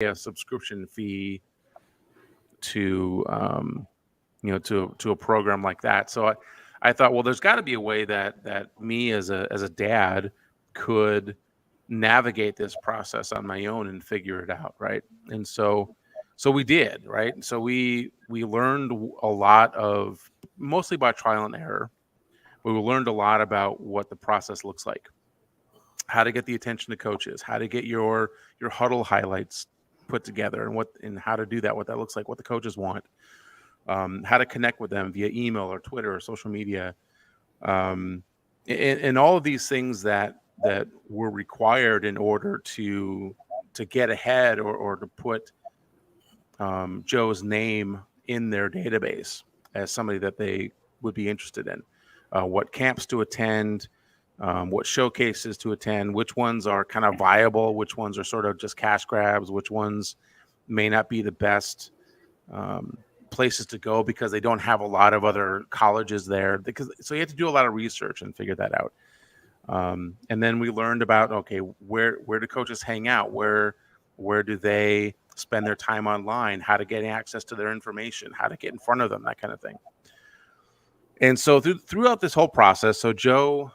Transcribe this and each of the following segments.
a subscription fee to to a program like that. So I thought, well, there's got to be a way that me as a dad could navigate this process on my own and figure it out, right? And so we did, right? And so we learned a lot of, mostly by trial and error. We learned a lot about what the process looks like, how to get the attention of coaches, how to get your huddle highlights put together, and how to do that, what that looks like, what the coaches want, how to connect with them via email or Twitter or social media, and all of these things that were required in order to get ahead, or to put Joe's name in their database as somebody that they would be interested in, what camps to attend, what showcases to attend, which ones are kind of viable, which ones are sort of just cash grabs, which ones may not be the best places to go because they don't have a lot of other colleges there. So you have to do a lot of research and figure that out. And then we learned about, okay, where do coaches hang out? Where do they spend their time online? How to get access to their information? How to get in front of them? That kind of thing. And so throughout this whole process, so Joe,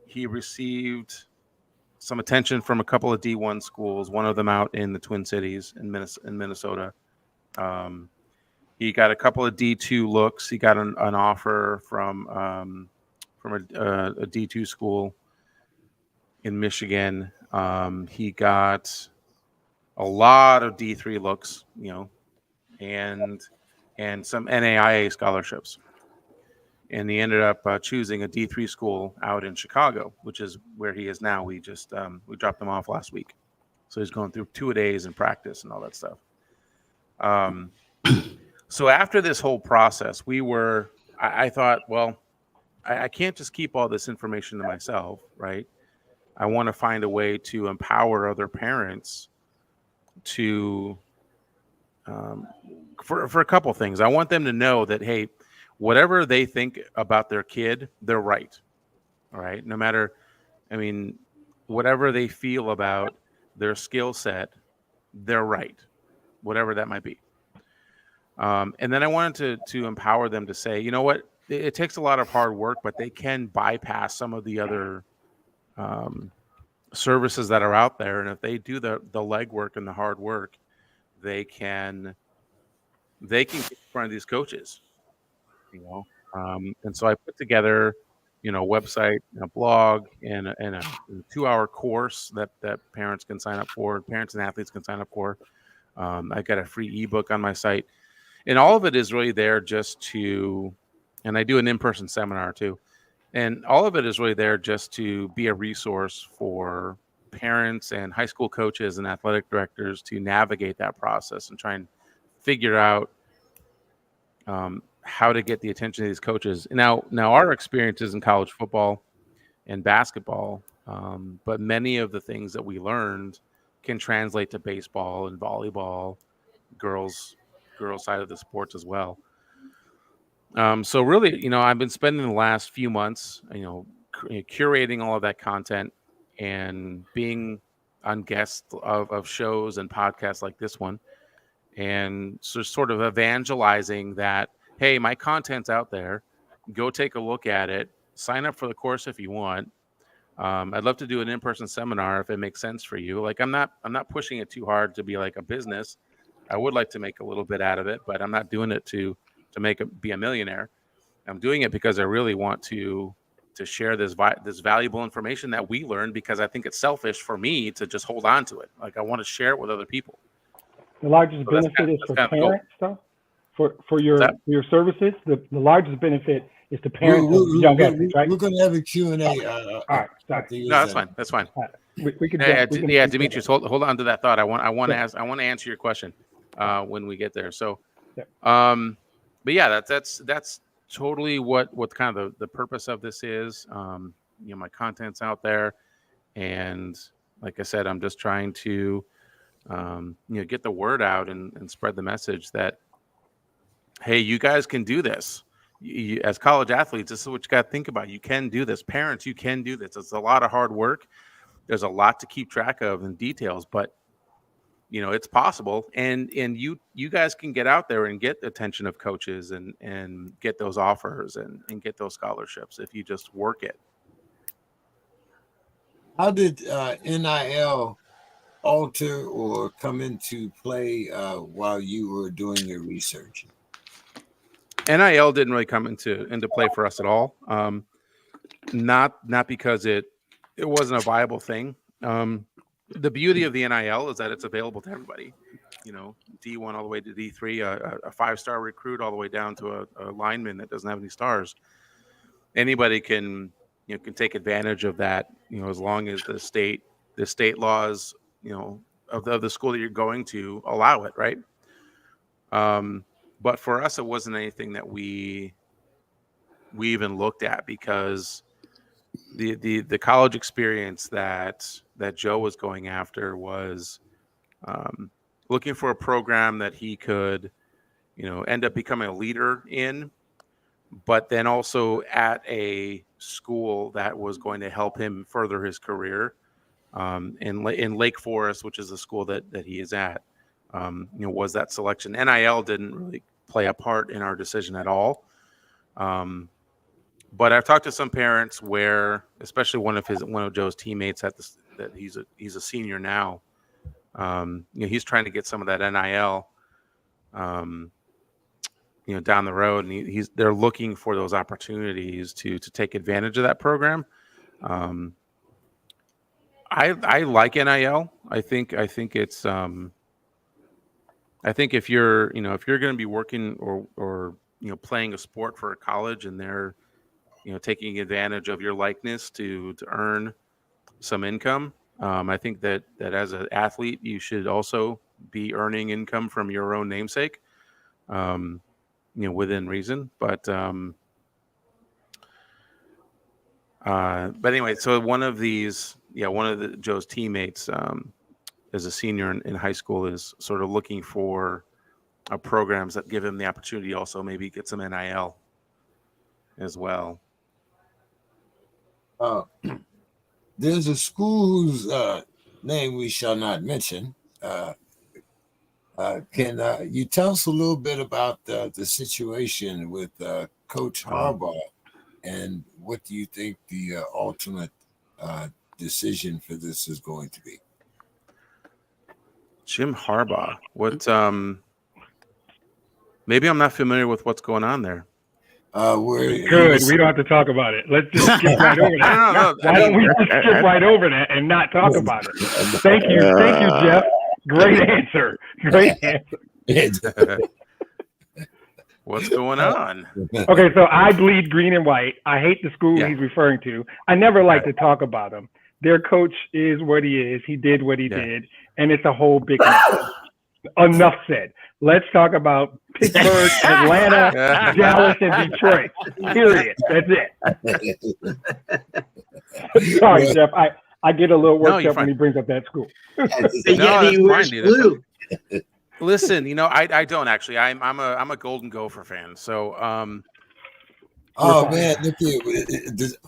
he received some attention from a couple of D1 schools, one of them out in the Twin Cities in Minnesota. He got a couple of D2 looks. He got an offer from a D2 school in Michigan. He got a lot of D3 looks, and some NAIA scholarships. And he ended up choosing a D3 school out in Chicago, which is where he is now. We just we dropped him off last week, so he's going through 2-a-days in practice and all that stuff. So after this whole process, I thought, well, I can't just keep all this information to myself, right? I want to find a way to empower other parents to, for a couple of things. I want them to know that, hey, whatever they think about their kid, they're right. All right. No matter, whatever they feel about their skill set, they're right, whatever that might be. And then I wanted to empower them to say, you know what, it takes a lot of hard work, but they can bypass some of the other services that are out there. And if they do the legwork and the hard work, they can get in front of these coaches, and so I put together, a website, a blog, and a 2-hour course that parents can sign up for, parents and athletes can sign up for. I got a free ebook on my site, and all of it is really there just to, and I do an in-person seminar too. And all of it is really there just to be a resource for parents and high school coaches and athletic directors to navigate that process and try and figure out how to get the attention of these coaches. Now our experiences in college football and basketball, but many of the things that we learned can translate to baseball and volleyball, girls side of the sports as well. So really, I've been spending the last few months, curating all of that content and being on guests of shows and podcasts like this one. And so sort of evangelizing that, hey, my content's out there. Go take a look at it. Sign up for the course if you want. I'd love to do an in-person seminar if it makes sense for you. Like, I'm not pushing it too hard to be like a business. I would like to make a little bit out of it, but I'm not doing it to be a millionaire. I'm doing it because I really want to share this valuable information that we learned, because I think it's selfish for me to just hold on to it. Like, I want to share it with other people. The largest benefit is for parents, though, for your services. The largest benefit is to parents of young athletes, right? We're going to have a Q&A. All right, sorry. No, that's fine. Right. We can Demetrius, hold on to that thought. I want to answer your question when we get there. So, but yeah, that's totally what kind of the purpose of this is. My content's out there, and like I said, I'm just trying to get the word out and spread the message that, hey, you guys can do this. You, as college athletes, this is what you got to think about. You can do this. Parents, you can do this. It's a lot of hard work. There's a lot to keep track of and details, but it's possible, and you guys can get out there and get the attention of coaches and get those offers and get those scholarships if you just work it. How did NIL alter or come into play while you were doing your research? NIL didn't really come into play for us at all. Not because it wasn't a viable thing. The beauty of the NIL is that it's available to everybody. D1 all the way to D3, a 5-star recruit all the way down to a lineman that doesn't have any stars. Anybody can take advantage of that. As long as the state laws, of the school that you're going to allow it, right? But for us, it wasn't anything that we even looked at, because the college experience that Joe was going after was looking for a program that he could, end up becoming a leader in, but then also at a school that was going to help him further his career in Lake Forest, which is the school that he is at. Was that selection. NIL didn't really play a part in our decision at all. But I've talked to some parents where, especially one of Joe's teammates that he's a senior now. He's trying to get some of that NIL, down the road, and they're looking for those opportunities to take advantage of that program. I like NIL. I think it's I think if you're going to be working or playing a sport for a college, and they're taking advantage of your likeness to earn some income, I think that as an athlete you should also be earning income from your own namesake, within reason. But anyway, so one of Joe's teammates, as a senior in high school, is sort of looking for programs that give him the opportunity also maybe get some NIL as well. There's a school whose name we shall not mention. Can you tell us a little bit about the situation with Coach Harbaugh, and what do you think the ultimate decision for this is going to be? Jim Harbaugh. What? Maybe I'm not familiar with what's going on there. Good. We don't have to talk about it. Let's just skip right over that. Why don't we just skip right over that and not talk about it? Thank you, Jeff. Great answer. What's going on? Okay, so I bleed green and white. I hate the school he's referring to. I never like to talk about him. Their coach is what he is. He did what he did, and it's a whole big mess. Enough said. Let's talk about Pittsburgh, Atlanta, Dallas, and Detroit. Period. That's it. Sorry, Jeff. I get a little worked up when he brings up that school. Listen, I don't actually. I'm a Golden Gopher fan. So oh man, look here.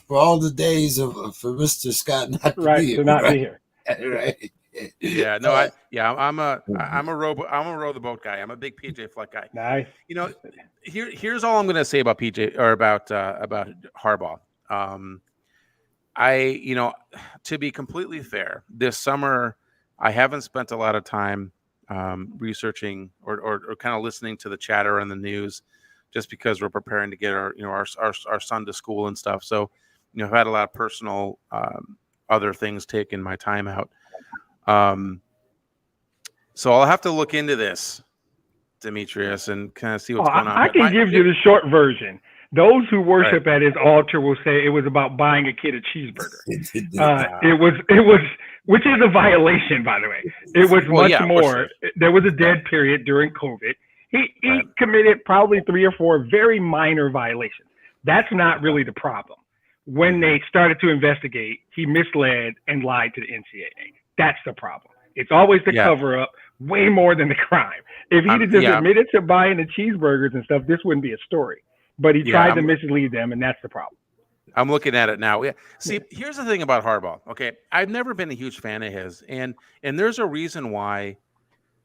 For all the days for Mr. Scott not to be here. Not be here. Right. Yeah, no, I'm a row the boat guy. I'm a big PJ Fleck guy. Nice. Here's all I'm going to say about about Harbaugh. To be completely fair, this summer I haven't spent a lot of time researching or kind of listening to the chatter on the news, just because we're preparing to get our son to school and stuff. So, I've had a lot of personal other things taking my time out. So I'll have to look into this, Demetrius, and kind of see what's going on. I can give you the short version. Those who worship at his altar will say it was about buying a kid a cheeseburger. It was, which is a violation, by the way. It was much more. There was a dead period during COVID. He committed probably 3 or 4 very minor violations. That's not really the problem. When they started to investigate, he misled and lied to the NCAA. That's the problem. It's always the cover up, way more than the crime. If he'd have just admitted to buying the cheeseburgers and stuff, this wouldn't be a story. But he tried to mislead them, and that's the problem. I'm looking at it now. Yeah. See, here's the thing about Harbaugh. Okay, I've never been a huge fan of his, and there's a reason why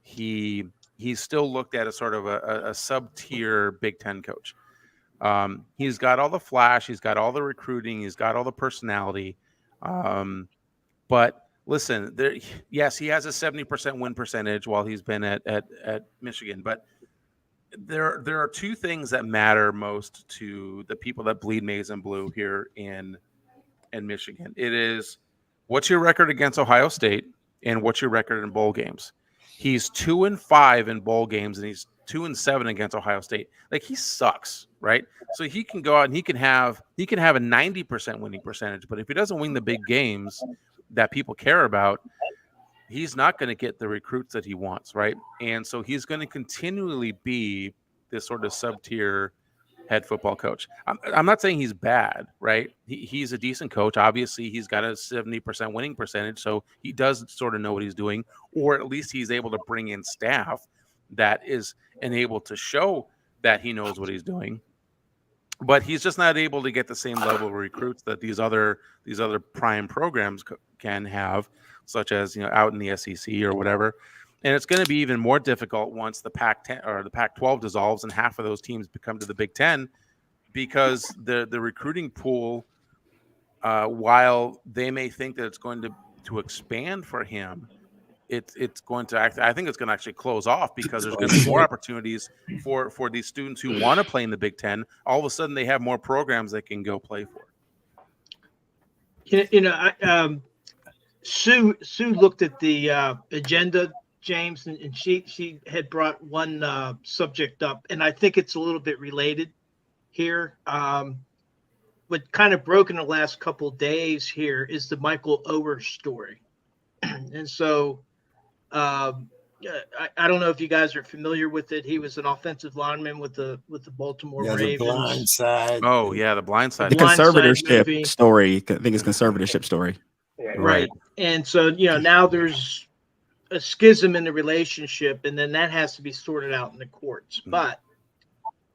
he's still looked at as sort of a sub-tier Big Ten coach. He's got all the flash, he's got all the recruiting, he's got all the personality. But listen, yes, he has a 70% win percentage while he's been at Michigan. But there are two things that matter most to the people that bleed maize and blue here in Michigan. It is, what's your record against Ohio State and what's your record in bowl games? He's 2-5 in bowl games and he's 2-7 against Ohio State. Like, he sucks, right? So he can go out and he can have a 90% winning percentage, but if he doesn't win the big games that people care about, he's not going to get the recruits that he wants, right? And so he's going to continually be this sort of sub-tier head football coach. I'm not saying he's bad, right? He's a decent coach. Obviously, he's got a 70% winning percentage, so he does sort of know what he's doing, or at least he's able to bring in staff that is enabled to show that he knows what he's doing. But he's just not able to get the same level of recruits that these other prime programs can have, such as, out in the SEC or whatever. And it's going to be even more difficult once the Pac-10 or the Pac-12 dissolves and half of those teams become to the Big Ten, because the recruiting pool, while they may think that it's going to expand for him, it's going to I think it's going to actually close off, because there's going to be more opportunities for these students who want to play in the Big Ten. All of a sudden, they have more programs they can go play for. Sue looked at the agenda, James, and she had brought one subject up, and I think it's a little bit related here. What kind of broke in the last couple of days here is the Michael Oher story. And so I don't know if you guys are familiar with it. He was an offensive lineman with the Baltimore Ravens. The Blind Side. Oh, yeah, the Blind Side. The conservatorship story. I think it's conservatorship story. Right. And so, now there's a schism in the relationship, and then that has to be sorted out in the courts. Mm-hmm. But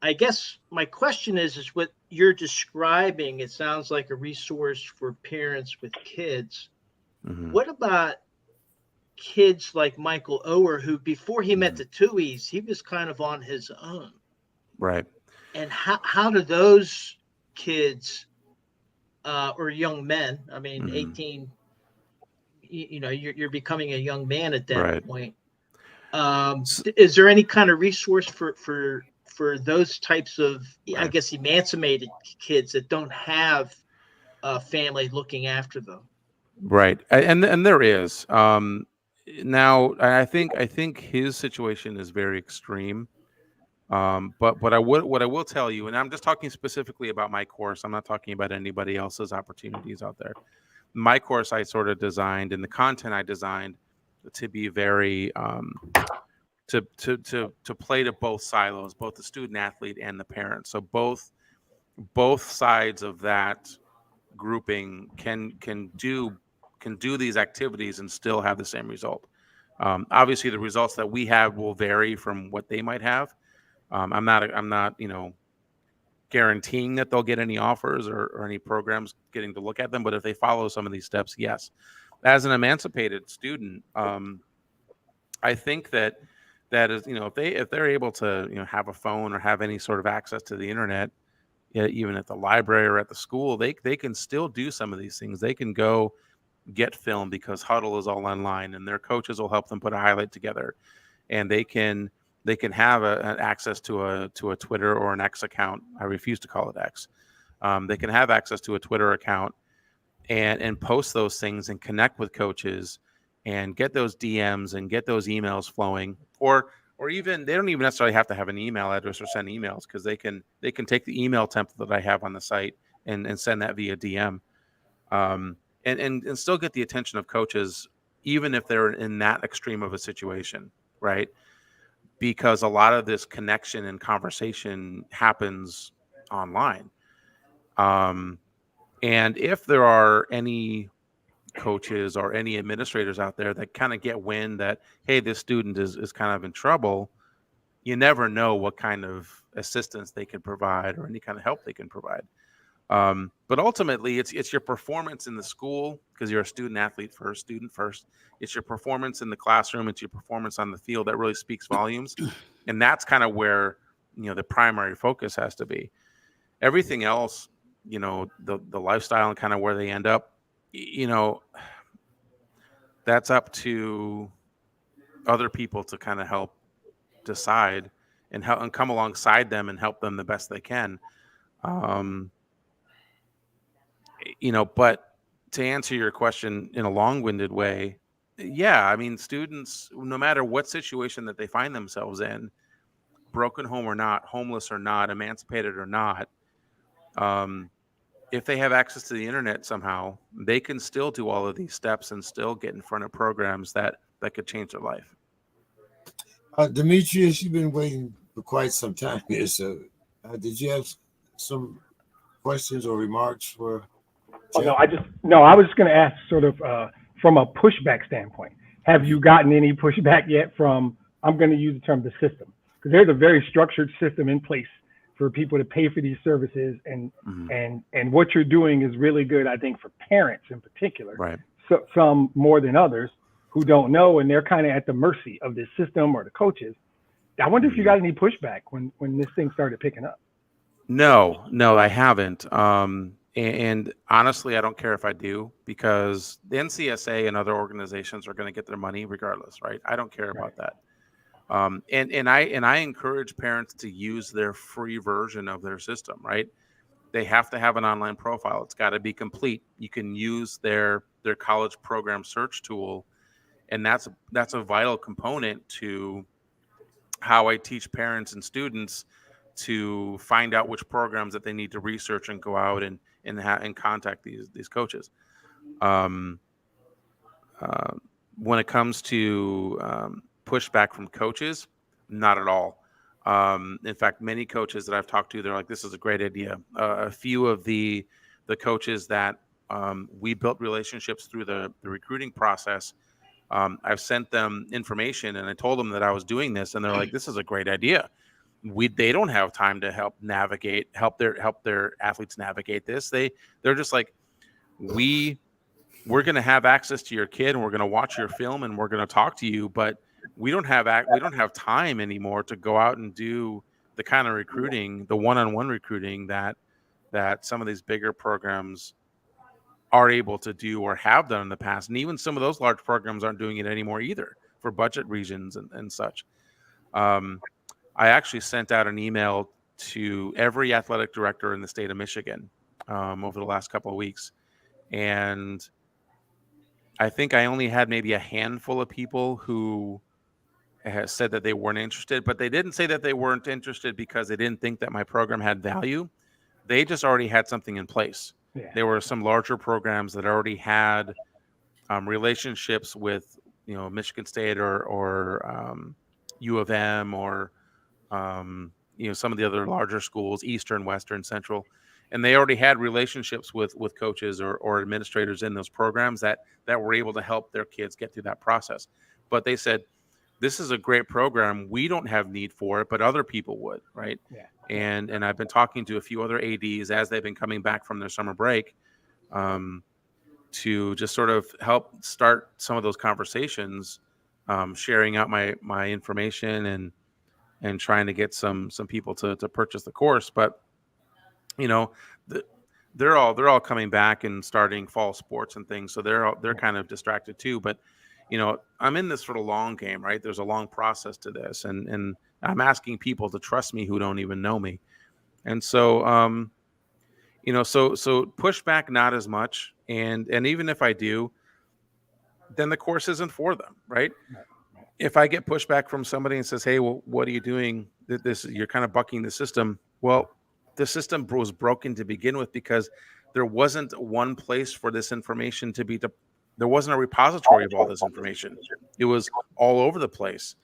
I guess my question is what you're describing, it sounds like a resource for parents with kids. Mm-hmm. What about kids like Michael Oher, who before he met the Tuohys, he was kind of on his own? Right. And how do those kids or young men, 18, you're becoming a young man at that point. Is there any kind of resource for those types of, I guess, emancipated kids that don't have a family looking after them? Right. And there is. Now, I think his situation is very extreme. But what I will tell you, and I'm just talking specifically about my course, I'm not talking about anybody else's opportunities out there. My course I sort of designed, and the content I designed to be very to play to both silos, both the student athlete and the parent. So both sides of that grouping can do these activities and still have the same result. Obviously, the results that we have will vary from what they might have. I'm not guaranteeing that they'll get any offers or any programs getting to look at them, but if they follow some of these steps, yes. As an emancipated student, I think that is, if they're able to have a phone or have any sort of access to the internet, even at the library or at the school, they can still do some of these things. They can go get film because Huddle is all online, and their coaches will help them put a highlight together, and they can have an access to a Twitter or an X account. I refuse to call it X. They can have access to a Twitter account and post those things and connect with coaches and get those DMs and get those emails flowing, or even they don't even necessarily have to have an email address or send emails, because they can take the email template that I have on the site and send that via DM, and still get the attention of coaches, even if they're in that extreme of a situation, right? Because a lot of this connection and conversation happens online. And if there are any coaches or any administrators out there that kind of get wind that, hey, this student is kind of in trouble, you never know what kind of assistance they can provide or any kind of help they can provide. But ultimately, it's your performance in the school, because you're a student athlete first, student first. It's your performance in the classroom. It's your performance on the field that really speaks volumes. And that's kind of where, the primary focus has to be. Everything else, the lifestyle and kind of where they end up, that's up to other people to kind of help decide and help and come alongside them and help them the best they can. But to answer your question in a long-winded way, yeah, I mean, students, no matter what situation that they find themselves in, broken home or not, homeless or not, emancipated or not, if they have access to the internet somehow, they can still do all of these steps and still get in front of programs that could change their life. Demetrius, you've been waiting for quite some time here. So did you have some questions or remarks for Jeff? I was just going to ask sort of from a pushback standpoint, have you gotten any pushback yet from, I'm going to use the term, the system? Because there's a very structured system in place for people to pay for these services, and what you're doing is really good, I think, for parents in particular. Right. So, some more than others who don't know, and they're kind of at the mercy of this system or the coaches. I wonder if you got any pushback when this thing started picking up. No, I haven't. And honestly, I don't care if I do, because the NCSA and other organizations are going to get their money regardless, right? I don't care about that. And I encourage parents to use their free version of their system, right? They have to have an online profile. It's got to be complete. You can use their college program search tool, and that's a vital component to how I teach parents and students to find out which programs that they need to research and go out and contact these coaches. When it comes to pushback from coaches, not at all. In fact, many coaches that I've talked to, they're like, this is a great idea. A few of the coaches that we built relationships through the recruiting process, I've sent them information and I told them that I was doing this, and they're like, this is a great idea. They don't have time to help their athletes navigate this. They're just like, we're going to have access to your kid, and we're going to watch your film, and we're going to talk to you, but we don't have time anymore to go out and do the kind of recruiting, the one-on-one recruiting that some of these bigger programs are able to do or have done in the past. And even some of those large programs aren't doing it anymore either, for budget reasons and such. I actually sent out an email to every athletic director in the state of Michigan over the last couple of weeks. And I think I only had maybe a handful of people who has said that they weren't interested, but they didn't say that they weren't interested because they didn't think that my program had value. They just already had something in place. Yeah. There were some larger programs that already had relationships with, Michigan State or U of M or, some of the other larger schools, Eastern, Western, Central, and they already had relationships with coaches or administrators in those programs that were able to help their kids get through that process. But they said, this is a great program. We don't have need for it, but other people would, right? Yeah. And I've been talking to a few other ADs as they've been coming back from their summer break to just sort of help start some of those conversations, sharing out my information and trying to get some people to purchase the course. But they're all coming back and starting fall sports and things, so they're kind of distracted too. But I'm in this for the long game, right? There's a long process to this, and I'm asking people to trust me who don't even know me. And so, so pushback, not as much. And even if I do, then the course isn't for them, right? If I get pushback from somebody and says, hey, well, what are you doing? You're kind of bucking the system. Well, the system was broken to begin with because there wasn't one place for this information to be. There wasn't a repository of all this information. It was all over the place,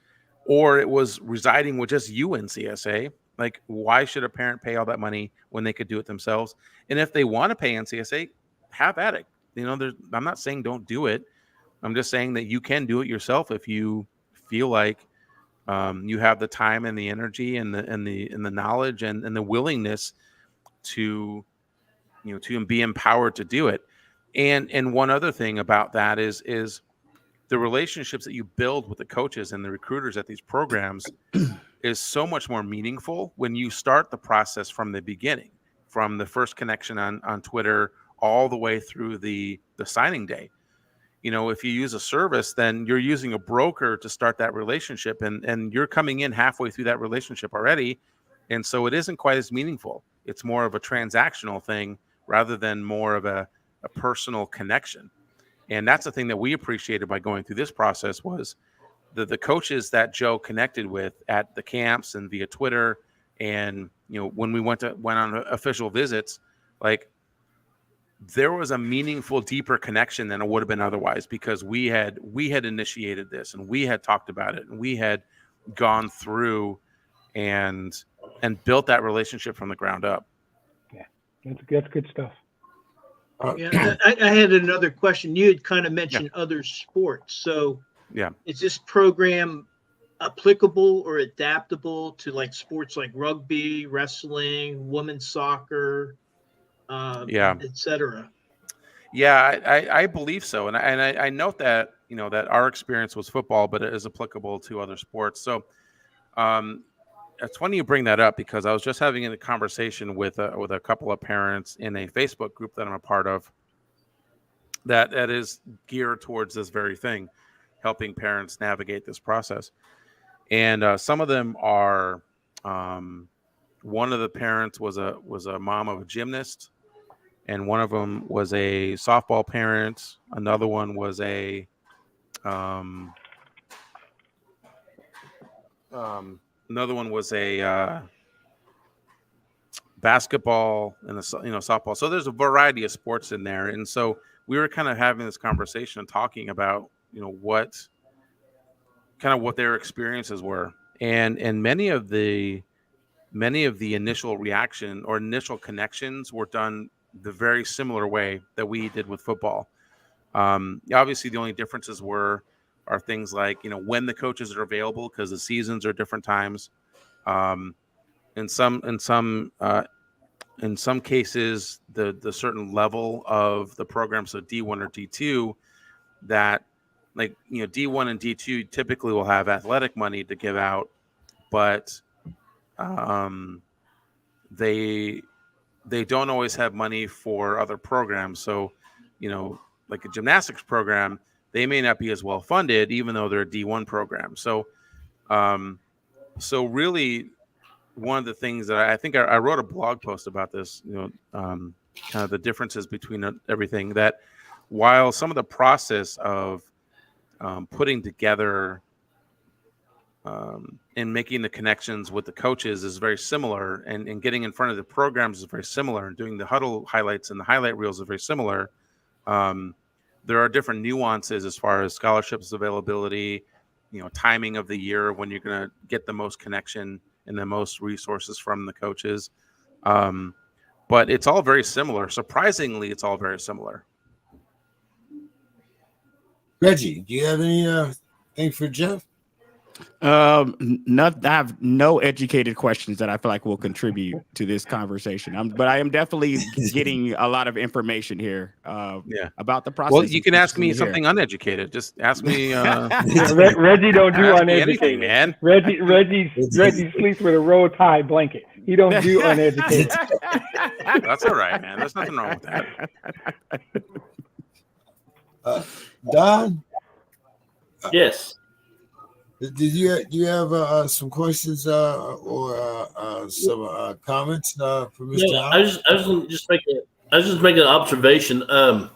or it was residing with just you, NCSA. Like, why should a parent pay all that money when they could do it themselves? And if they want to pay NCSA, have at it. I'm not saying don't do it. I'm just saying that you can do it yourself if you feel like you have the time and the energy and the knowledge and the willingness to to be empowered to do it. And one other thing about that is the relationships that you build with the coaches and the recruiters at these programs is so much more meaningful when you start the process from the beginning, from the first connection on Twitter all the way through the signing day. If you use a service, then you're using a broker to start that relationship, and you're coming in halfway through that relationship already. And so it isn't quite as meaningful. It's more of a transactional thing rather than more of a personal connection. And that's the thing that we appreciated by going through this process was the coaches that Joe connected with at the camps and via Twitter. And, when we went on official visits, like there was a meaningful, deeper connection than it would have been otherwise, because we had initiated this and we had talked about it and we had gone through and built that relationship from the ground up. Yeah, that's good stuff. Yeah, I had another question. You had kind of mentioned other sports. So is this program applicable or adaptable to like sports like rugby, wrestling, women's soccer, etc.? Yeah, I believe so. And I note that, that our experience was football, but it is applicable to other sports. So it's funny you bring that up, because I was just having a conversation with a couple of parents in a Facebook group that I'm a part of that is geared towards this very thing, helping parents navigate this process. And some of them are, one of the parents was a mom of a gymnast, and one of them was a softball parent. Another one was a basketball and softball. So there's a variety of sports in there, and so we were kind of having this conversation and talking about what their experiences were, and many of the initial reaction or initial connections were done the very similar way that we did with football. Obviously, the only differences are things like when the coaches are available, because the seasons are different times. In some cases, the certain level of the program, so D1 or D2, that D1 and D2 typically will have athletic money to give out, but they don't always have money for other programs. So, like a gymnastics program, they may not be as well funded, even though they're a D1 program. So, really, one of the things that I think I wrote a blog post about this, kind of the differences between everything, that while some of the process of putting together and making the connections with the coaches is very similar, and getting in front of the programs is very similar, and doing the huddle highlights and the highlight reels is very similar. There are different nuances as far as scholarships availability, timing of the year when you're going to get the most connection and the most resources from the coaches. But it's all very similar. Surprisingly, it's all very similar. Reggie, do you have any thing for Jeff? I have no educated questions that I feel like will contribute to this conversation. But I am definitely getting a lot of information here about the process. Well, you can ask me something uneducated. Just ask me. Reggie don't do uneducated, anything, man. Reggie sleeps with a roll tie blanket. He don't do uneducated. That's all right, man. There's nothing wrong with that. Don? Yes. Do you have some questions or some comments for Mr. No, I was just making an observation. I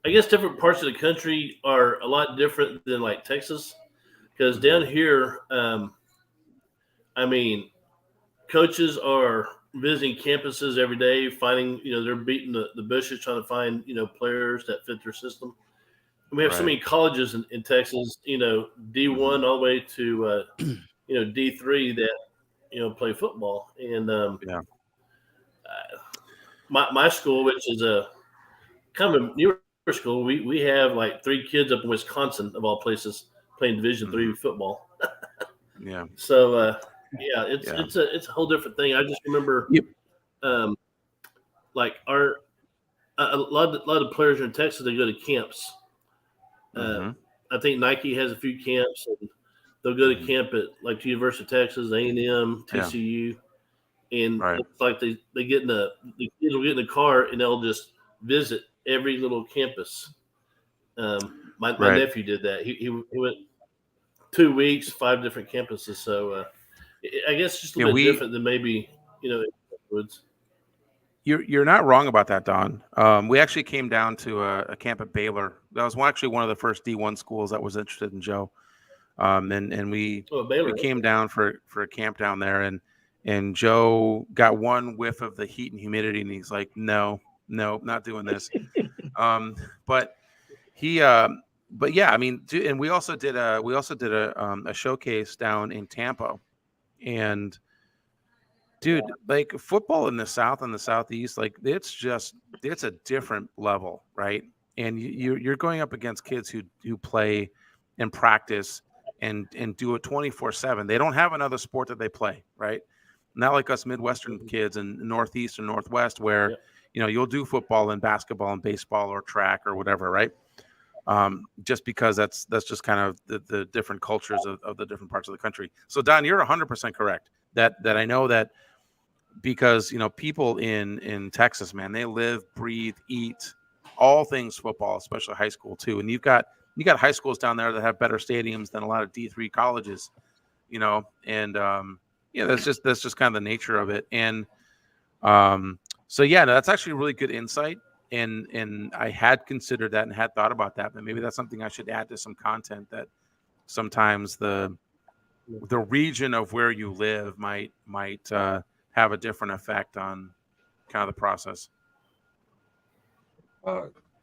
guess different parts of the country are a lot different than like Texas, because down here, coaches are visiting campuses every day, finding they're beating the bushes trying to find players that fit their system. We have so many colleges in Texas, D1 all the way to, D3 that, play football. And my school, which is a kind of a newer school, we have like 3 kids up in Wisconsin, of all places, playing Division III football. Yeah. So, it's a whole different thing. I just remember like a lot of the players in Texas, they go to camps. I think Nike has a few camps, and they'll go to camp at like the University of Texas, A&M, TCU, and it's like they get the kids will get in the car and they'll just visit every little campus. My nephew did that. He went 2 weeks, 5 different campuses. So I guess just a little bit different than maybe Woods. You're not wrong about that, Don. We actually came down to a camp at Baylor. That was actually one of the first D1 schools that was interested in Joe. And we came down for a camp down there, and Joe got one whiff of the heat and humidity, and he's like, no, not doing this. But yeah, I mean, and we also did a showcase down in Tampa, and dude, like football in the South and the Southeast, like it's a different level, right? And you're going up against kids who play and practice and do it 24/7. They don't have another sport that they play, right? Not like us Midwestern kids in Northeast or Northwest where, you'll do football and basketball and baseball or track or whatever, right? Just because that's just kind of the different cultures of the different parts of the country. So Don, you're 100% correct that I know that because, people in Texas, man, they live, breathe, eat all things football, especially high school too. And you got high schools down there that have better stadiums than a lot of D3 colleges, and that's just kind of the nature of it. And so yeah, no, that's actually really good insight. And I had considered that and had thought about that, but maybe that's something I should add to some content, that sometimes the region of where you live might have a different effect on kind of the process.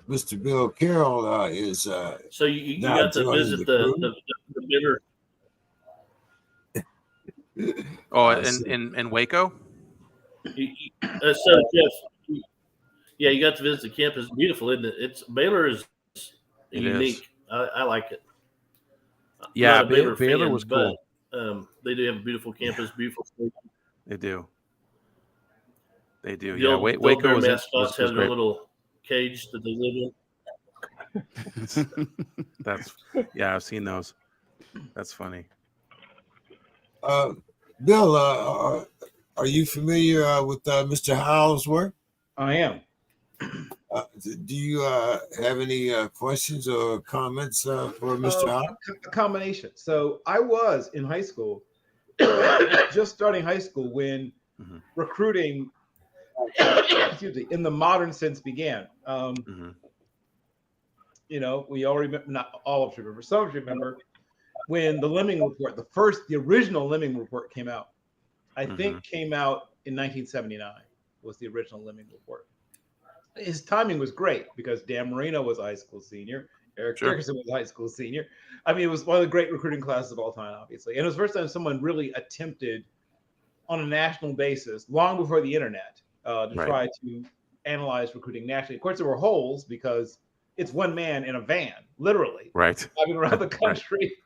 Mr. Bill Carroll is so you got to visit the Bitter. Oh, in Waco. So Jeff, yeah, you got to visit the campus. It's beautiful, isn't it? Baylor is unique. I like it. Yeah, Baylor was cool. But, they do have a beautiful campus, beautiful station. They do. The old Waco mascots have their little cage that they live in. I've seen those. That's funny. Bill, are you familiar with Mr. Howell's work? I am. Do you have any questions or comments for Mr. Howell? A combination. So I was in high school, just starting high school when recruiting, in the modern sense began. We all remember, not all of us remember, some of us remember when the Lemming Report, the original Lemming Report came out. I think came out in 1979 was the original Lemming Report. His timing was great because Dan Marino was a high school senior. Eric Dickerson was a high school senior. I mean, it was one of the great recruiting classes of all time, obviously. And it was the first time someone really attempted on a national basis, long before the internet, to try to analyze recruiting nationally. Of course, there were holes because it's one man in a van, literally, driving around the country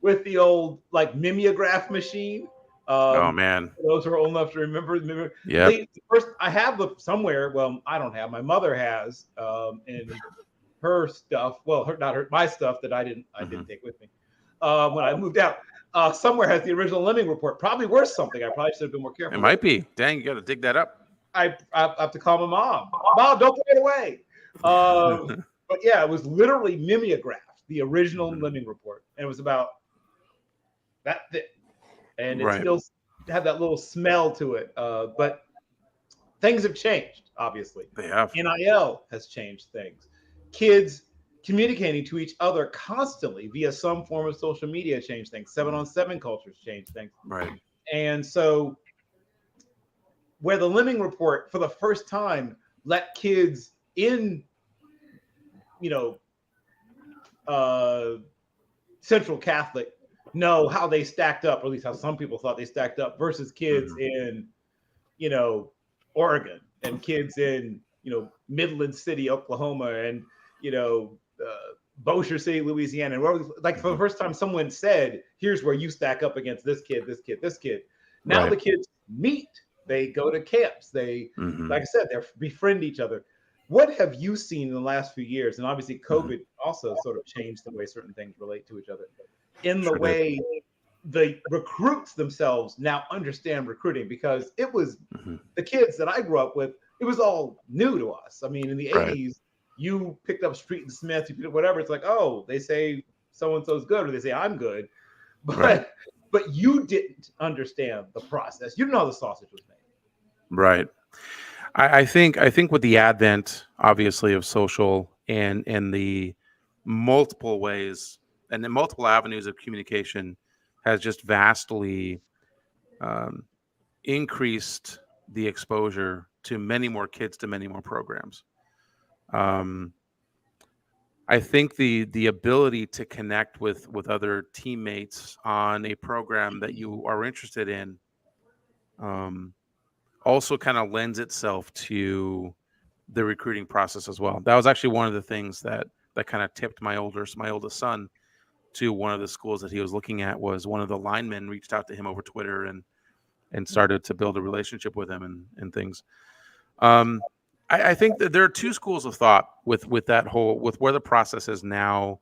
with the old mimeograph machine. Oh man, those who are old enough to remember. Yeah. First, I have somewhere. Well, I don't have. My mother has, and her stuff. Well, my stuff that I didn't take with me when I moved out. Somewhere has the original Lemming Report. Probably worth something. I probably should have been more careful. It might be. Dang, you got to dig that up. I have to call my mom. Mom, don't put it away. But yeah, it was literally mimeographed, the original Lemming Report, and it was about that thick. And it still had that little smell to it. But things have changed, obviously. They have. NIL has changed things. Kids communicating to each other constantly via some form of social media changed things. 7-on-7 cultures changed things. Right. And so where the Lemming Report, for the first time, let kids in, Central Catholic know how they stacked up, or at least how some people thought they stacked up, versus kids in, Oregon, and kids in, Midland City, Oklahoma, and, Bossier City, Louisiana. And for the first time, someone said, here's where you stack up against this kid, this kid, this kid. Now the kids meet They go to camps. They, like I said, they befriend each other. What have you seen in the last few years? And obviously COVID also sort of changed the way certain things relate to each other in the way the recruits themselves now understand recruiting, because it was the kids that I grew up with, it was all new to us. I mean, in the 80s, you picked up Street and Smith, you picked up whatever. It's like, oh, they say so-and-so's good, or they say I'm good. But but you didn't understand the process. You didn't know how the sausage was made. Right. I think with the advent, obviously, of social and the multiple ways and the multiple avenues of communication has just vastly increased the exposure to many more kids, to many more programs. I think the ability to connect with other teammates on a program that you are interested in also kind of lends itself to the recruiting process as well. That was actually one of the things that kind of tipped my oldest son to one of the schools that he was looking at. Was one of the linemen reached out to him over Twitter and started to build a relationship with him and things. I think that there are two schools of thought with that whole, with where the process is now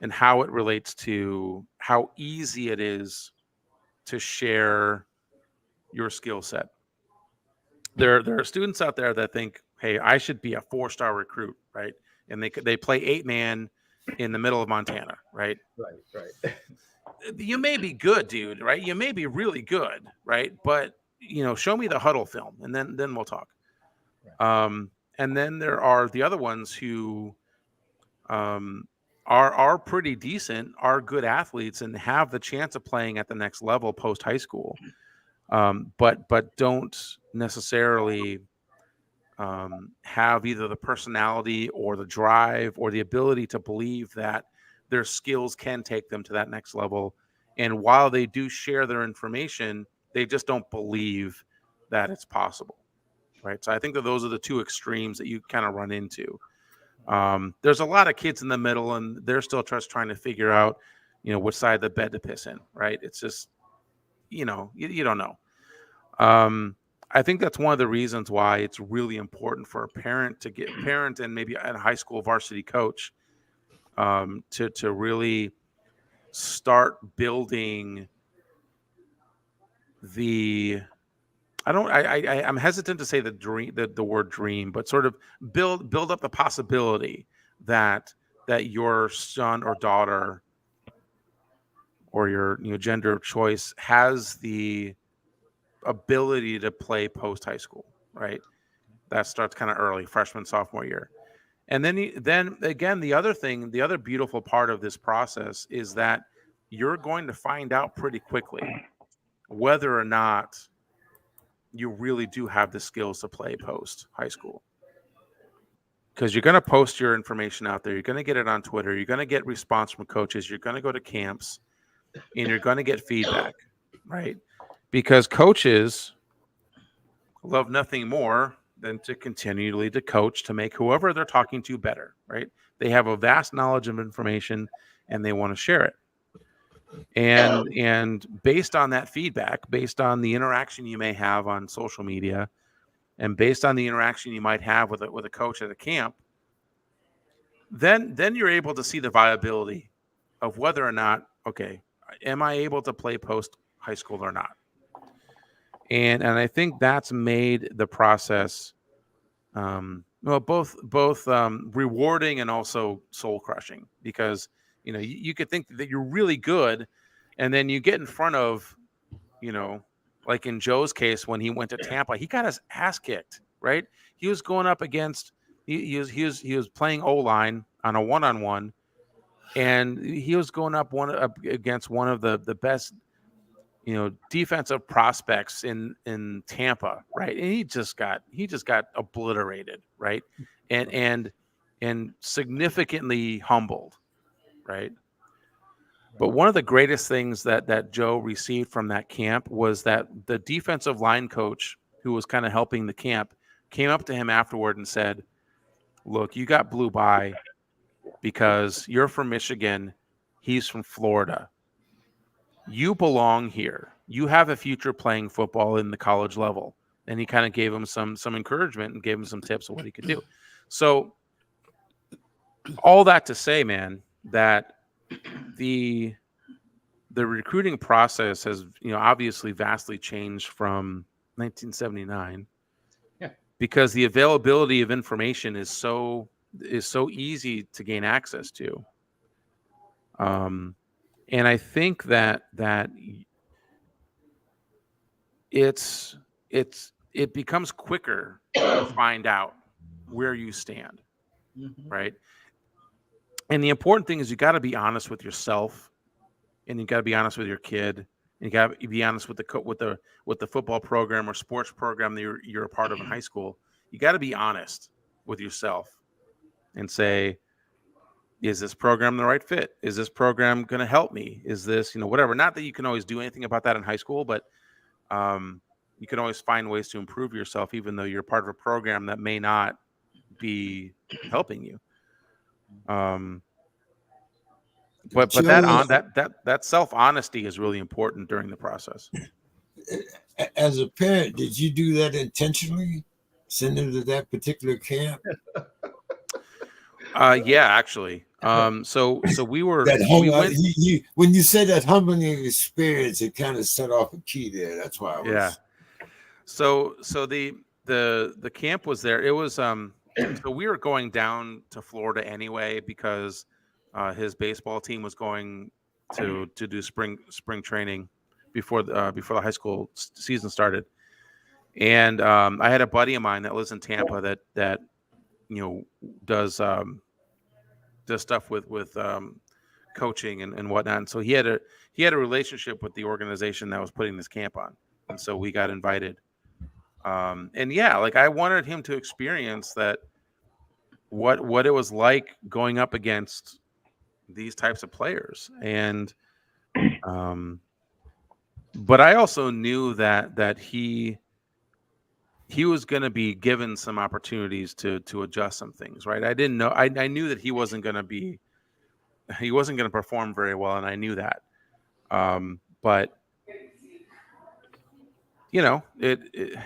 and how it relates to how easy it is to share your skill set. There are students out there that think, hey, I should be a 4-star recruit, right? And they play 8-man in the middle of Montana, right? Right. You may be good, dude, right? You may be really good, right? But show me the huddle film, and then we'll talk. And then there are the other ones who are pretty decent, are good athletes, and have the chance of playing at the next level post high school, but don't necessarily have either the personality or the drive or the ability to believe that their skills can take them to that next level. And while they do share their information, they just don't believe that it's possible. Right. So I think that those are the two extremes that you kind of run into. There's a lot of kids in the middle, and they're still just trying to figure out, which side of the bed to piss in. Right. It's just, you don't know. I think that's one of the reasons why it's really important for a parent and maybe a high school varsity coach to really start building I'm hesitant to say the word dream, but sort of build up the possibility that your son or daughter or your gender of choice has the ability to play post high school, right? That starts kind of early, freshman, sophomore year. And then again, the other beautiful part of this process is that you're going to find out pretty quickly whether or not you really do have the skills to play post high school. Because you're going to post your information out there. You're going to get it on Twitter. You're going to get response from coaches. You're going to go to camps, and you're going to get feedback, right? Because coaches love nothing more than to continually to coach to make whoever they're talking to better, right? They have a vast knowledge of information, and they want to share it. And based on that feedback, based on the interaction you may have on social media, and based on the interaction you might have with a coach at a camp, then you're able to see the viability of whether or not, okay, am I able to play post high school or not? And I think that's made the process both rewarding and also soul crushing, because you could think that you're really good, and then you get in front of, like in Joe's case when he went to Tampa, he got his ass kicked, right? He was going up against he was playing O-line on a one-on-one, and he was going up against one of the best defensive prospects in Tampa, right? And he just got obliterated, right? And significantly humbled, right? But one of the greatest things that Joe received from that camp was that the defensive line coach who was kind of helping the camp came up to him afterward and said, "Look, you got blew by because you're from Michigan, he's from Florida. You belong here. You have a future playing football in the college level. he kind of gave him some encouragement and gave him some tips of what he could do. So all that to say, man, that the recruiting process has, obviously vastly changed from 1979. Yeah. Because the availability of information is so easy to gain access to. And I think that it becomes quicker to find out where you stand, right? And the important thing is you got to be honest with yourself, and you got to be honest with your kid, and you got to be honest with the football program or sports program that you're a part of in high school. You got to be honest with yourself and say, is this program the right fit? Is this program going to help me? Is this, whatever? Not that you can always do anything about that in high school, but you can always find ways to improve yourself, even though you're part of a program that may not be helping you. But that self-honesty is really important during the process. As a parent, did you do that intentionally? Send them to that particular camp? Yeah, actually. So we were when you said that humbling experience, it kind of set off a key there. That's why I was. Yeah. So the camp was there. It was so we were going down to Florida anyway because his baseball team was going to do spring training before the high school season started. And I had a buddy of mine that lives in Tampa that does stuff with coaching and whatnot. And so he had a relationship with the organization that was putting this camp on, and so we got invited. And yeah, like I wanted him to experience that what it was like going up against these types of players, and but I also knew that he was going to be given some opportunities to adjust some things, right? I didn't know. I knew that he wasn't going to perform very well, and I knew that. But it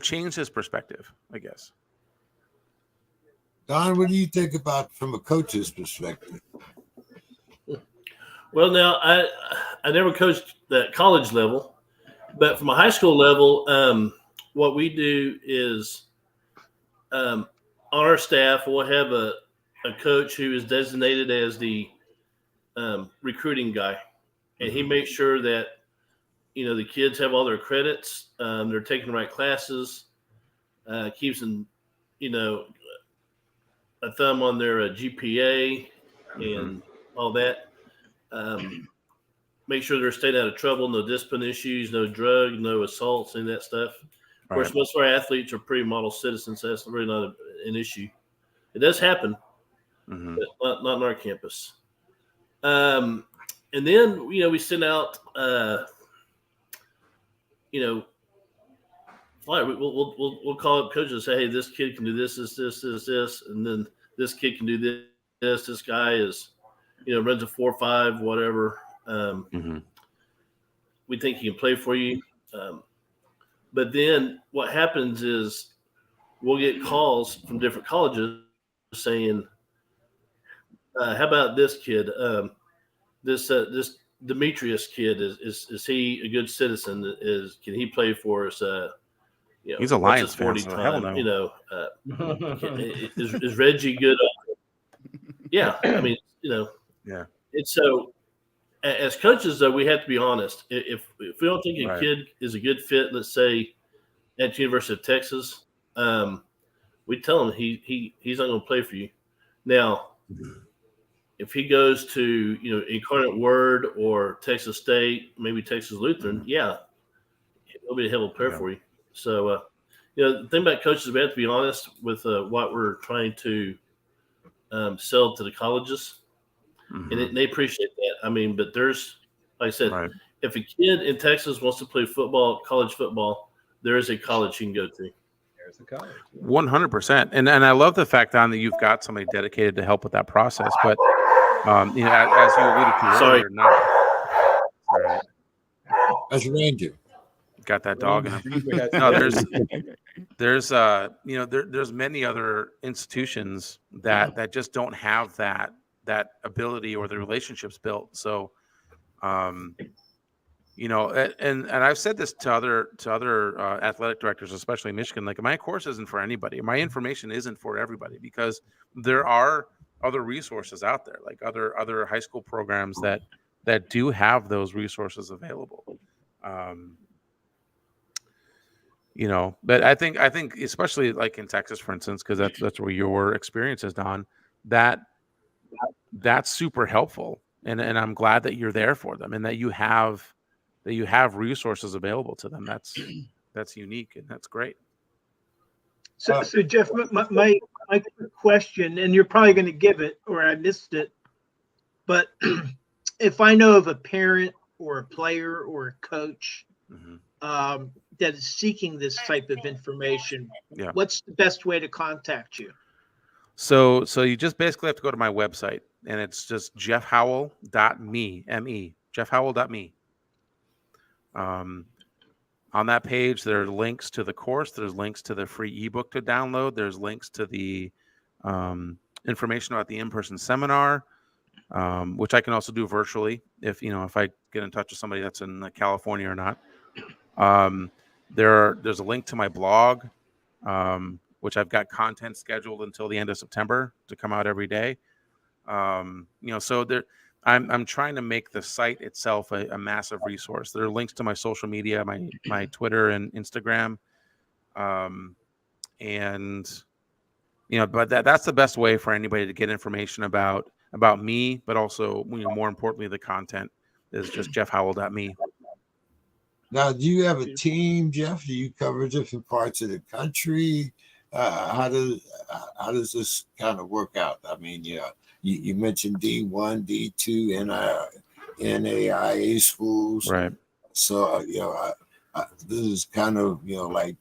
changed his perspective, I guess. Don, what do you think about from a coach's perspective? Well, now I never coached that college level, but from a high school level, what we do is on our staff we'll have a coach who is designated as the recruiting guy, and he makes sure that the kids have all their credits, they're taking the right classes, keeps them a thumb on their GPA and all that. Make sure they're staying out of trouble, no discipline issues, no drug, no assaults, any of that stuff. Of course, most of our athletes are pretty model citizens, so that's really not an issue. It does happen, but not on our campus. And then, we send out, we'll call up coaches and say, hey, this kid can do this, and then this kid can do this. This guy is, runs a 4.5, whatever. We think he can play for you. But then what happens is we'll get calls from different colleges saying, how about this kid? This Demetrius kid, is he a good citizen? Can he play for us? He's a Lions fan. So hell no. Is Reggie good? Yeah, I mean, Yeah. And so, as coaches, though, we have to be honest. If we don't think a kid is a good fit, let's say at the University of Texas, we tell him he's not going to play for you. Now, if he goes to Incarnate Word or Texas State, maybe Texas Lutheran, he'll be a hell of a player for you. So, the thing about coaches, we have to be honest with what we're trying to sell to the colleges. And they appreciate that. I mean, but there's, like I said, if a kid in Texas wants to play football, college football, there is a college he can go to. There's a college. 100%. And I love the fact, Don, that you've got somebody dedicated to help with that process. But, as you alluded to earlier, That's Ranger. got that dog in him. No, there's many other institutions that just don't have that ability or the relationships built. So, and I've said this to other athletic directors, especially in Michigan, like my course isn't for anybody. My information isn't for everybody because there are other resources out there, like other high school programs that do have those resources available. But I think especially like in Texas, for instance, because that's where your experience is, Don, that's super helpful. And I'm glad that you're there for them and that you have resources available to them. That's unique and that's great. So Jeff, my question, and you're probably going to give it or I missed it, but if I know of a parent or a player or a coach that is seeking this type of information, what's the best way to contact you? So you just basically have to go to my website, and it's just jeffhowell.me, M-E, jeffhowell.me. On that page, there are links to the course. There's links to the free ebook to download. There's links to the information about the in-person seminar, which I can also do virtually if I get in touch with somebody that's in California or not. There's a link to my blog, which I've got content scheduled until the end of September to come out every day. So there, I'm trying to make the site itself a massive resource. There are links to my social media, my Twitter and Instagram, but that's the best way for anybody to get information about me, but also more importantly, the content is just jeffhowell.me. Now, do you have a team, Jeff? Do you cover different parts of the country? How does this kind of work out? I mean, you mentioned D1, D2, NAIA schools, right? So this is kind of like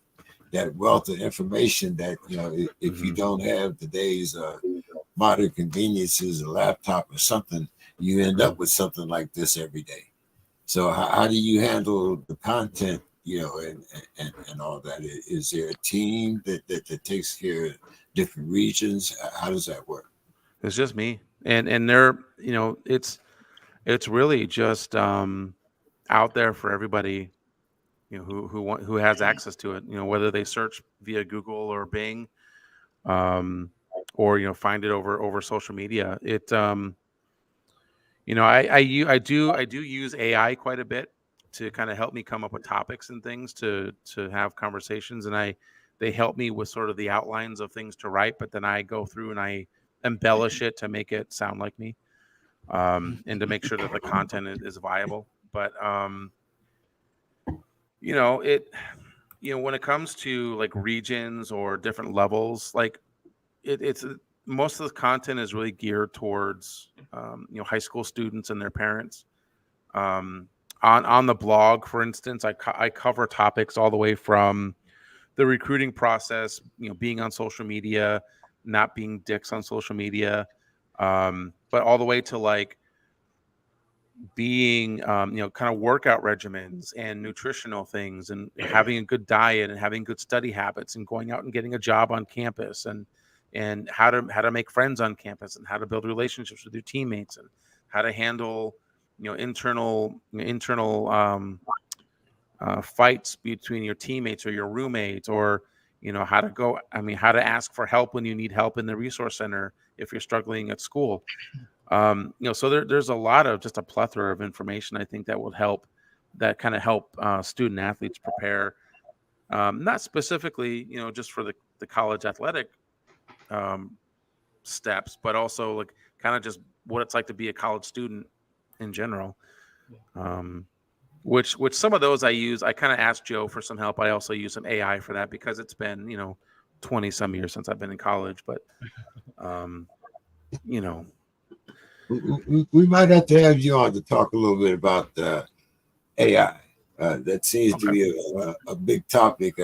that wealth of information that if you don't have today's modern conveniences, a laptop or something, you end up with something like this every day. So how do you handle the content, and all that? Is there a team that takes care of different regions? How does that work? It's just me, and they're it's really just out there for everybody, who has access to it. Whether they search via Google or Bing, or find it over social media. I do use AI quite a bit to kind of help me come up with topics and things to have conversations, and they help me with sort of the outlines of things to write, but then I go through and I embellish it to make it sound like me, and to make sure that the content is viable. But when it comes to like regions or different levels, like it's most of the content is really geared towards high school students and their parents. On the blog, for instance, I cover topics all the way from the recruiting process, being on social media, not being dicks on social media, but all the way to like being kind of workout regimens and nutritional things and having a good diet and having good study habits and going out and getting a job on campus and how to make friends on campus and how to build relationships with your teammates and how to handle internal fights between your teammates or your roommates, or how to ask for help when you need help in the resource center if you're struggling at school. So there's a lot of just a plethora of information I think that will help student athletes prepare, not specifically just for the college athletic steps, but also like kind of just what it's like to be a college student in general. Which some of those I use. I kind of asked Joe for some help. I also use some AI for that because it's been 20 some years since I've been in college. But we might have to have you on to talk a little bit about AI. That seems to be a big topic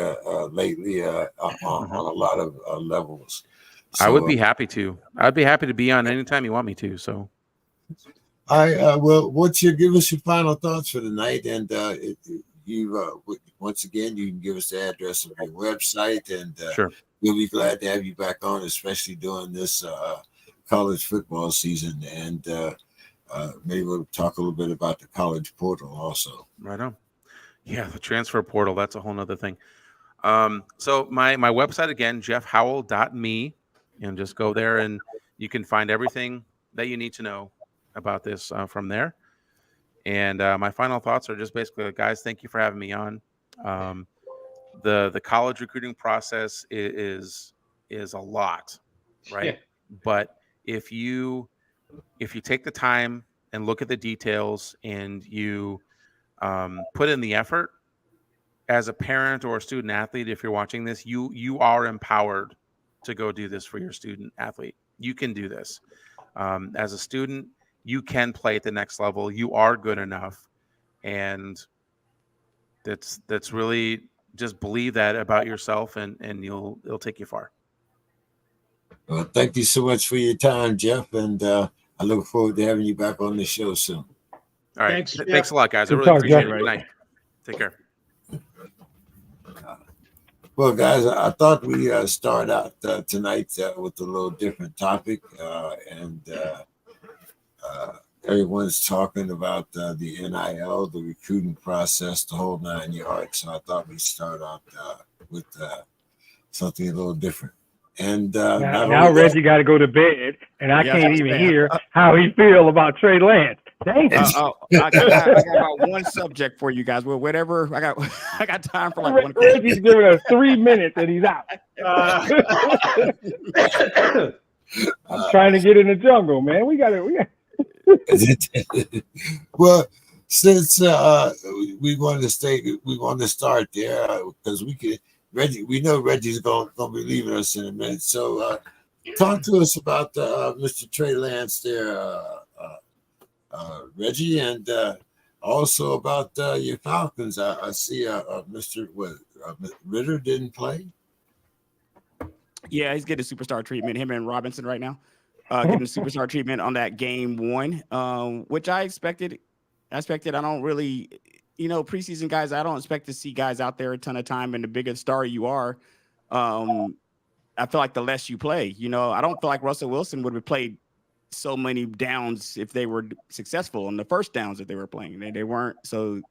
lately on a lot of levels. So, I would be happy to. I'd be happy to be on anytime you want me to. So, well, give us your final thoughts for the night, and once again, you can give us the address of your website, and Sure. we'll be glad to have you back on, especially during this college football season. And maybe we'll talk a little bit about the college portal also. Right on. Yeah, the transfer portal, that's a whole nother thing. So my website, again, jeffhowell.me, and just go there and you can find everything that you need to know about this from there. And my final thoughts are just basically, guys, thank you for having me on. The college recruiting process is a lot, right? Yeah. But if you take the time and look at the details and you put in the effort as a parent or a student athlete, if you're watching this, you are empowered to go do this for your student athlete. You can do this. As a student, you can play at the next level. You are good enough. And that's really, just believe that about yourself, and it'll take you far. Well, thank you so much for your time, Jeff. And I look forward to having you back on the show soon. All right. Thanks, Jeff. Thanks a lot, guys. I Good really talk, appreciate Jeff. it. Good night. Take care. Well, guys, I thought we start out tonight with a little different topic, and everyone's talking about the NIL, the recruiting process, the whole 9 yards. So I thought we'd start out with something a little different. And now Reggie got to go to bed, and I can't even hear how he feel about Trey Lance. Dang. I got about one subject for you guys. Well, whatever. I got time for like one. Reggie's giving us 3 minutes, and he's out. I'm trying to get in the jungle, man. We got Well, since we want to start there because Reggie, we know Reggie's going to be leaving us in a minute. So talk to us about Mr. Trey Lance there, Reggie, and also about your Falcons. I see Mr. Ritter didn't play. Yeah, he's getting superstar treatment. Him and Robinson right now, getting superstar treatment on that game 1, which I expected. I don't really, preseason guys. I don't expect to see guys out there a ton of time. And the bigger star you are, I feel like the less you play. I don't feel like Russell Wilson would have played so many downs if they were successful on the first downs that they were playing. They weren't. So,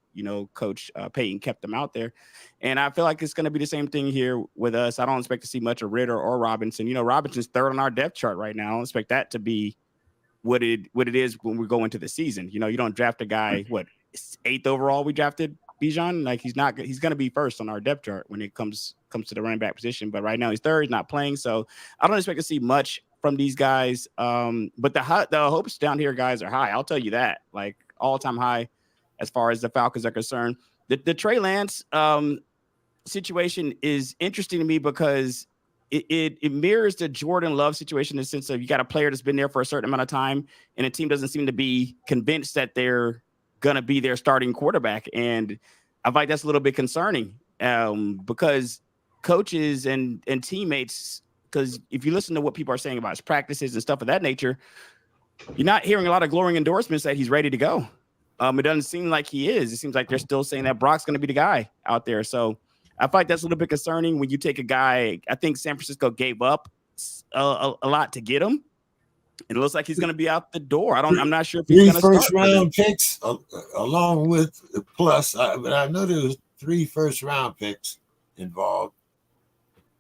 Coach Payton kept them out there. And I feel like it's going to be the same thing here with us. I don't expect to see much of Ritter or Robinson. Robinson's third on our depth chart right now. I don't expect that to be what it is when we go into the season. You don't draft a guy, 8th overall we drafted Bijan. Like he's going to be first on our depth chart when it comes to the running back position. But right now he's third, he's not playing. So I don't expect to see much from these guys. But the hopes down here, guys, are high. I'll tell you that, like all-time high as far as the Falcons are concerned. The Trey Lance situation is interesting to me because it mirrors the Jordan Love situation in the sense of you got a player that's been there for a certain amount of time and the team doesn't seem to be convinced that they're going to be their starting quarterback. And I think that's a little bit concerning because coaches and teammates, because if you listen to what people are saying about his practices and stuff of that nature, you're not hearing a lot of glowing endorsements that he's ready to go. It doesn't seem like he is. It seems like they're still saying that Brock's going to be the guy out there. So I feel like that's a little bit concerning when you take a guy. I think San Francisco gave up a lot to get him. It looks like he's going to be out the door. I'm not sure if he's going to start. 3 first-round picks along with plus. But I know there was 3 first-round picks involved.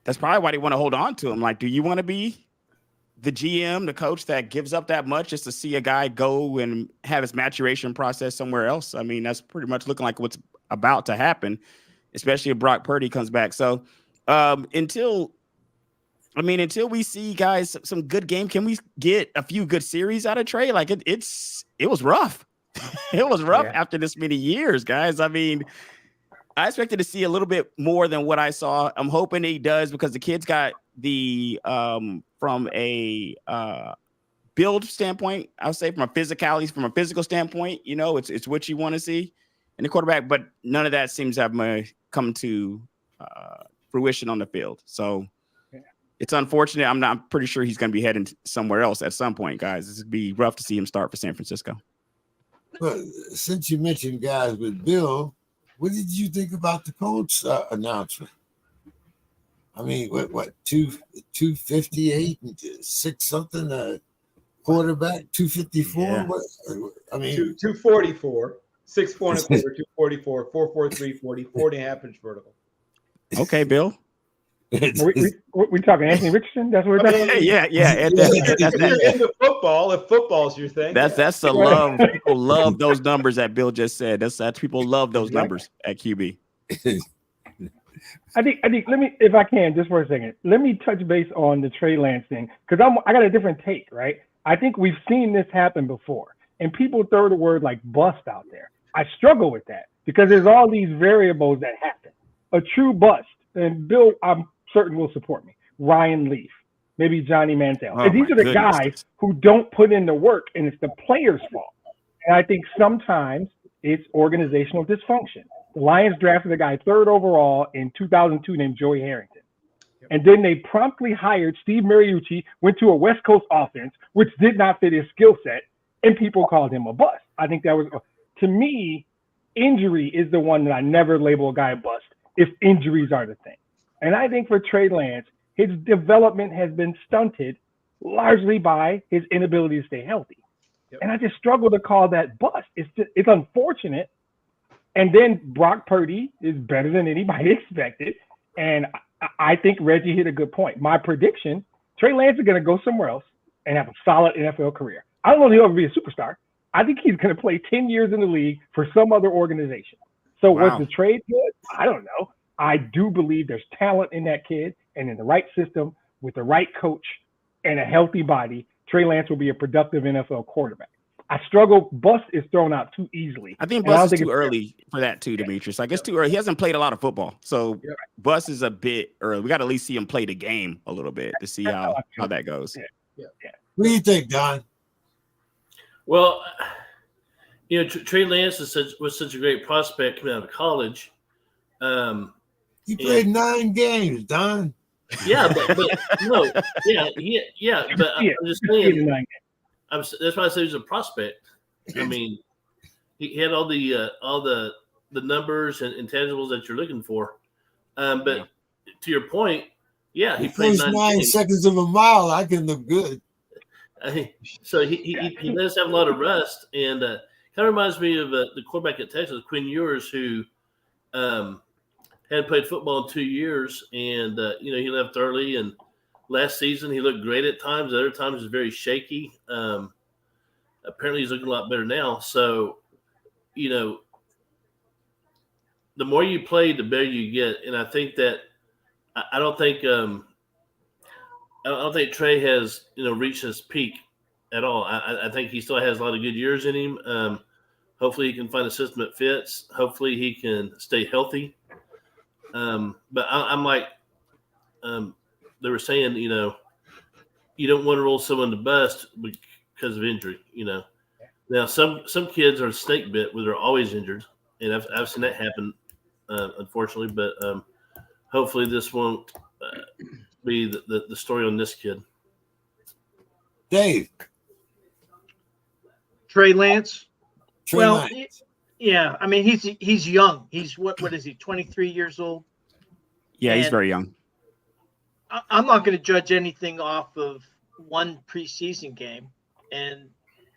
That's probably why they want to hold on to him. Like, do you want to be the GM, the coach that gives up that much just to see a guy go and have his maturation process somewhere else? I mean, that's pretty much looking like what's about to happen, especially if Brock Purdy comes back. So until we see guys some good game, can we get a few good series out of Trey? Like it was rough. It was rough after this many years, guys. I mean, I expected to see a little bit more than what I saw. I'm hoping he does because the kid's got the from a build standpoint, I would say from a physical standpoint, it's what you want to see in the quarterback, but none of that seems to have come to fruition on the field. So it's unfortunate. I'm pretty sure he's going to be heading somewhere else at some point, guys. This would be rough to see him start for San Francisco. Well, since you mentioned guys with Bill, What did you think about the Colts announcement? I mean, what 258 and 6 something quarterback 254? Yeah. What I mean, 244, 6'4" and a quarter, 244, 4'4", 40, 40.5 inch vertical. Okay, Bill. we talking Anthony Richardson? That's what we're talking. Yeah. If you're into football, if football's your thing, That's the love. People love those numbers that Bill just said. That's people love those numbers at QB. I think let me, if I can, just for a second, let me touch base on the Trey Lance thing, because I got a different take, right? I think we've seen this happen before, and people throw the word like bust out there. I struggle with that because there's all these variables that happen. A true bust, and Bill, I'm certain will support me. Ryan Leaf, maybe Johnny Manziel. And these are the guys who don't put in the work, and it's the player's fault. And I think sometimes it's organizational dysfunction. The Lions drafted a guy 3rd overall in 2002 named Joey Harrington. And then they promptly hired Steve Mariucci, went to a West Coast offense, which did not fit his skill set, and people called him a bust. I think that was, to me, injury is the one that I never label a guy a bust if injuries are the thing. And I think for Trey Lance, his development has been stunted largely by his inability to stay healthy. Yep. And I just struggle to call that bust. It's unfortunate. And then Brock Purdy is better than anybody expected. And I think Reggie hit a good point. My prediction, Trey Lance is going to go somewhere else and have a solid NFL career. I don't know if he'll ever be a superstar. I think he's going to play 10 years in the league for some other organization. So was the trade good? I don't know. I do believe there's talent in that kid, and in the right system with the right coach and a healthy body, Trey Lance will be a productive NFL quarterback. I struggle. Bust is thrown out too easily. I think bust is too early for that too, Demetrius. Like, it's too early. He hasn't played a lot of football, so bust is a bit early. We got to at least see him play the game a little bit to see how that goes. Yeah. What do you think, Don? Well, you know, Trey Lance was such a great prospect coming out of college. He played 9 games, Don. Yeah, but no, yeah. But I'm just saying. That's why I say he's a prospect. I mean, he had all the numbers and intangibles that you're looking for. But to your point, he played 9 seconds of a mile. I can look good. So he does have a lot of rust, and kind of reminds me of the quarterback at Texas, Quinn Ewers, who hadn't played football in 2 years, and he left early. And last season he looked great at times. Other times he was very shaky. Apparently he's looking a lot better now. So, the more you play, the better you get. And I think that I don't think Trey has reached his peak at all. I think he still has a lot of good years in him. Hopefully he can find a system that fits. Hopefully he can stay healthy. But I'm like they were saying, you don't want to roll someone to bust because of injury. Now some kids are snake bit where they're always injured, and I've seen that happen, unfortunately. But hopefully this won't be the story on this kid. Dave. Trey Lance. Lance. Yeah. I mean, he's young. He's what is he? 23 years old. Yeah, he's very young. I'm not going to judge anything off of one preseason game, and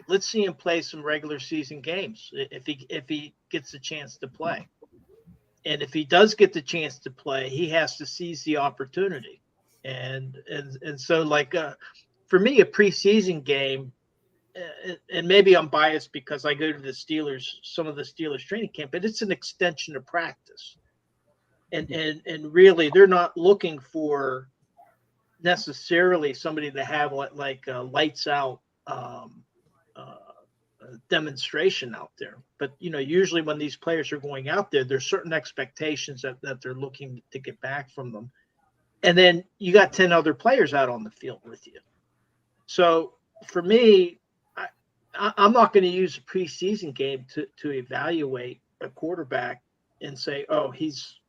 let's see him play some regular season games if he gets a chance to play. And if he does get the chance to play, he has to seize the opportunity. And so, like, for me, a preseason game, and maybe I'm biased because I go to some of the Steelers training camp, but it's an extension of practice. And really, they're not looking for necessarily somebody to have like lights out demonstration out there. But, usually when these players are going out there, there's certain expectations that they're looking to get back from them. And then you got 10 other players out on the field with you. So for me, I'm not going to use a preseason game to evaluate a quarterback and say, oh, he's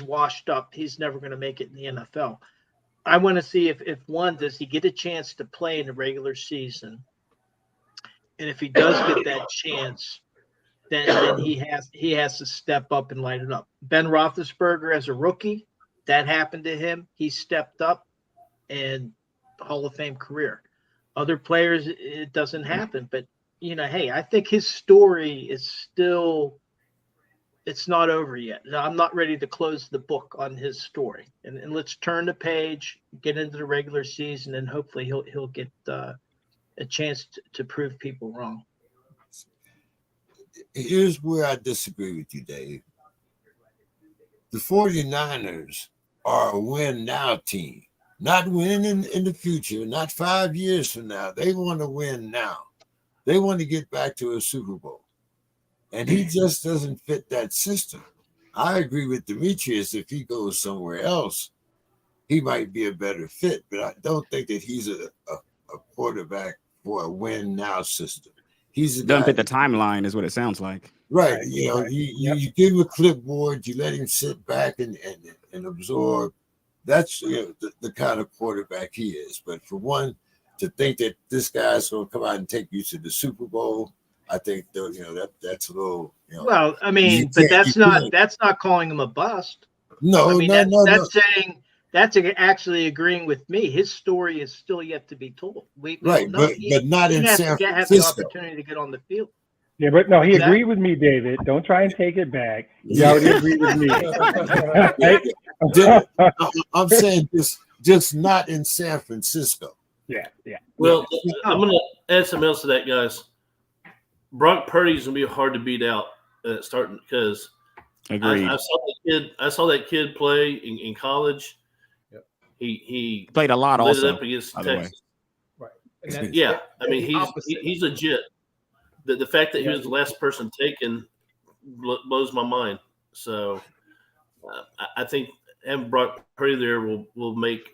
washed up. He's never going to make it in the NFL. I want to see if one, does he get a chance to play in the regular season? And if he does get that chance, then he has to step up and light it up. Ben Roethlisberger as a rookie, that happened to him. He stepped up and Hall of Fame career. Other players, it doesn't happen. But, hey, I think his story is still – it's not over yet. I'm not ready to close the book on his story. And let's turn the page, get into the regular season, and hopefully he'll get a chance to prove people wrong. Here's where I disagree with you, Dave. The 49ers are a win now team, not winning in the future, not 5 years from now. They want to win now. They want to get back to a Super Bowl. And he just doesn't fit that system. I agree with Demetrius. If he goes somewhere else, he might be a better fit, but I don't think that he's a quarterback for a win now system. He's a doesn't fit the timeline, is what it sounds like. Right. You give him a clipboard, you let him sit back and absorb. That's the kind of quarterback he is. But for one to think that this guy's going to come out and take you to the Super Bowl, I think that's a little. Well, I mean, but that's not calling him a bust. No, I mean, no. That's saying that's actually agreeing with me. His story is still yet to be told. We right, but not in San Francisco. Have the opportunity to get on the field. Yeah, but no, he agreed with me, David. Don't try and take it back. He already agreed with me. I'm saying just not in San Francisco. Yeah. Well, I'm going to add something else to that, guys. Brock Purdy's going to be hard to beat out starting because I saw that kid play in college. Yep. He played a lot also up against Texas. Right. Yeah, I mean he's legit. The fact that he was the last person taken blows my mind. So I think having Brock Purdy there will make.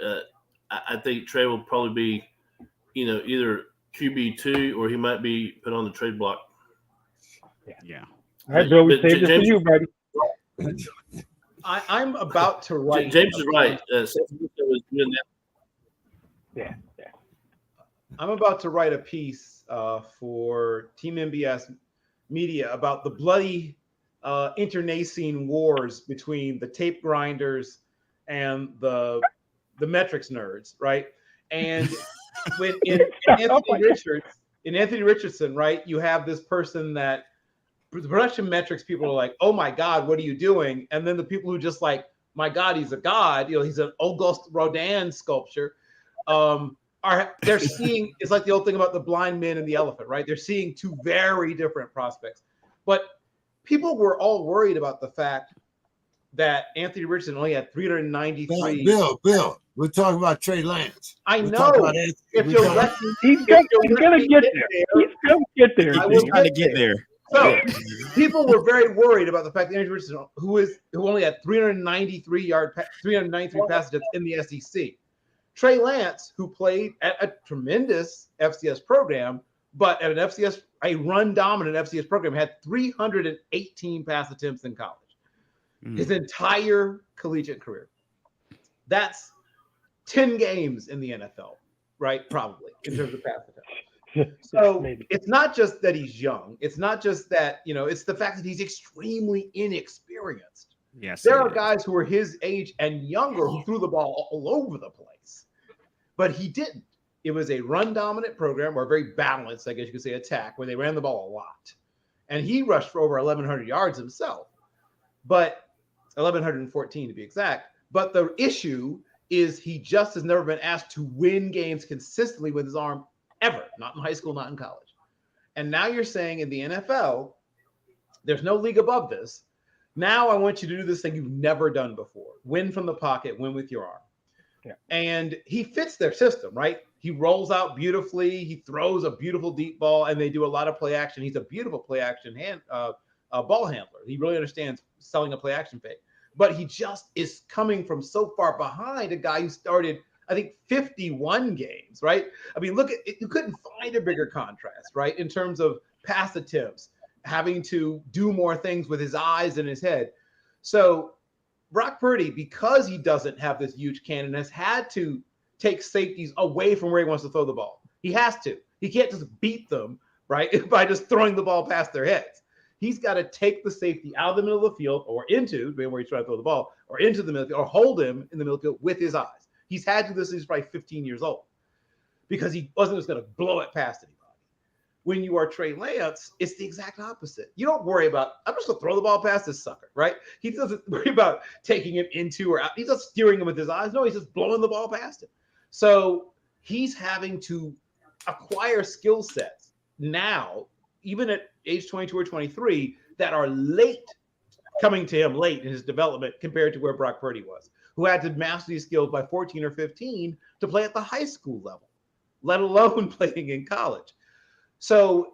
I think Trey will probably be, either QB2 or he might be put on the trade block. Yeah. All right, Bill, we saved it for you, buddy. I'm about to write. James is right. San Francisco was doing that. Yeah. I'm about to write a piece for Team MBS Media about the bloody internecine wars between the tape grinders and the metrics nerds, right? And in Anthony Richardson, right, you have this person that the production metrics people are like, oh my God, what are you doing? And then the people who just like, my God, he's a god, he's an Auguste Rodin sculpture. They're seeing, it's like the old thing about the blind man and the elephant, right? They're seeing two very different prospects. But people were all worried about the fact that Anthony Richardson only had 393. Bill, we're talking about Trey Lance. I know. If you're he's going to get there. He's going to get there. He's trying to get there. So people were very worried about the fact that Anthony Richardson, who only had 393 pass attempts in the SEC. Trey Lance, who played at a tremendous FCS program, but at a run-dominant FCS program, had 318 pass attempts in college. His entire collegiate career. That's 10 games in the NFL, right? Probably, in terms of pass attempts. So it's not just that he's young. It's not just that, it's the fact that he's extremely inexperienced. Yes, there are guys who are his age and younger who threw the ball all over the place, but he didn't. It was a run-dominant program, or a very balanced, I guess you could say, attack, where they ran the ball a lot. And he rushed for over 1,100 yards himself, but 1,114 to be exact. But the issue is he just has never been asked to win games consistently with his arm ever, not in high school, not in college. And now you're saying in the NFL, there's no league above this. Now I want you to do this thing you've never done before. Win from the pocket, win with your arm. Yeah. And he fits their system, right? He rolls out beautifully. He throws a beautiful deep ball, and they do a lot of play action. He's a beautiful play action ball handler. He really understands selling a play action fake. But he just is coming from so far behind a guy who started, I think, 51 games, right? I mean, look at it. You couldn't find a bigger contrast, right? In terms of pass attempts, having to do more things with his eyes and his head. So Brock Purdy, because he doesn't have this huge cannon, has had to take safeties away from where he wants to throw the ball. He has to. He can't just beat them, right, by just throwing the ball past their heads. He's got to take the safety out of the middle of the field or into where he's trying to throw the ball or into the middle of the field, or hold him in the middle of the field with his eyes. He's had to do this since he's probably 15 years old because he wasn't just going to blow it past anybody. When you are Trey Lance, it's the exact opposite. You don't worry about, I'm just going to throw the ball past this sucker, right? He doesn't worry about taking him into or out. He's not steering him with his eyes. No, he's just blowing the ball past him. So he's having to acquire skill sets now, even at age 22 or 23, that are coming to him late in his development compared to where Brock Purdy was, who had to master these skills by 14 or 15 to play at the high school level, let alone playing in college. So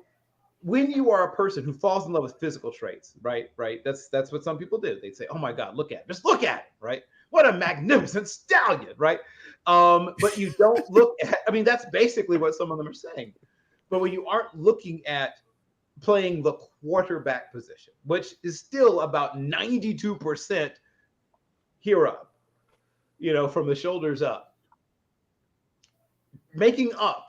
when you are a person who falls in love with physical traits, right? That's what some people do. They say, oh my God, look at it. Just look at it, right? What a magnificent stallion, right? But you don't look at, I mean, that's basically what some of them are saying. But when you aren't looking at playing the quarterback position, which is still about 92% here up, from the shoulders up, making up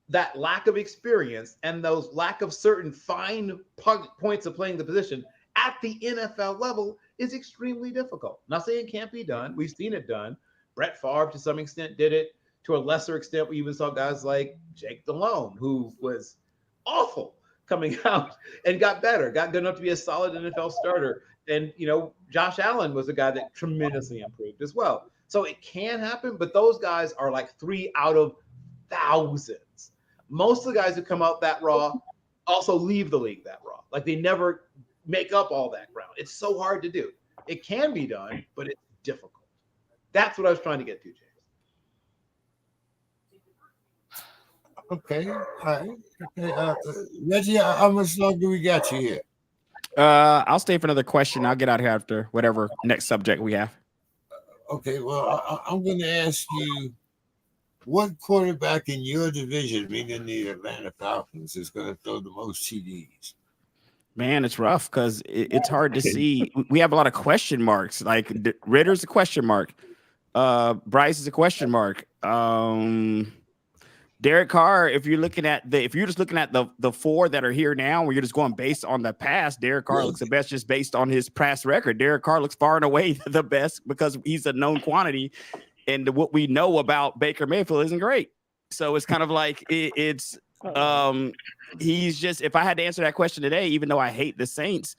that lack of experience and those lack of certain fine points of playing the position at the NFL level is extremely difficult. Not saying it can't be done. We've seen it done. Brett Favre, to some extent, did it. To a lesser extent, we even saw guys like Jake Delhomme, who was awful coming out and got better, got good enough to be a solid NFL starter. And, Josh Allen was a guy that tremendously improved as well. So it can happen, but those guys are like 3 out of thousands. Most of the guys who come out that raw also leave the league that raw. Like they never make up all that ground. It's so hard to do. It can be done, but it's difficult. That's what I was trying to get to, James. Okay. All right. Okay. Reggie, how much longer we got you here? I'll stay for another question. I'll get out here after whatever next subject we have. Okay. Well, I'm going to ask you, what quarterback in your division, meaning the Atlanta Falcons, is going to throw the most TDs? Man, it's rough because it's hard to see. We have a lot of question marks. Like Ritter's a question mark. Bryce is a question mark. Derek Carr, if you're just looking at the 4 that are here now, where you're just going based on the past, Derek Carr looks the best just based on his past record. Derek Carr looks far and away the best because he's a known quantity. And what we know about Baker Mayfield isn't great. So it's kind of like he's just, if I had to answer that question today, even though I hate the Saints,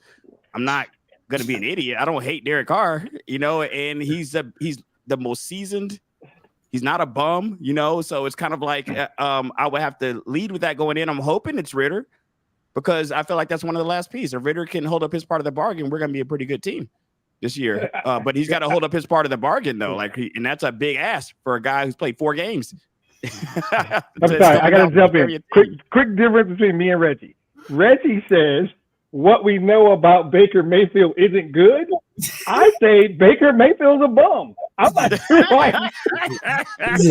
I'm not going to be an idiot. I don't hate Derek Carr, and he's the most seasoned. He's not a bum, so it's kind of like I would have to lead with that going in. I'm hoping it's Ritter because I feel like that's one of the last pieces. If Ritter can hold up his part of the bargain, we're going to be a pretty good team this year, but he's got to hold up his part of the bargain though. And that's a big ask for a guy who's played 4 games. I'm sorry, I got to jump in. Quick difference between me and Reggie. Reggie says what we know about Baker Mayfield isn't good. I say Baker Mayfield's a bum. I'm not sure why. Reggie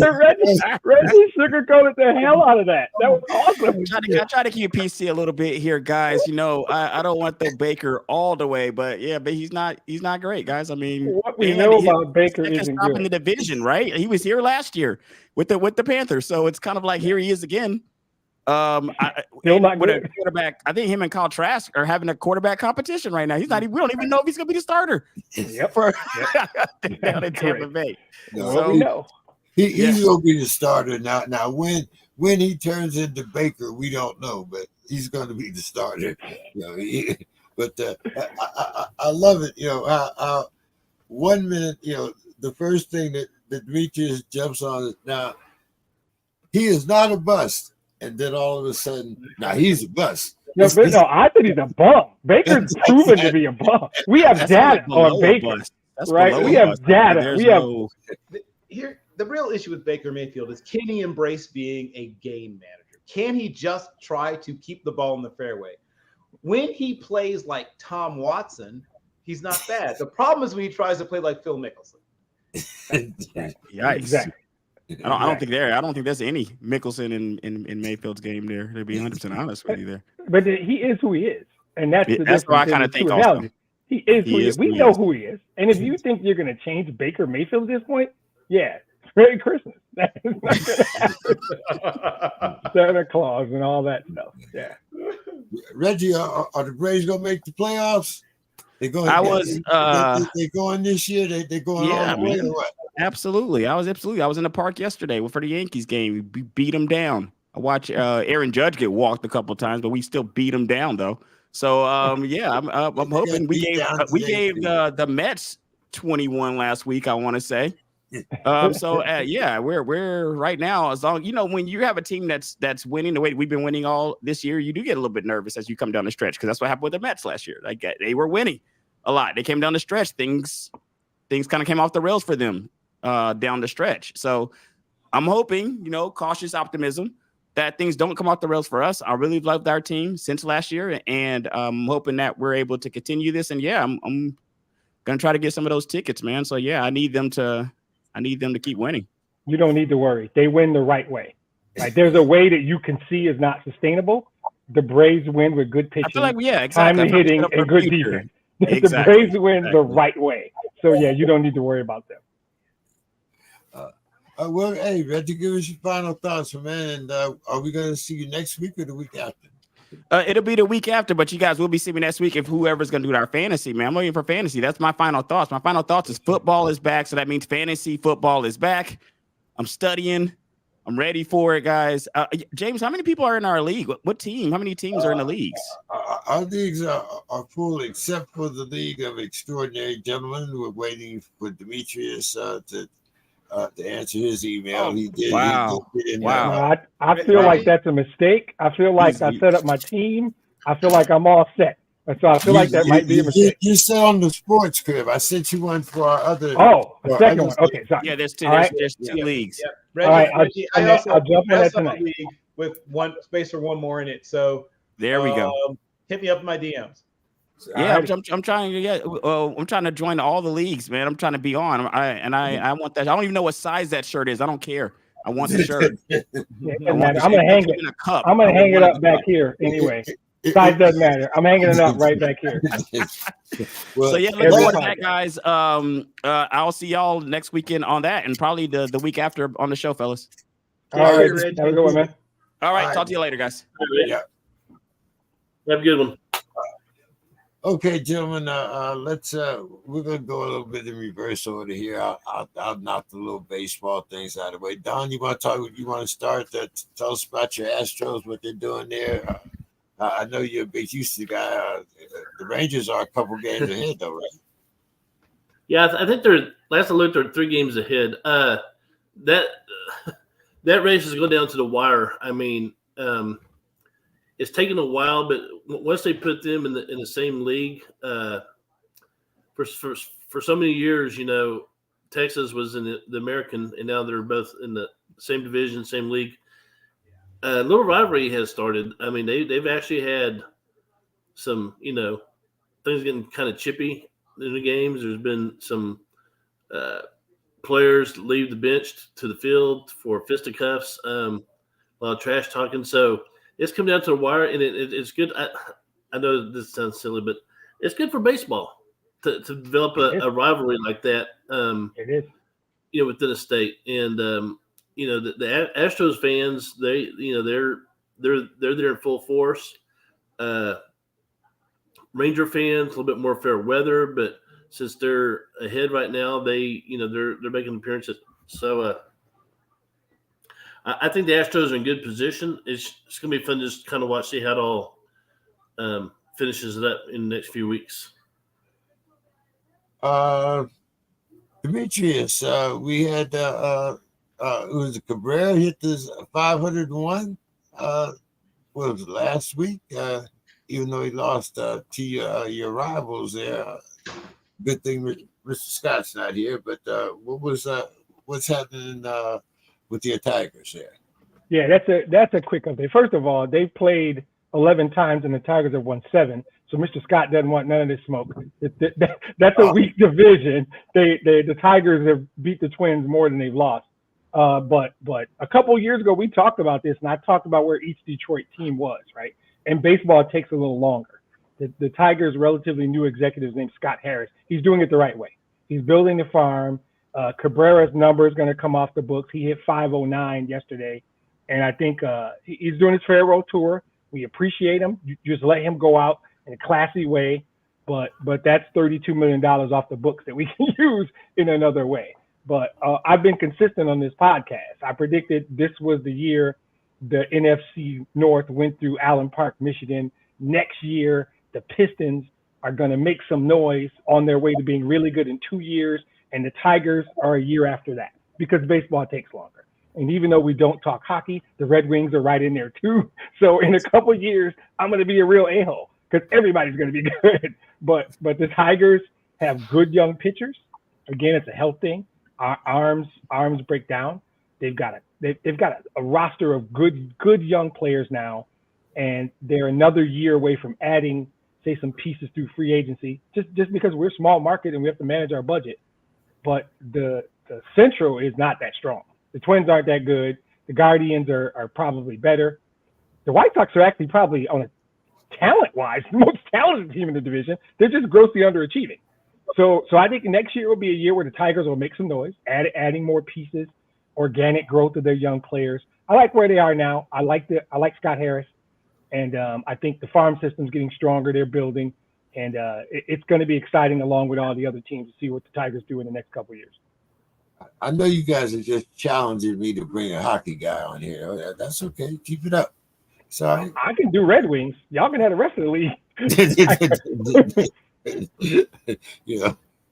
sugarcoated the hell out of that. That was awesome. I try to keep PC a little bit here, guys. I don't want the Baker all the way, but he's not great, guys. I mean, what we know about Baker isn't good. In the division, right? He was here last year with the Panthers, so it's kind of like here he is again. Still not with a quarterback. I think him and Kyle Trask are having a quarterback competition right now. We don't even know if he's going to be the starter. Down in Tampa Bay. No, he's going to be the starter now. Now, when he turns into Baker, we don't know, but he's going to be the starter. But I love it. 1 minute, the first thing that Demetrius jumps on is now he is not a bust. And then all of a sudden, now he's a bust. No, I think he's a bum. Baker's proven to be a bum. We have data on Baker, right? We have data. The real issue with Baker Mayfield is, can he embrace being a game manager? Can he just try to keep the ball in the fairway? When he plays like Tom Watson, he's not bad. The problem is when he tries to play like Phil Mickelson. Yikes. Exactly. I don't think there's any Mickelson in Mayfield's game there. To be 100% honest with you there. But he is who he is, and that's what I kind of think. Also, he is who he is. We know who he is, and if you think you're going to change Baker Mayfield at this point, Merry Christmas. That is not going to happen. Santa Claus and all that stuff. Yeah. Reggie, are the Braves gonna make the playoffs? They going. They going this year. They going all the way or what? Absolutely. I was in the park yesterday for the Yankees game. We beat them down. I watched Aaron Judge get walked a couple of times, but we still beat him down though. So I'm hoping we gave the Mets 21 last week. I want to say. We're right now, as long when you have a team that's winning the way we've been winning all this year, you do get a little bit nervous as you come down the stretch, because that's what happened with the Mets last year. Like, they were winning a lot. They came down the stretch. Things kind of came off the rails for them down the stretch. So I'm hoping, cautious optimism, that things don't come off the rails for us. I really loved our team since last year, and I'm hoping that we're able to continue this. And I'm gonna try to get some of those tickets, man. So I need them to keep winning. You don't need to worry. They win the right way. Like, there's a way that you can see is not sustainable. The Braves win with good pitching, timely hitting, and good defense. Exactly. The Braves win the right way. So you don't need to worry about them. Well, hey, Reggie, give us your final thoughts, man. And are we going to see you next week or the week after? It'll be the week after, but you guys will be seeing me next week if whoever's going to do our fantasy, man. I'm waiting for fantasy. That's my final thoughts. My final thoughts is football is back, so that means fantasy football is back. I'm studying. I'm ready for it, guys. James, how many people are in our league? What team? How many teams are in the leagues? Our leagues are full, except for the League of Extraordinary Gentlemen. We're waiting for Demetrius to answer his email. He did. Wow. I feel like that's a mistake. I feel like I set up my team. I feel like I'm all set. So I feel like that might be a mistake. You said on the SPORTSKRIB. I sent you one for our other. Oh, a second one. Okay, sorry. Yeah, there's two leagues. Yeah. Reggie, all right, I'll jump in that tonight. League with one space for one more in it. So there we go. Hit me up in my DMs. Yeah, I'm trying to get. I'm trying to join all the leagues, man. I'm trying to be on. I want that. I don't even know what size that shirt is. I don't care. I want the shirt. I'm gonna hang it. I'm gonna hang it up back here anyway. Size doesn't matter. I'm hanging it up right back here. Well, so look forward to that, guys. I'll see y'all next weekend on that, and probably the week after on the show, fellas. All right, have a good one, man. All right, talk to you later, guys. Yeah. Have a good one. Okay, gentlemen, let's we're gonna go a little bit in reverse order here. I'll knock the little baseball things out of the way. Don, you want to start? Tell us about your Astros, what they're doing there. I know you're a big Houston guy. The Rangers are a couple games ahead, though, right? Yeah, I think they're. Last I looked, they're 3 games ahead. That race is going down to the wire. I mean, it's taken a while, but once they put them in the same league, for so many years, Texas was in the American, and now they're both in the same division, same league. A little rivalry has started. I mean, they've actually had some, things getting kind of chippy in the games. There's been some players leave the bench to the field for fisticuffs, a lot of trash talking. So it's come down to the wire, and it's good. I know this sounds silly, but it's good for baseball to develop a rivalry like that. It is. Within a state, and the Astros fans, they're there in full force. Ranger fans, a little bit more fair weather, but since they're ahead right now, they're making appearances. So I think the Astros are in good position. It's going to be fun to just kind of see how it all finishes it up in the next few weeks. Demetrius, we had it was Cabrera hit this 501. What was it, last week? Even though he lost to your rivals there. Good thing Mr. Scott's not here. But what's happening with your Tigers there? Yeah, that's a quick update. First of all, they've played 11 times and the Tigers have won 7. So Mr. Scott doesn't want none of this smoke. That's a weak division. The Tigers have beat the Twins more than they've lost. But a couple of years ago, we talked about this, and I talked about where each Detroit team was, right? And baseball takes a little longer. The Tigers' relatively new executive named Scott Harris. He's doing it the right way. He's building the farm. Cabrera's number is going to come off the books. He hit 509 yesterday, and I think he's doing his farewell tour. We appreciate him. You just let him go out in a classy way, but that's $32 million off the books that we can use in another way. But I've been consistent on this podcast. I predicted this was the year the NFC North went through Allen Park, Michigan. Next year, the Pistons are going to make some noise on their way to being really good in 2 years, and the Tigers are a year after that because baseball takes longer. And even though we don't talk hockey, the Red Wings are right in there too. So in a couple of years, I'm going to be a real a-hole because everybody's going to be good. But the Tigers have good young pitchers. Again, it's a health thing. Arms break down. They've got a roster of good young players now, and they're another year away from adding, say, some pieces through free agency. Just because we're a small market and we have to manage our budget, but the Central is not that strong. The Twins aren't that good. The Guardians are probably better. The White Sox are actually probably on a talent-wise the most talented team in the division. They're just grossly underachieving. So I think next year will be a year where the Tigers will make some noise, adding more pieces, organic growth of their young players. I like where they are now. I like Scott Harris, and I think the farm system's getting stronger. They're building, and it's going to be exciting along with all the other teams to see what the Tigers do in the next couple of years. I know you guys are just challenging me to bring a hockey guy on here. That's okay. Keep it up. Sorry. I can do Red Wings. Y'all can have the rest of the league.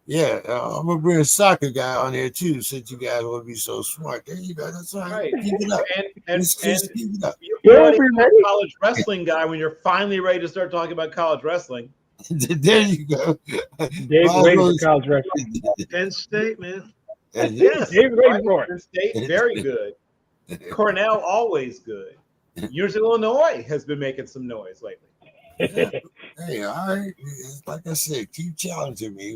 I'm gonna bring a soccer guy on here too, since you guys will be so smart. There you go. That's all right. Keep it up. And keep it up. You're a college wrestling guy when you're finally ready to start talking about college wrestling. There you go. Dave's waiting for college wrestling. Penn State, man. Yes, Dave's waiting for it. Penn State, very good. Cornell, always good. University of Illinois has been making some noise lately. Hey, all right. Like I said, keep challenging me.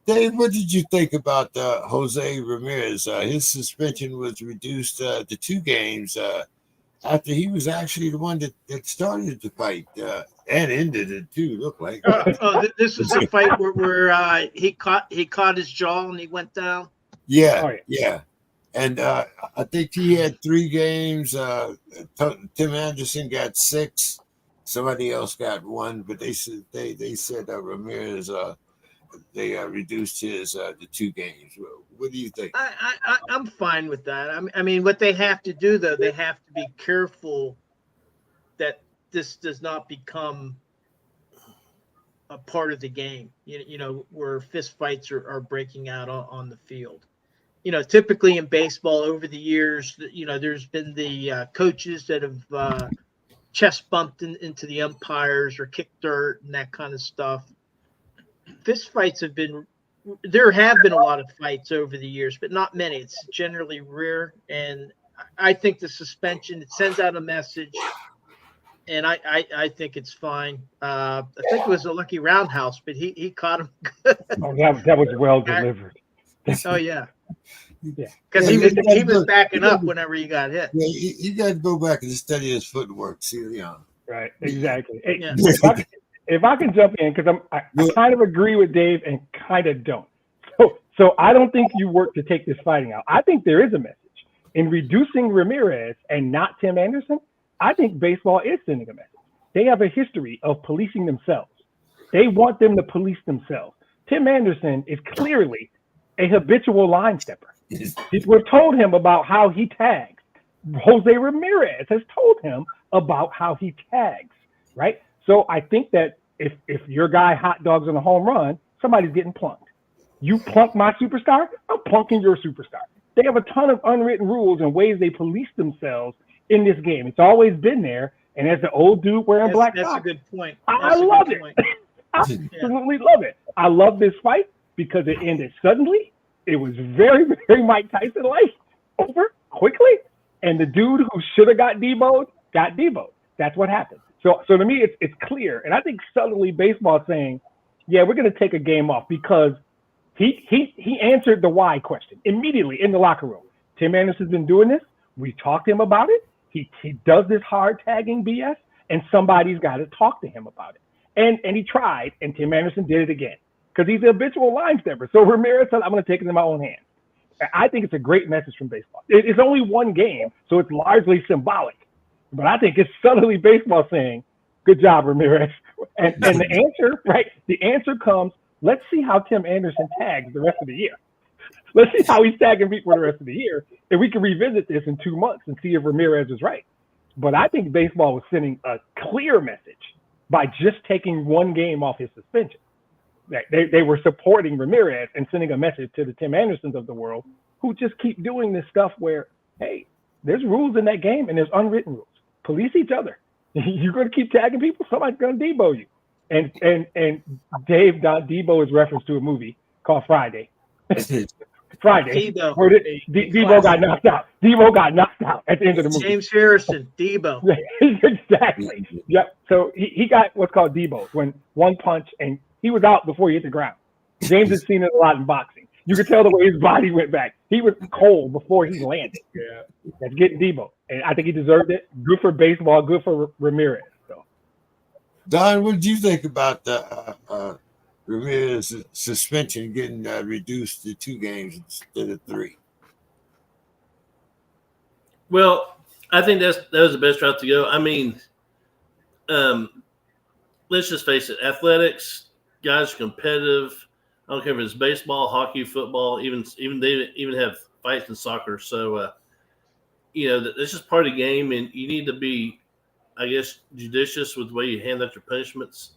Dave, what did you think about Jose Ramirez? His suspension was reduced to 2 games after he was actually the one that started the fight and ended it too. Looked like. This is a fight where he caught his jaw and he went down. Yeah. And I think he had 3 games. Tim Anderson got 6. Somebody else got 1, but they said Ramirez they reduced his to 2 games. What do you think? I'm fine with that. I mean, what they have to do though, they have to be careful that this does not become a part of the game. You know, where fist fights are breaking out on the field. You know, typically in baseball over the years, you know, there's been the coaches that have chest bumped into the umpires or kicked dirt and that kind of stuff. Fist fights there have been a lot of fights over the years, but not many. It's generally rare. And I think the suspension, it sends out a message. And I think it's fine. I think it was a lucky roundhouse, but he caught him good. Oh, that was well delivered. Oh, yeah. Because he was backing up whenever he got hit. Yeah, you got to go back and study his footwork. See, right, exactly. Hey, if I can jump in, because I kind of agree with Dave and kind of don't. So I don't think you work to take this fighting out. I think there is a message in reducing Ramirez and not Tim Anderson. I think baseball is sending a message. They have a history of policing themselves. They want them to police themselves. Tim Anderson is clearly a habitual line stepper. We've told him about how he tags. Jose Ramirez has told him about how he tags, right? So I think that if your guy hot dogs on a home run, somebody's getting plunked. You plunk my superstar, I'm plunking your superstar. They have a ton of unwritten rules and ways they police themselves in this game. It's always been there. And as the old dude wearing black socks, that's a good point. I love it. I absolutely love it. I love this fight because it ended suddenly. It was very, very Mike Tyson-like, over quickly. And the dude who should have got demoted got demoted. That's what happened. So to me, it's clear. And I think suddenly baseball is saying, yeah, we're going to take a game off because he answered the why question immediately in the locker room. Tim Anderson's been doing this. We talked to him about it. He does this hard tagging BS, and somebody's got to talk to him about it. And he tried, and Tim Anderson did it again because he's a habitual line stepper. So Ramirez said, I'm going to take it in my own hands. I think it's a great message from baseball. It's only one game, so it's largely symbolic. But I think it's subtly baseball saying, good job, Ramirez. And the answer, right? The answer comes, let's see how Tim Anderson tags the rest of the year. Let's see how he's tagging people for the rest of the year. And we can revisit this in 2 months and see if Ramirez is right. But I think baseball was sending a clear message by just taking one game off his suspension. They were supporting Ramirez and sending a message to the Tim Andersons of the world who just keep doing this stuff where, hey, there's rules in that game and there's unwritten rules. Police each other. You're going to keep tagging people, somebody's going to Debo you. And Dave Debo is reference to a movie called Friday. Friday. Debo got knocked out. Debo got knocked out at the end of the movie. James Harrison, Debo. Exactly. Yep. So he got what's called Debo, when one punch and he was out before he hit the ground. James has seen it a lot in boxing. You could tell the way his body went back. He was cold before he landed. Yeah. That's getting Debo. And I think he deserved it. Good for baseball, good for Ramirez. So, Don, what did you think about the Ramirez suspension getting reduced to 2 games instead of 3? Well, I think that was the best route to go. I mean, let's just face it, athletics, guys are competitive. I don't care if it's baseball, hockey, football, even they even have fights in soccer. So, it's just part of the game, and you need to be, I guess, judicious with the way you hand out your punishments.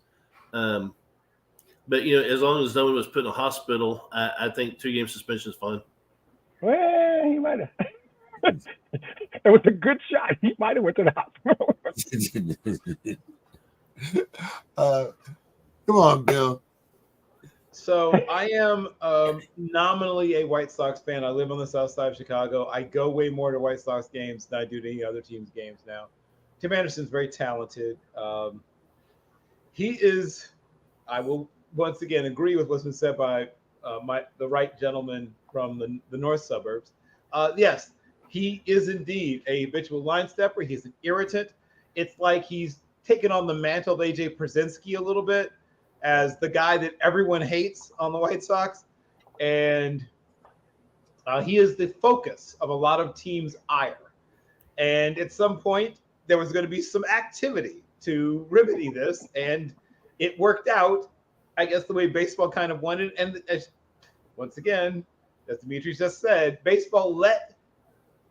But, as long as no one was put in a hospital, I think 2-game suspension is fine. Well, he might have. It was a good shot. He might have went to the hospital. Come on, Bill. So I am nominally a White Sox fan. I live on the south side of Chicago. I go way more to White Sox games than I do to any other team's games now. Tim Anderson's very talented. He is, I will once again agree with what's been said by the right gentleman from the north suburbs. Yes, he is indeed a habitual line stepper. He's an irritant. It's like he's taken on the mantle of A.J. Przinsky a little bit as the guy that everyone hates on the White Sox. And he is the focus of a lot of teams' ire. And at some point, there was going to be some activity to remedy this. And it worked out, I guess, the way baseball kind of wanted. And once again, as Demetrius just said, baseball let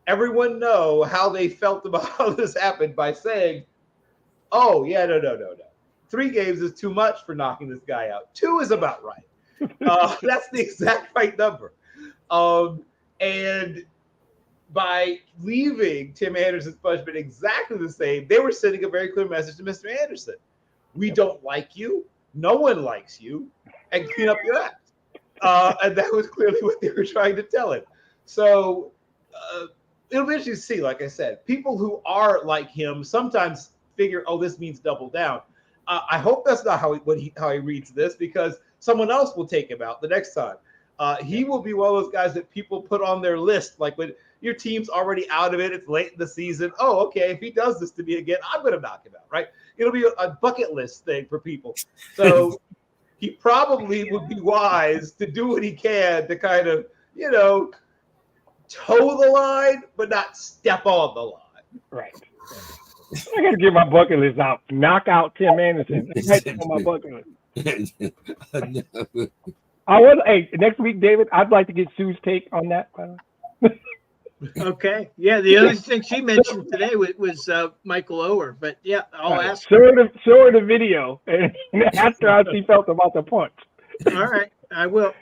everyone know how they felt about how this happened by saying, oh, yeah, no. 3 games is too much for knocking this guy out. 2 is about right. That's the exact right number. And by leaving Tim Anderson's punishment exactly the same, they were sending a very clear message to Mr. Anderson. We don't like you. No one likes you. And clean up your act. And that was clearly what they were trying to tell him. So it'll be interesting to see, like I said, people who are like him sometimes figure, oh, this means double down. I hope that's not how he reads this, because someone else will take him out the next time. He will be one of those guys that people put on their list, like when your team's already out of it, it's late in the season. Oh, okay, if he does this to me again, I'm going to knock him out, right? It'll be a bucket list thing for people. So he probably would be wise to do what he can to kind of, toe the line, but not step on the line. Right. I got to get my bucket list out. Knock out Tim Anderson. That's on my bucket list. Next week, David, I'd like to get Sue's take on that. Okay. Yeah, the other thing she mentioned today was Michael Oher, but yeah, I'll ask. Show her the video and ask her how she felt about the punch. All right, I will.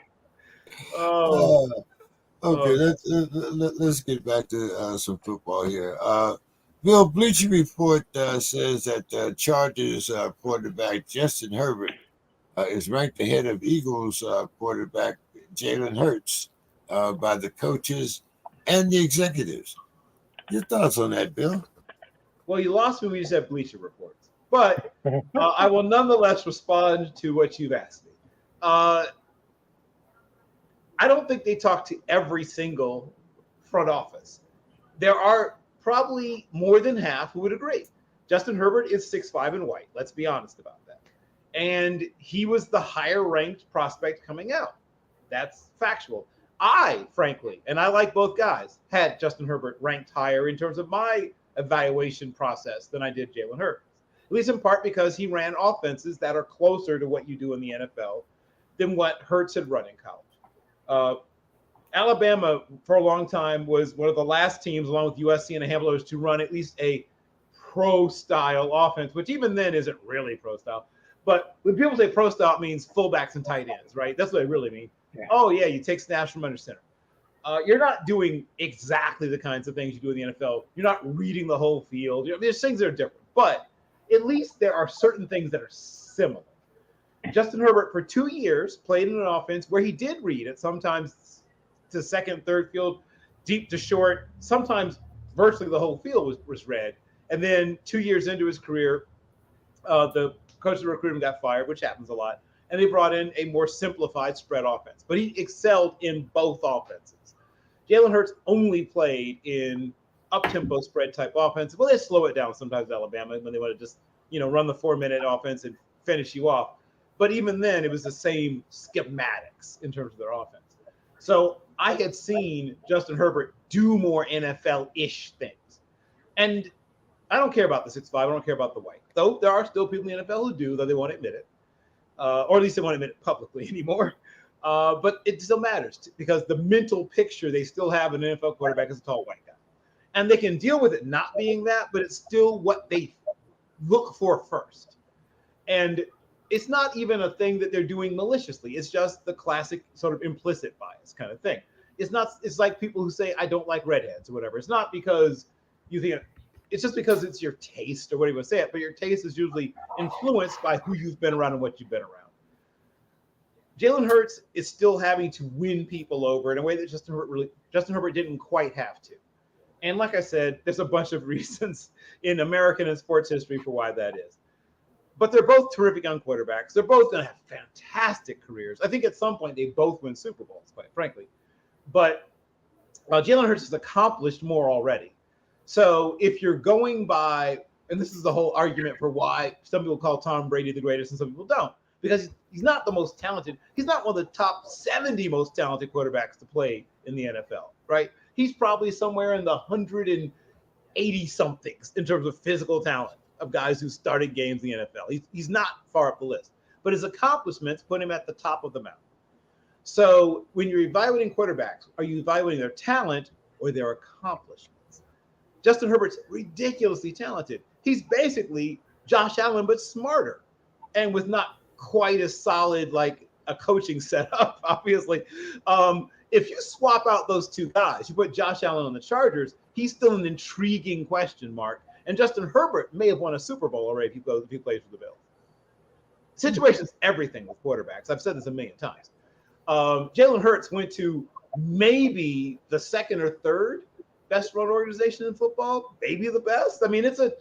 Okay, let's get back to some football here. Bill, Bleacher report says that Chargers quarterback Justin Herbert is ranked ahead of Eagles quarterback Jalen Hurts by the coaches and the executives. Your thoughts on that, Bill? Well, you lost me when you said Bleacher reports, but I will nonetheless respond to what you've asked me. I don't think they talk to every single front office. There are probably more than half who would agree. Justin Herbert is 6'5" and white. Let's be honest about that. And he was the higher ranked prospect coming out. That's factual. I, frankly, and I like both guys, had Justin Herbert ranked higher in terms of my evaluation process than I did Jalen Hurts. At least in part because he ran offenses that are closer to what you do in the NFL than what Hurts had run in college. Alabama, for a long time, was one of the last teams, along with USC and a handful of others, to run at least a pro-style offense, which even then isn't really pro-style. But when people say pro-style, it means fullbacks and tight ends, right? That's what they really mean. Yeah. Oh, yeah, you take snaps from under center. You're not doing exactly the kinds of things you do in the NFL. You're not reading the whole field. There's things that are different. But at least there are certain things that are similar. Justin Herbert, for 2 years, played in an offense where he did read it, sometimes to second, third field, deep to short. Sometimes virtually the whole field was read. And then 2 years into his career, the coach of the recruiting got fired, which happens a lot. And they brought in a more simplified spread offense. But he excelled in both offenses. Jalen Hurts only played in up-tempo spread type offense. Well, they slow it down sometimes at Alabama when they want to just, run the 4-minute offense and finish you off. But even then, it was the same schematics in terms of their offense. So I had seen Justin Herbert do more NFL-ish things. And I don't care about the 6'5". I don't care about the weight. Though there are still people in the NFL who do, though they won't admit it. Or at least they won't admit it publicly anymore. But it still matters because the mental picture they still have an NFL quarterback as a tall white guy. And they can deal with it not being that, but it's still what they look for first. And it's not even a thing that they're doing maliciously. It's just the classic sort of implicit bias kind of thing. It's like people who say, I don't like redheads or whatever. It's not because you think it's just because it's your taste or whatever you want to say it, but your taste is usually influenced by who you've been around and what you've been around. Jalen Hurts is still having to win people over in a way that Justin Herbert didn't quite have to. And like I said, there's a bunch of reasons in American and sports history for why that is. But they're both terrific young quarterbacks. They're both going to have fantastic careers. I think at some point they both win Super Bowls, quite frankly. But Jalen Hurts has accomplished more already. So if you're going by, and this is the whole argument for why some people call Tom Brady the greatest and some people don't, because he's not the most talented. He's not one of the top 70 most talented quarterbacks to play in the NFL, right? He's probably somewhere in the 180-somethings in terms of physical talent of guys who started games in the NFL. He's not far up the list, but his accomplishments put him at the top of the mountain. So when you're evaluating quarterbacks, are you evaluating their talent or their accomplishments? Justin Herbert's ridiculously talented. He's basically Josh Allen, but smarter and with not quite as solid like a coaching setup, obviously. If you swap out those two guys, you put Josh Allen on the Chargers, he's still an intriguing question mark. And Justin Herbert may have won a Super Bowl already if he plays for the Bills. Situation's everything with quarterbacks. I've said this a million times. Jalen Hurts went to maybe the second or third best run organization in football, maybe the best. I mean, it's a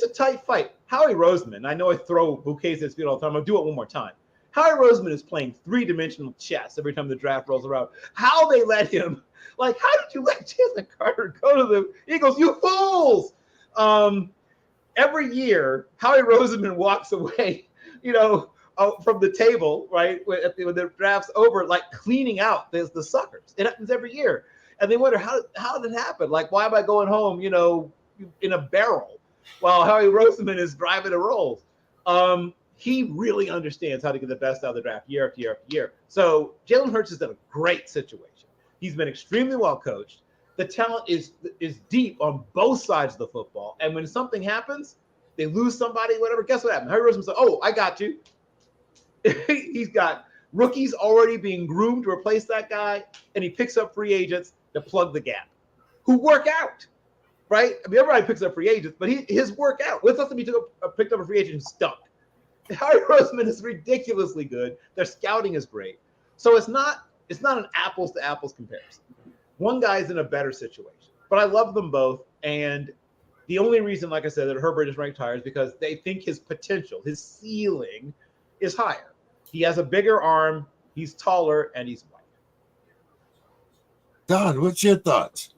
tight fight. Howie Roseman, I know I throw bouquets at his feet all the time. I'll do it one more time. Howie Roseman is playing three-dimensional chess every time the draft rolls around. How they let him, how did you let Jalen Carter go to the Eagles? You fools! Every year, Howie Roseman walks away, from the table, right, when the draft's over, cleaning out the suckers. It happens every year. And they wonder, how did it happen? Why am I going home, in a barrel while Howie Roseman is driving the rolls? He really understands how to get the best out of the draft year after year after year. So Jalen Hurts is in a great situation. He's been extremely well coached. The talent is deep on both sides of the football. And when something happens, they lose somebody, whatever, guess what happened? Howie Roseman said, oh, I got you. He's got rookies already being groomed to replace that guy, and he picks up free agents to plug the gap who work out, right? I mean, everybody picks up free agents, but his work out. What's else if he picked up a free agent who stunk? Howie Roseman is ridiculously good. Their scouting is great. So it's not an apples to apples comparison. One guy's in a better situation, but I love them both. And the only reason, like I said, that Herbert is ranked higher is because they think his potential, his ceiling is higher. He has a bigger arm, he's taller, and he's white. Don, what's your thoughts?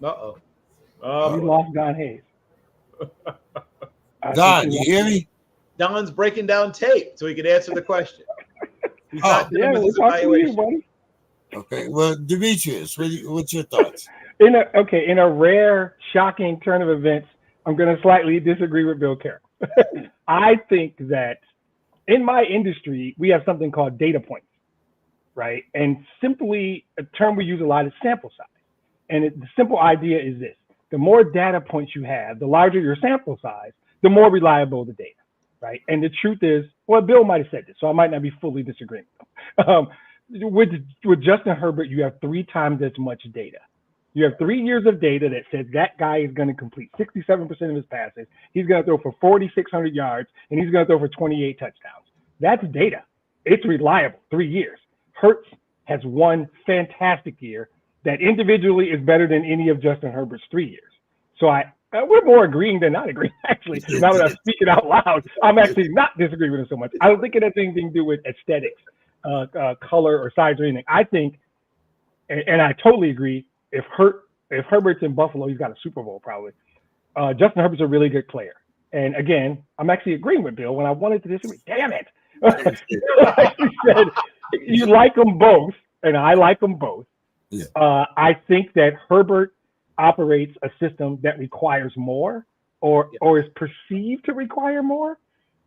Uh-oh. We lost Don Hayes. Don, you hear me? Don's breaking down tape so he can answer the question. He's not Yeah, doing we're his talking to you, evaluation. buddy. Okay. Well, Demetrius, what's your thoughts? In a rare, shocking turn of events, I'm going to slightly disagree with Bill Carroll. I think that in my industry, we have something called data points, right? And simply a term we use a lot is sample size. And the simple idea is this: the more data points you have, the larger your sample size, the more reliable the data, right? And the truth is, well, Bill might have said this, so I might not be fully disagreeing. With Justin Herbert, you have 3 times as much data. You have 3 years of data that says that guy is going to complete 67% of his passes. He's going to throw for 4,600 yards, and he's going to throw for 28 touchdowns. That's data. It's reliable. 3 years. Hurts has one fantastic year that individually is better than any of Justin Herbert's 3 years. So we're more agreeing than not agreeing, actually. Now that I'm speaking out loud, I'm actually not disagreeing with him so much. I don't think it has anything to do with aesthetics, color, or size or anything. I think, and I totally agree, if Herbert's in Buffalo, he's got a Super Bowl probably. Justin Herbert's a really good player. And again, I'm actually agreeing with Bill when I wanted to disagree. Damn it. Like you said, you like them both, and I like them both. Yeah. I think that Herbert operates a system that requires more or is perceived to require more.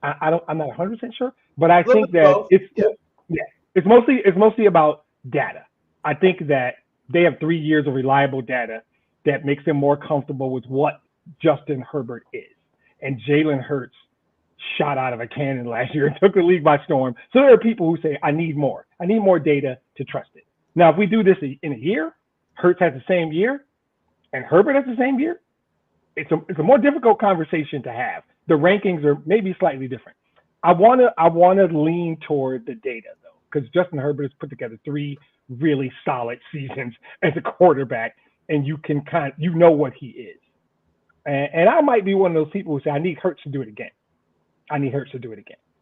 I'm not 100% sure, but I think that it's mostly about data. I think that they have 3 years of reliable data that makes them more comfortable with what Justin Herbert is. And Jalen Hurts shot out of a cannon last year and took the league by storm. So there are people who say, I need more. I need more data to trust it. Now, if we do this in a year, Hurts has the same year, and Herbert has the same year, it's a more difficult conversation to have. The rankings are maybe slightly different. I wanna lean toward the data though, because Justin Herbert has put together 3 really solid seasons as a quarterback, and you can know what he is. And I might be one of those people who say, I need Hurts to do it again.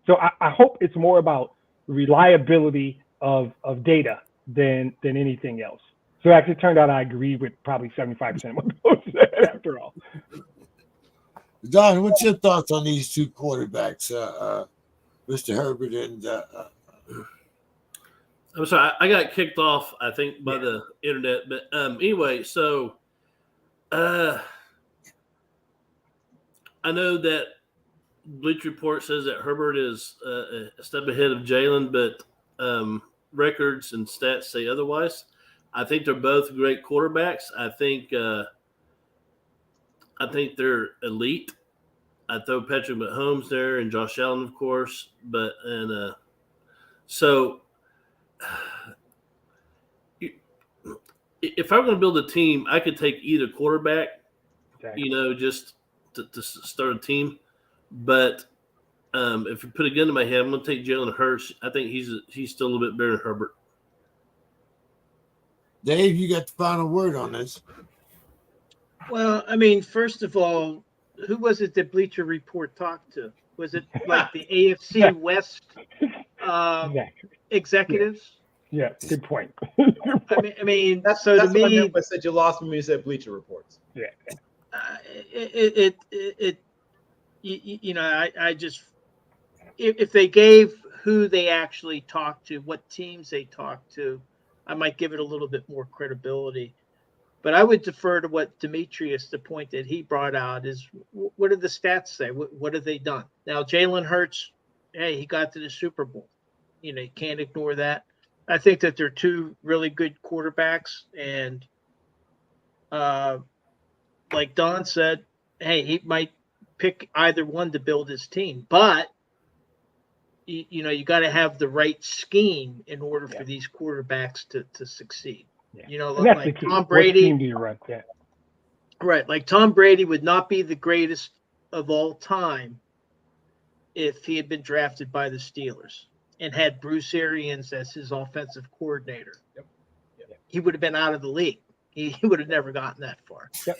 So I hope it's more about reliability of data than anything else. So it actually turned out I agree with probably 75% of what Bill said after all. Don, what's your thoughts on these 2 quarterbacks, Mr. Herbert and I'm sorry, I got kicked off, I think, by the internet. But anyway, so I know that Bleacher Report says that Herbert is a step ahead of Jalen, but records and stats say otherwise. I think they're both great quarterbacks. I think they're elite. I throw Patrick Mahomes there and Josh Allen, of course, so if I'm going to build a team, I could take either quarterback, just to start a team. But if you put a gun to my head, I'm going to take Jalen Hurts. I think he's still a little bit better than Herbert. Dave, you got the final word on this. Well, I mean, first of all, who was it that Bleacher Report talked to? Was it like the AFC West executives? Yeah, good point. I mean, that's so to what I me, meant when I said you lost me when you said Bleacher Reports. Yeah. I just, if they gave who they actually talked to, what teams they talked to, I might give it a little bit more credibility. But I would defer to what Demetrius, the point that he brought out is, what do the stats say? What have they done? Now, Jalen Hurts, hey, he got to the Super Bowl. You can't ignore that. I think that they're 2 really good quarterbacks. And like Don said, hey, he might pick either one to build his team. But, you got to have the right scheme in order for these quarterbacks to succeed. Yeah. Like Tom Brady. What team do you run? Yeah. Right. Like Tom Brady would not be the greatest of all time if he had been drafted by the Steelers and had Bruce Arians as his offensive coordinator. Yep. He would have been out of the league. He would have never gotten that far. Yep.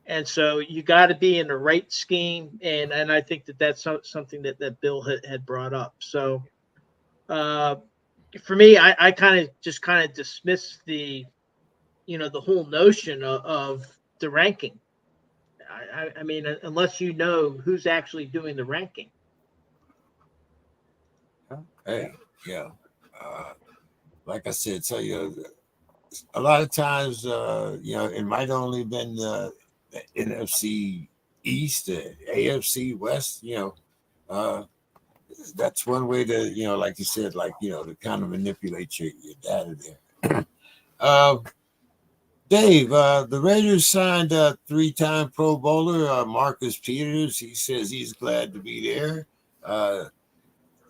And so you got to be in the right scheme. And I think that's something that Bill had brought up. So for me, I kind of dismiss the, the whole notion of the ranking. I mean, unless you know who's actually doing the ranking. Hey, yeah. Like I said, so a lot of times, it might only been the NFC East, AFC West. That's one way to, like you said, to kind of manipulate your data there. Dave, the Raiders signed a 3-time Pro Bowler, Marcus Peters. He says he's glad to be there.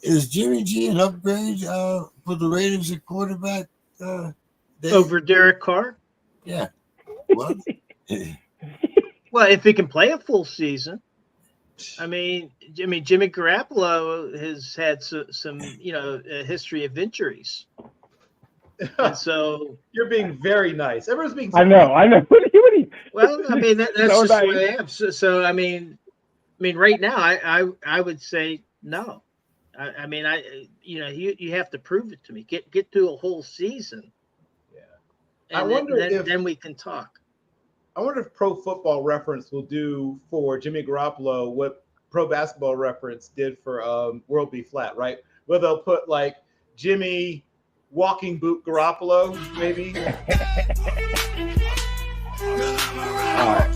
Is Jimmy G an upgrade for the Raiders at quarterback? Over Derek Carr? Yeah. What? Well, if he can play a full season. I mean, Jimmy Garoppolo has had some a history of injuries. And so you're being very nice. Everyone's being. I know. What do you? Well, I mean, that's just nice. The way I am. So I mean, right now, I would say no. I mean, you have to prove it to me. Get to a whole season. Yeah. And I wonder then we can talk. I wonder if Pro Football Reference will do for Jimmy Garoppolo what Pro Basketball Reference did for World B Flat, right? Where they'll put like Jimmy walking boot Garoppolo, maybe.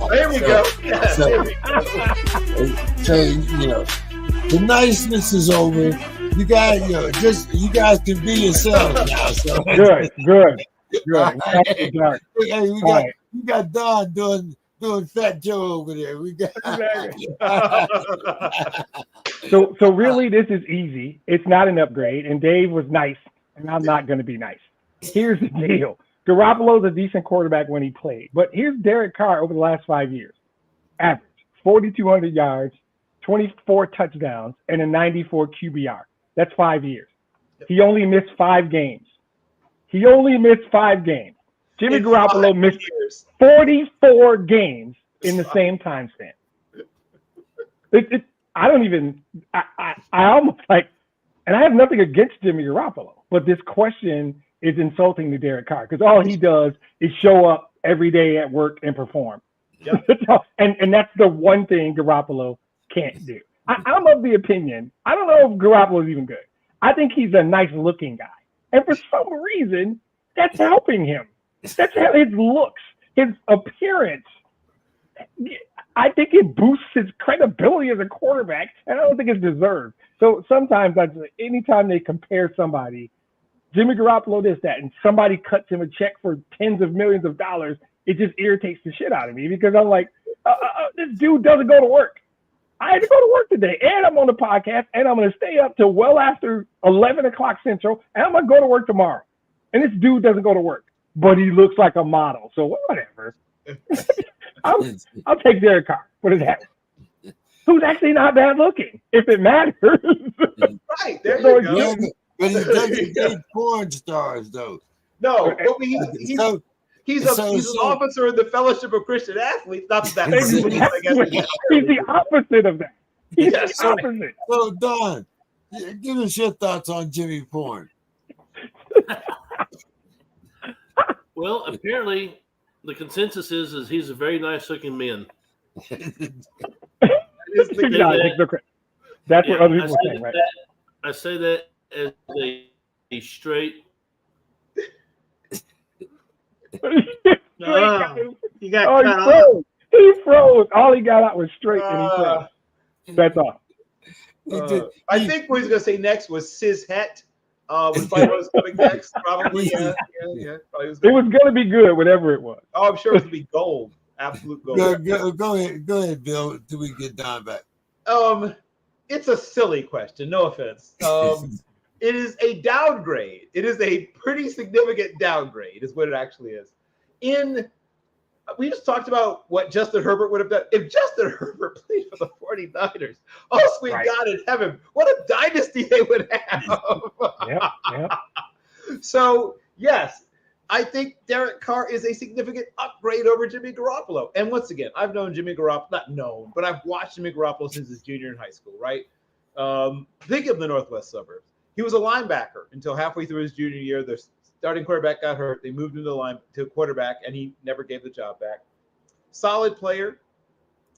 There we go. Yes, there we go. So, the niceness is over. You guys, you guys can be yourselves now. So. Good. Hey, we got Don doing Fat Joe over there. We got. So really, this is easy. It's not an upgrade, and Dave was nice, and I'm not going to be nice. Here's the deal: Garoppolo's a decent quarterback when he played, but here's Derek Carr over the last 5 years: average 4,200 yards, 24 touchdowns, and a 94 QBR. That's 5 years. He only missed 5 games. Jimmy Garoppolo missed 44 games in the same time span. I almost like, and I have nothing against Jimmy Garoppolo, but this question is insulting to Derek Carr because all he does is show up every day at work and perform. Yep. and that's the one thing Garoppolo can't do. I'm of the opinion, I don't know if Garoppolo is even good. I think he's a nice looking guy. And for some reason, that's helping him. That's how his looks, his appearance. I think it boosts his credibility as a quarterback, and I don't think it's deserved. So sometimes, anytime they compare somebody, Jimmy Garoppolo this, that, and somebody cuts him a check for tens of millions of dollars, it just irritates the shit out of me because I'm like, this dude doesn't go to work. I had to go to work today, and I'm on the podcast, and I'm going to stay up till well after 11 o'clock Central, and I'm going to go to work tomorrow. And this dude doesn't go to work, but he looks like a model. So whatever. I'll take Derek Carr. What is that? Who's actually not bad looking, if it matters. Right, there you go. Yeah, but he doesn't get porn stars, though. No, he's an officer of the Fellowship of Christian Athletes. Not that. He's the opposite of that. He's the opposite. So, Don, give us your thoughts on Jimmy Porn. Well, apparently the consensus is he's a very nice looking man. That's what other people say, right? I say that as a straight. You got cut off. He froze. All he got out was straight, and he froze. That's all. I think what he's going to say next was cis het. Was probably what was coming next. Probably, yeah. Probably it was going to be good, whatever it was. Oh, I'm sure it's going to be gold. Absolute gold. Go ahead, Bill, till we get Don back. It's a silly question. No offense. It is a downgrade. It is a pretty significant downgrade, is what it actually is. We just talked about what Justin Herbert would have done. If Justin Herbert played for the 49ers, oh, sweet God in heaven, what a dynasty they would have. Yep. So, yes, I think Derek Carr is a significant upgrade over Jimmy Garoppolo. And once again, I've known Jimmy Garoppolo, not known, but I've watched Jimmy Garoppolo since his junior in high school, right? Think of the Northwest suburbs. He was a linebacker until halfway through his junior year. The starting quarterback got hurt. They moved him to quarterback, and he never gave the job back. Solid player.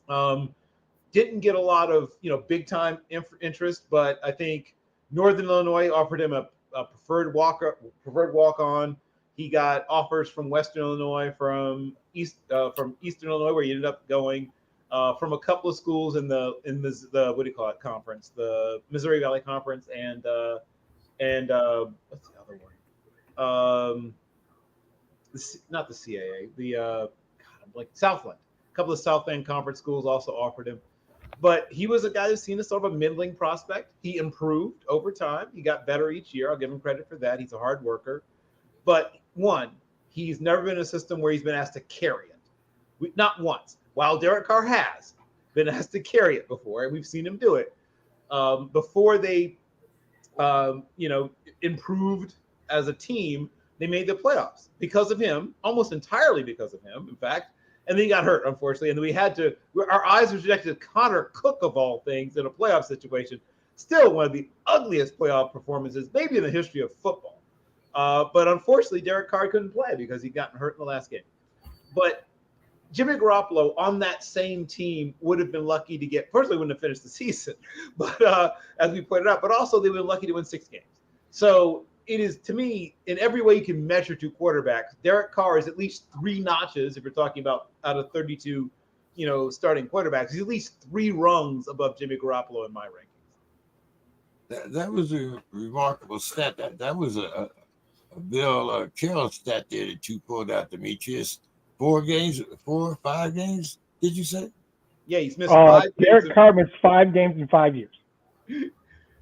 Didn't get a lot of big time interest, but I think Northern Illinois offered him a preferred walk on. He got offers from Western Illinois, from Eastern Illinois, where he ended up going, from a couple of schools in the what do you call it, conference, the Missouri Valley Conference, and what's the other one? Not the CAA, the Southland. A couple of Southland Conference schools also offered him. But he was a guy who's seen as sort of a middling prospect. He improved over time. He got better each year. I'll give him credit for that. He's a hard worker. But he's never been in a system where he's been asked to carry it. Not once. While Derek Carr has been asked to carry it before, and we've seen him do it, before they, improved as a team, they made the playoffs because of him, almost entirely because of him, in fact. And then he got hurt, unfortunately. And then our eyes were directed to Connor Cook, of all things, in a playoff situation. Still one of the ugliest playoff performances, maybe in the history of football. But unfortunately, Derek Carr couldn't play because he'd gotten hurt in the last game. But Jimmy Garoppolo on that same team would have been lucky to get, personally wouldn't have finished the season, but as we pointed out, but also they would have been lucky to win 6 games. So it is, to me, in every way you can measure 2 quarterbacks, Derek Carr is at least 3 notches, if you're talking about out of 32, starting quarterbacks. He's at least 3 rungs above Jimmy Garoppolo in my rankings. That was a remarkable stat. That was a Bill Carroll stat there that you pulled out, Demetrius. 4 or 5 games, did you say? Yeah, he's missed 5 games. Derek Carr missed 5 games in 5 years.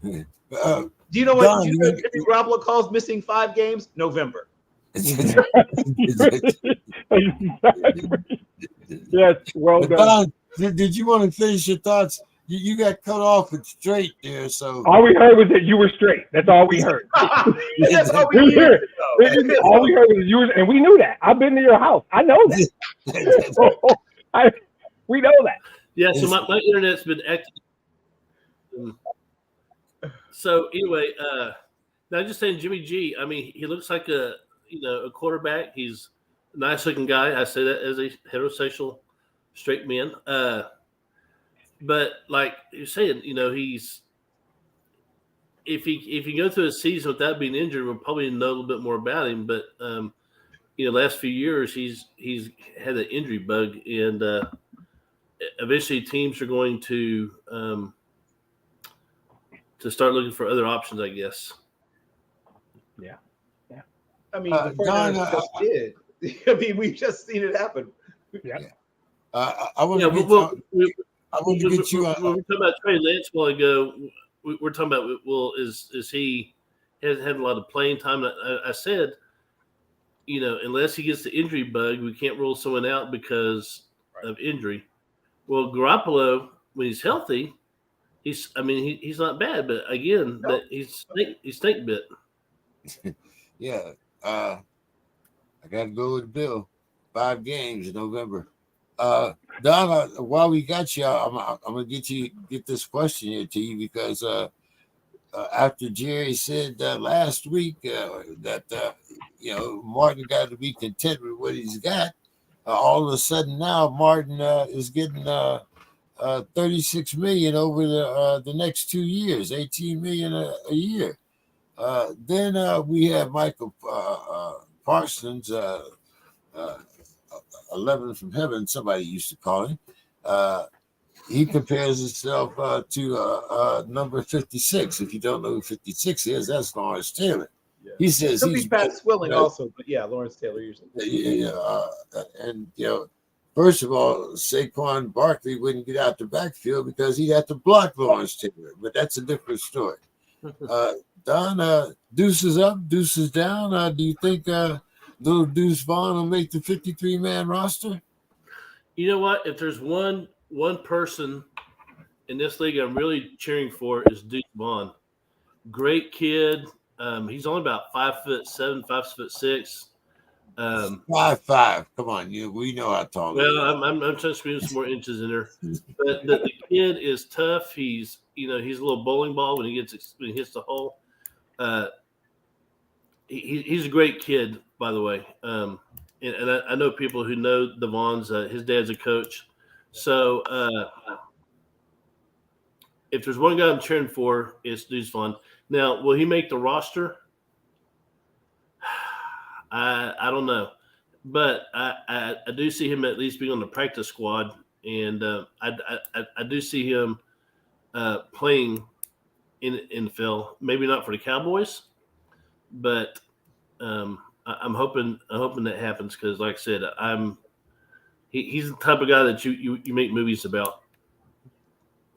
Do you know what Jimmy Garoppolo calls missing 5 games? November. Yes, well done. Don, did you want to finish your thoughts? You got cut off with straight there, so all we heard was that you were straight. That's all we heard. That's all we heard. All we heard was you were, and we knew that. I've been to your house. I know that. We know that. Yeah, so my internet's been active. So anyway, now just saying Jimmy G, I mean, he looks like a quarterback. He's a nice looking guy. I say that as a heterosexual straight man. But like you're saying, he's if he go through a season without being injured, we'll probably know a little bit more about him. But last few years he's had an injury bug, and eventually teams are going to start looking for other options, I guess. Yeah. I mean, the 49ers just did. I mean, we've just seen it happen. Yeah. I want to get you. When we talked about Trey Lance a while ago, we're talking about, well, is he hasn't had a lot of playing time? I said, unless he gets the injury bug, we can't rule someone out because of injury. Well, Garoppolo, when he's healthy, he's not bad, but again, he's snake bit. Yeah, I got to go with Bill. 5 games in November. Don, while we got you, I'm gonna get this question here to you because after Jerry said last week that Martin got to be content with what he's got, all of a sudden now Martin is getting $36 million over the next 2 years, $18 million a year. Then we have Michael Parsons, 11 from heaven, somebody used to call him. He compares himself to number 56. If you don't know who 56 is, that's Lawrence Taylor. Yeah. He says he's Pat Swilling also, but yeah, Lawrence Taylor usually. And first of all, Saquon Barkley wouldn't get out the backfield because he'd have to block Lawrence Taylor, but that's a different story. Don, deuces up, deuces down. Do you think little Deuce Vaughn will make the 53-man roster? You know what? If there's one person in this league I'm really cheering for is Deuce Vaughn. Great kid. He's only about 5'7", 5'6". 5'5". Come on, we know how tall. Well, I'm trying to squeeze some more inches in there. But the kid is tough. He's he's a little bowling ball when he hits the hole. He's a great kid, by the way. And I know people who know the Vaughns. His dad's a coach So if there's one guy I'm cheering for, it's Deuce Vaughn. Now, will he make the roster? I don't know, but I do see him at least being on the practice squad, and I do see him playing in NFL. Maybe not for the Cowboys, but I'm hoping that happens because, like I said, he's the type of guy that you make movies about.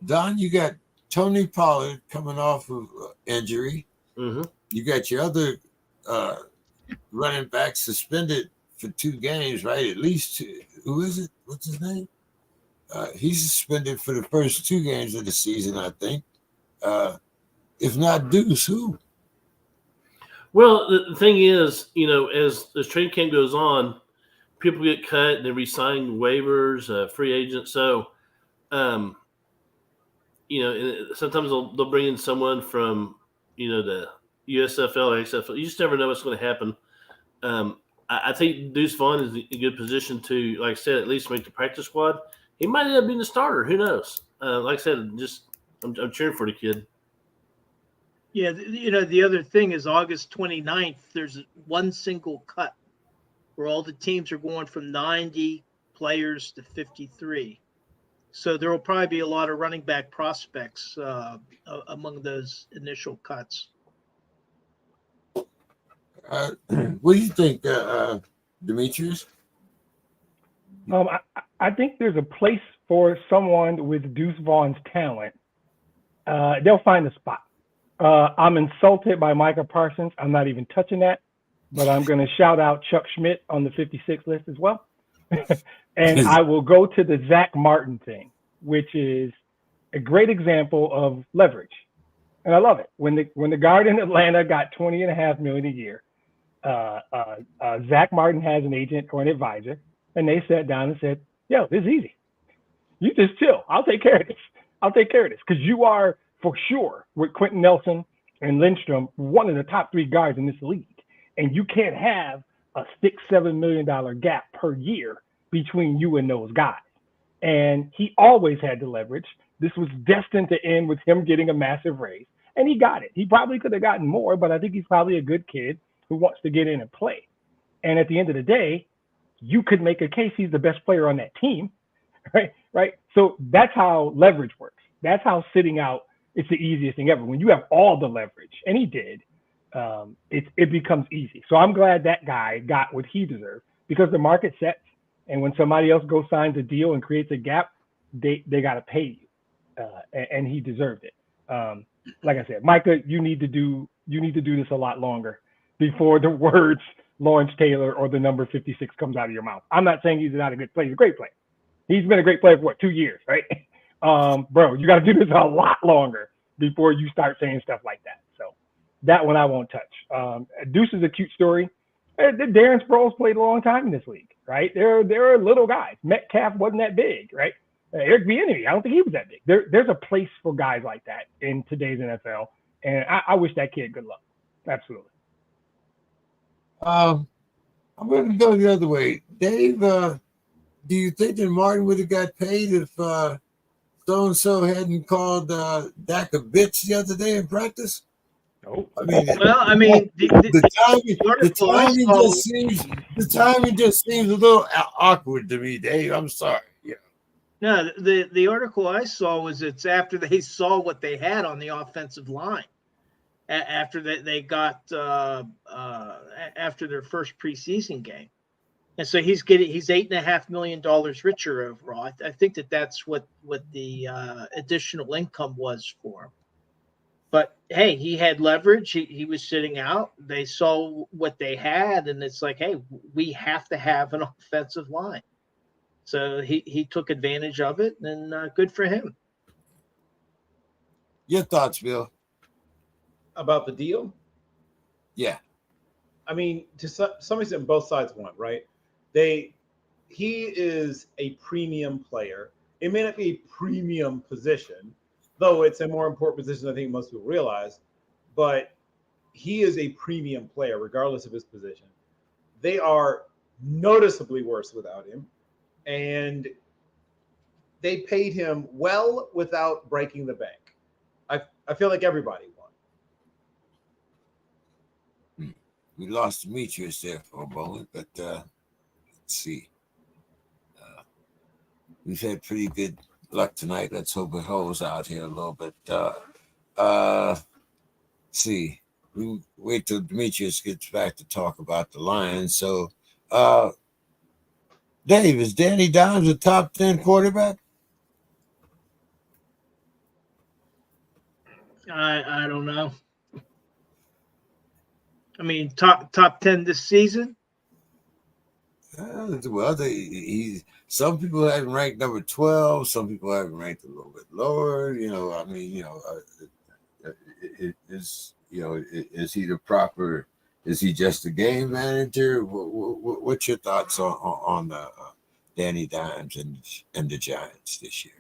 Don, you got Tony Pollard coming off of injury. Mm-hmm. You got your other running back suspended for 2 games, right? At least 2. Who is it? What's his name? He's suspended for the first 2 games of the season, I think. If not Deuce, who? Well, the thing is, as training camp goes on, people get cut and they resign waivers, free agents. So, and sometimes they'll bring in someone from, the USFL, XFL. You just never know what's going to happen. I think Deuce Vaughn is in a good position to, like I said, at least make the practice squad. He might end up being the starter. Who knows? Like I said, I'm cheering for the kid. Yeah, the other thing is August 29th, there's one single cut where all the teams are going from 90 players to 53. So there will probably be a lot of running back prospects among those initial cuts. What do you think, Demetrius? I think there's a place for someone with Deuce Vaughn's talent. They'll find a spot. I'm insulted by Micah Parsons. I'm not even touching that, but I'm going to shout out Chuck Schmidt on the 56 list as well. And I will go to the Zach Martin thing, which is a great example of leverage. And I love it. When the guard in Atlanta got $20.5 million a year, Zach Martin has an agent or an advisor, and they sat down and said, yo, this is easy. You just chill. I'll take care of this. Because you are, for sure, with Quentin Nelson and Lindstrom, one of the top 3 guards in this league. And you can't have a $6-7 million gap per year between you and those guys. And he always had the leverage. This was destined to end with him getting a massive raise. And he got it. He probably could have gotten more, but I think he's probably a good kid who wants to get in and play. And at the end of the day, you could make a case he's the best player on that team, right? So that's how leverage works. That's how sitting out, it's the easiest thing ever. When you have all the leverage, and he did, it becomes easy. So I'm glad that guy got what he deserved because the market sets, and when somebody else goes signs a deal and creates a gap, they got to pay you, and he deserved it. Like I said, Micah, you need to do this a lot longer before the words Lawrence Taylor or the number 56 comes out of your mouth. I'm not saying he's not a good player. He's a great player. He's been a great player for 2 years, right? Bro, you got to do this a lot longer before you start saying stuff like that. So that one I won't touch. Deuce is a cute story. Darren Sproles played a long time in this league, right? There are little guys. Metcalf wasn't that big, right? Eric Bieniemy, I don't think he was that big. There's a place for guys like that in today's NFL, and I wish that kid good luck. Absolutely. I'm going to go the other way. Dave, do you think that Martin would have got paid if so-and-so hadn't called Dak a bitch the other day in practice? No. The timing just seems a little awkward to me, Dave. I'm sorry. Yeah. No, the article I saw was it's after they saw what they had on the offensive line. After they got after their first preseason game, and so he's $8.5 million richer overall. I think that's what the additional income was for him. But hey, he had leverage. He was sitting out. They saw what they had, and it's like, hey, we have to have an offensive line. So he took advantage of it, and good for him. Your thoughts, Bill? About the deal? Yeah. I mean, to some extent, both sides want, right? He is a premium player. It may not be a premium position, though it's a more important position I think most people realize, but he is a premium player regardless of his position. They are noticeably worse without him. And they paid him well without breaking the bank. I feel like everybody won. We lost Demetrius there for a moment, but let's see. We've had pretty good luck tonight. Let's hope it holds out here a little bit. See, we wait till Demetrius gets back to talk about the Lions. So, Dave, is Danny Dimes a top 10 quarterback? I don't know. I mean, top 10 this season. Well, some people have him ranked number 12. Some people have him ranked a little bit lower. I mean, is he the proper? Is he just a game manager? What's your thoughts on Danny Dimes and the Giants this year?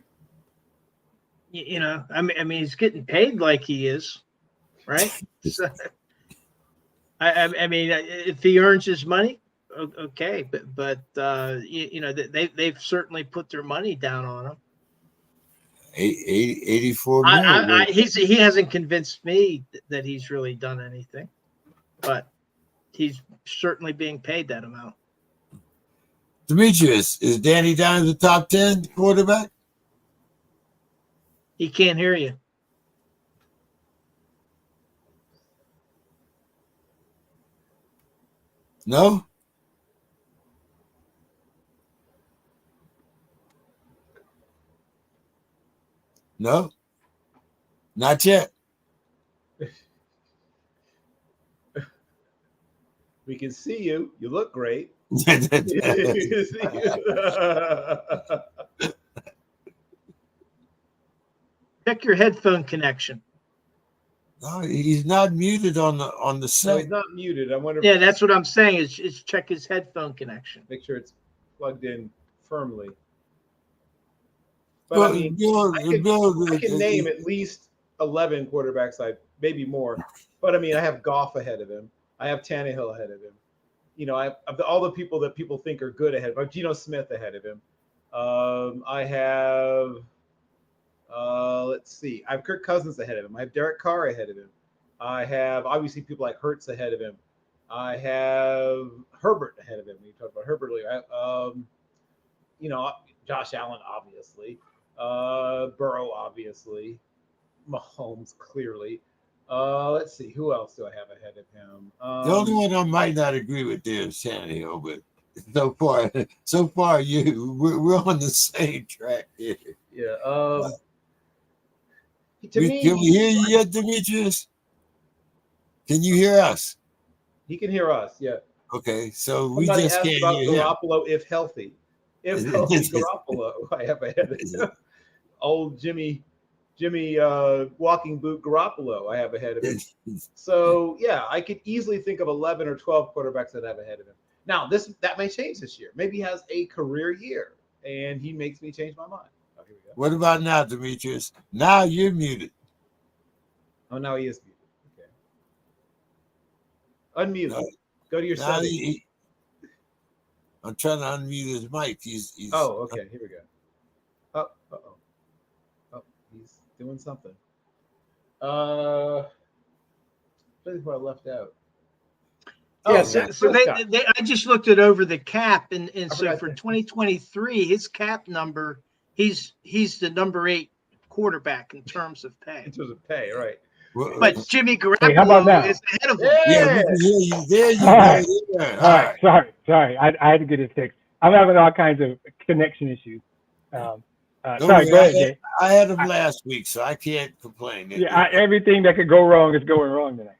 I mean, he's getting paid like he is, right? So, I mean, if he earns his money, okay, but they've certainly put their money down on him. 84 million. He hasn't convinced me that he's really done anything, but he's certainly being paid that amount. Demetrius, is Danny Dimes a top 10 quarterback? He can't hear you. No? No? Not yet. We can see you. You look great. Check your headphone connection. No, he's not muted on the set. No, he's not muted. I wonder. Yeah, that's what I'm saying. Is check his headphone connection. Make sure it's plugged in firmly. But Well, I mean, I can name at least 11 quarterbacks. Maybe more. But I mean, I have Goff ahead of him. I have Tannehill ahead of him. I have all the people that people think are good ahead of him. I have Geno Smith ahead of him. I have. Let's see. I have Kirk Cousins ahead of him. I have Derek Carr ahead of him. I have obviously people like Hurts ahead of him. I have Herbert ahead of him. We talked about Herbert earlier. Josh Allen, obviously. Burrow, obviously. Mahomes, clearly. Let's see. Who else do I have ahead of him? The only one I might not agree with there is Tannehill, but so far, we're on the same track here. Yeah. Can we hear you yet, Demetrius? Can you hear us? He can hear us. Yeah. Okay, so Somebody we just asked can't about hear him. Garoppolo if healthy. If healthy, Garoppolo, I have ahead of him. Old Jimmy walking boot Garoppolo, I have ahead of him. So yeah, I could easily think of 11 or 12 quarterbacks that I have ahead of him. Now that may change this year. Maybe he has a career year, and he makes me change my mind. Oh, here we go. What about now, Demetrius? Now you're muted. Oh, now he is muted. Okay. Unmute. No. Go to your settings. I'm trying to unmute his mic. He's Oh, okay. Here we go. Oh, he's doing something. That's what I left out. Yeah, so I just looked it over the cap, and so for 2023, his cap number, he's the number 8 quarterback in terms of pay. In terms of pay, right? But Jimmy Garoppolo is ahead of him. Yeah, we can hear you. There you go. All right. Sorry. I had to get it fixed. I'm having all kinds of connection issues. Sorry, go ahead, Jay. I had them last week, so I can't complain. Yeah, everything that could go wrong is going wrong tonight.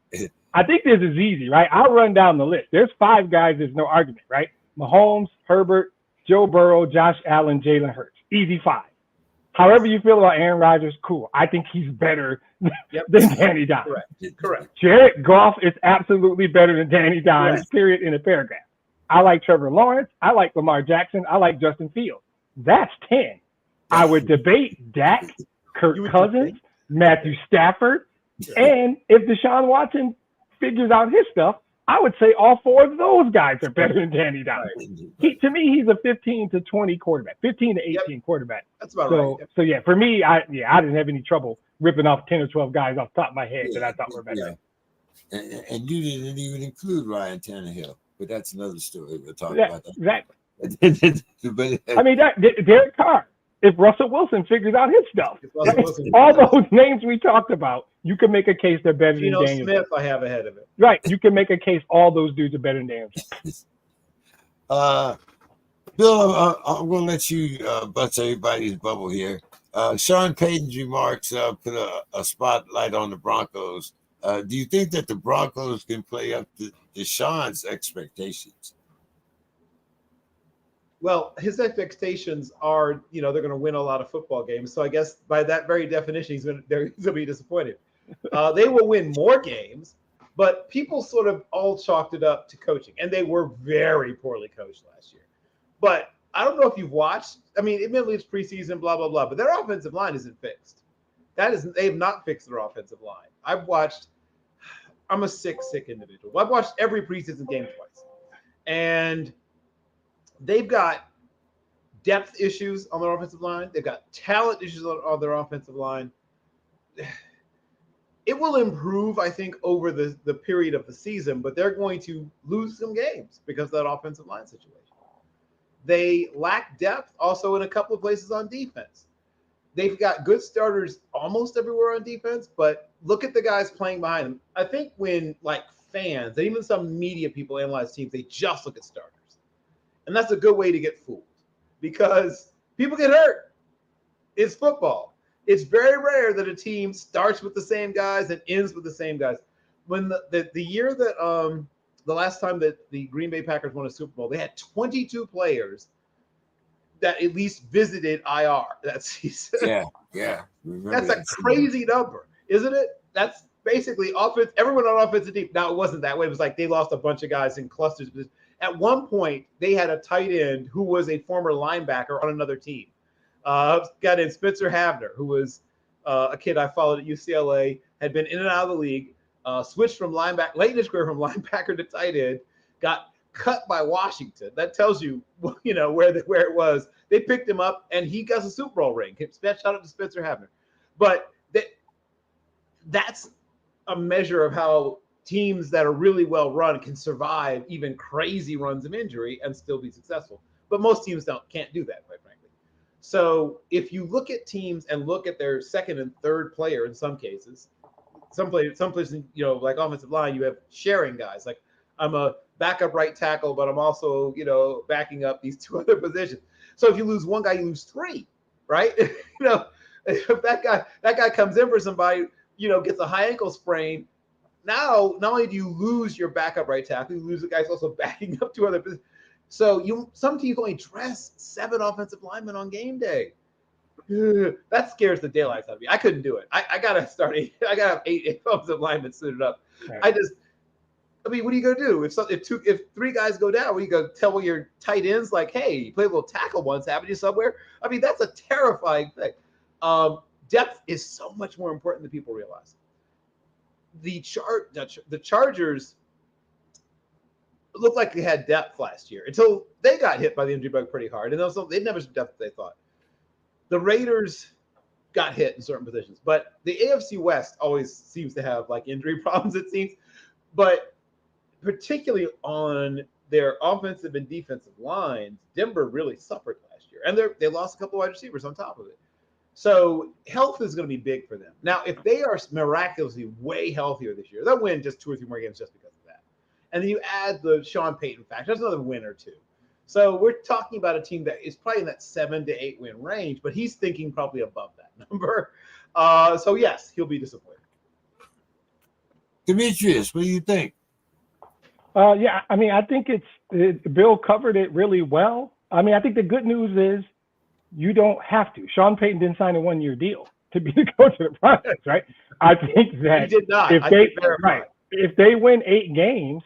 I think this is easy, right? I'll run down the list. There's 5 guys. There's no argument, right? Mahomes, Herbert, Joe Burrow, Josh Allen, Jalen Hurts. Easy 5. However you feel about Aaron Rodgers, cool. I think he's better than Danny Dimes. Correct. Jared Goff is absolutely better than Danny Dimes, period, in a paragraph. I like Trevor Lawrence. I like Lamar Jackson. I like Justin Fields. That's 10. I would debate Dak, Kirk Cousins, Matthew Stafford, and if Deshaun Watson figures out his stuff, I would say all 4 of those guys are better than Danny Dimes. To me, he's a 15 to 20 quarterback, 15 to 18 quarterback. That's about right. Yep. So yeah, for me, I didn't have any trouble ripping off 10 or 12 guys off the top of my head that I thought were better. Yeah. And you didn't even include Ryan Tannehill, but that's another story. We'll talk about that. Exactly. I mean, Derek Carr. If Russell Wilson figures out his stuff, all those names we talked about, you can make a case they're better than Daniel Smith. I have ahead of it. Right. You can make a case all those dudes are better than Daniel. Bill, I'm going to let you bust everybody's bubble here. Sean Payton's remarks put a spotlight on the Broncos. Do you think that the Broncos can play up to Sean's expectations? Well, his expectations are, they're going to win a lot of football games. So I guess by that very definition, he's going to be disappointed. They will win more games, but people sort of all chalked it up to coaching, and they were very poorly coached last year. But I don't know if you've watched. I mean, admittedly, it's preseason, blah, blah, blah, but their offensive line isn't fixed. They have not fixed their offensive line. I'm a sick individual. I've watched every preseason game twice, and they've got depth issues on their offensive line. They've got talent issues on their offensive line. It will improve, I think, over the period of the season, but they're going to lose some games because of that offensive line situation. They lack depth also in a couple of places on defense. They've got good starters almost everywhere on defense, but look at the guys playing behind them. I think when fans and even some media people analyze teams, they just look at starters. And that's a good way to get fooled because people get hurt. It's football. It's very rare that a team starts with the same guys and ends with the same guys. When the year that the last time that the Green Bay Packers won a Super Bowl, they had 22 players that at least visited IR that season. Yeah. That's a crazy number, isn't it? That's basically offense. Everyone on offensive team. Now, it wasn't that way. It was like they lost a bunch of guys in clusters. At one point, they had a tight end who was a former linebacker on another team. Guy named Spencer Havner, who was a kid I followed at UCLA, had been in and out of the league, switched from linebacker, late in his career from linebacker to tight end, got cut by Washington. That tells you, where it was. They picked him up, and he got a Super Bowl ring. Shout out to Spencer Havner. But that's a measure of how teams that are really well run can survive even crazy runs of injury and still be successful. But most teams can't do that, quite frankly. So if you look at teams and look at their second and third player in some cases, some places, like offensive line, you have sharing guys. Like I'm a backup right tackle, but I'm also, backing up these 2 other positions. So if you lose one guy, you lose 3, right? If that guy comes in for somebody, gets a high ankle sprain. Now, not only do you lose your backup right tackle, you lose the guys also backing up 2 other positions. So some teams only dress 7 offensive linemen on game day. That scares the daylights out of me. I couldn't do it. I gotta start. I gotta have 8 offensive linemen suited up. Right. What are you gonna do if 3 guys go down? You go tell your tight ends hey, you played a little tackle once, haven't you somewhere? I mean, that's a terrifying thing. Depth is so much more important than people realize. The Chargers looked like they had depth last year until they got hit by the injury bug pretty hard, and also they never had depth they thought. The Raiders got hit in certain positions, but the AFC West always seems to have injury problems, it seems. But particularly on their offensive and defensive lines, Denver really suffered last year, and they lost a couple wide receivers on top of it. So health is going to be big for them. Now, if they are miraculously way healthier this year, they'll win just 2 or 3 more games just because of that. And then you add the Sean Payton factor. That's another win or 2. So we're talking about a team that is probably in that 7 to 8 win range, but he's thinking probably above that number. So yes, he'll be disappointed. Demetrius, what do you think? Yeah, I mean, I think Bill covered it really well. I mean, I think the good news is you don't have to. Sean Payton didn't sign a 1-year deal to be the coach of the process, right? I think that he did not. If they win 8 games,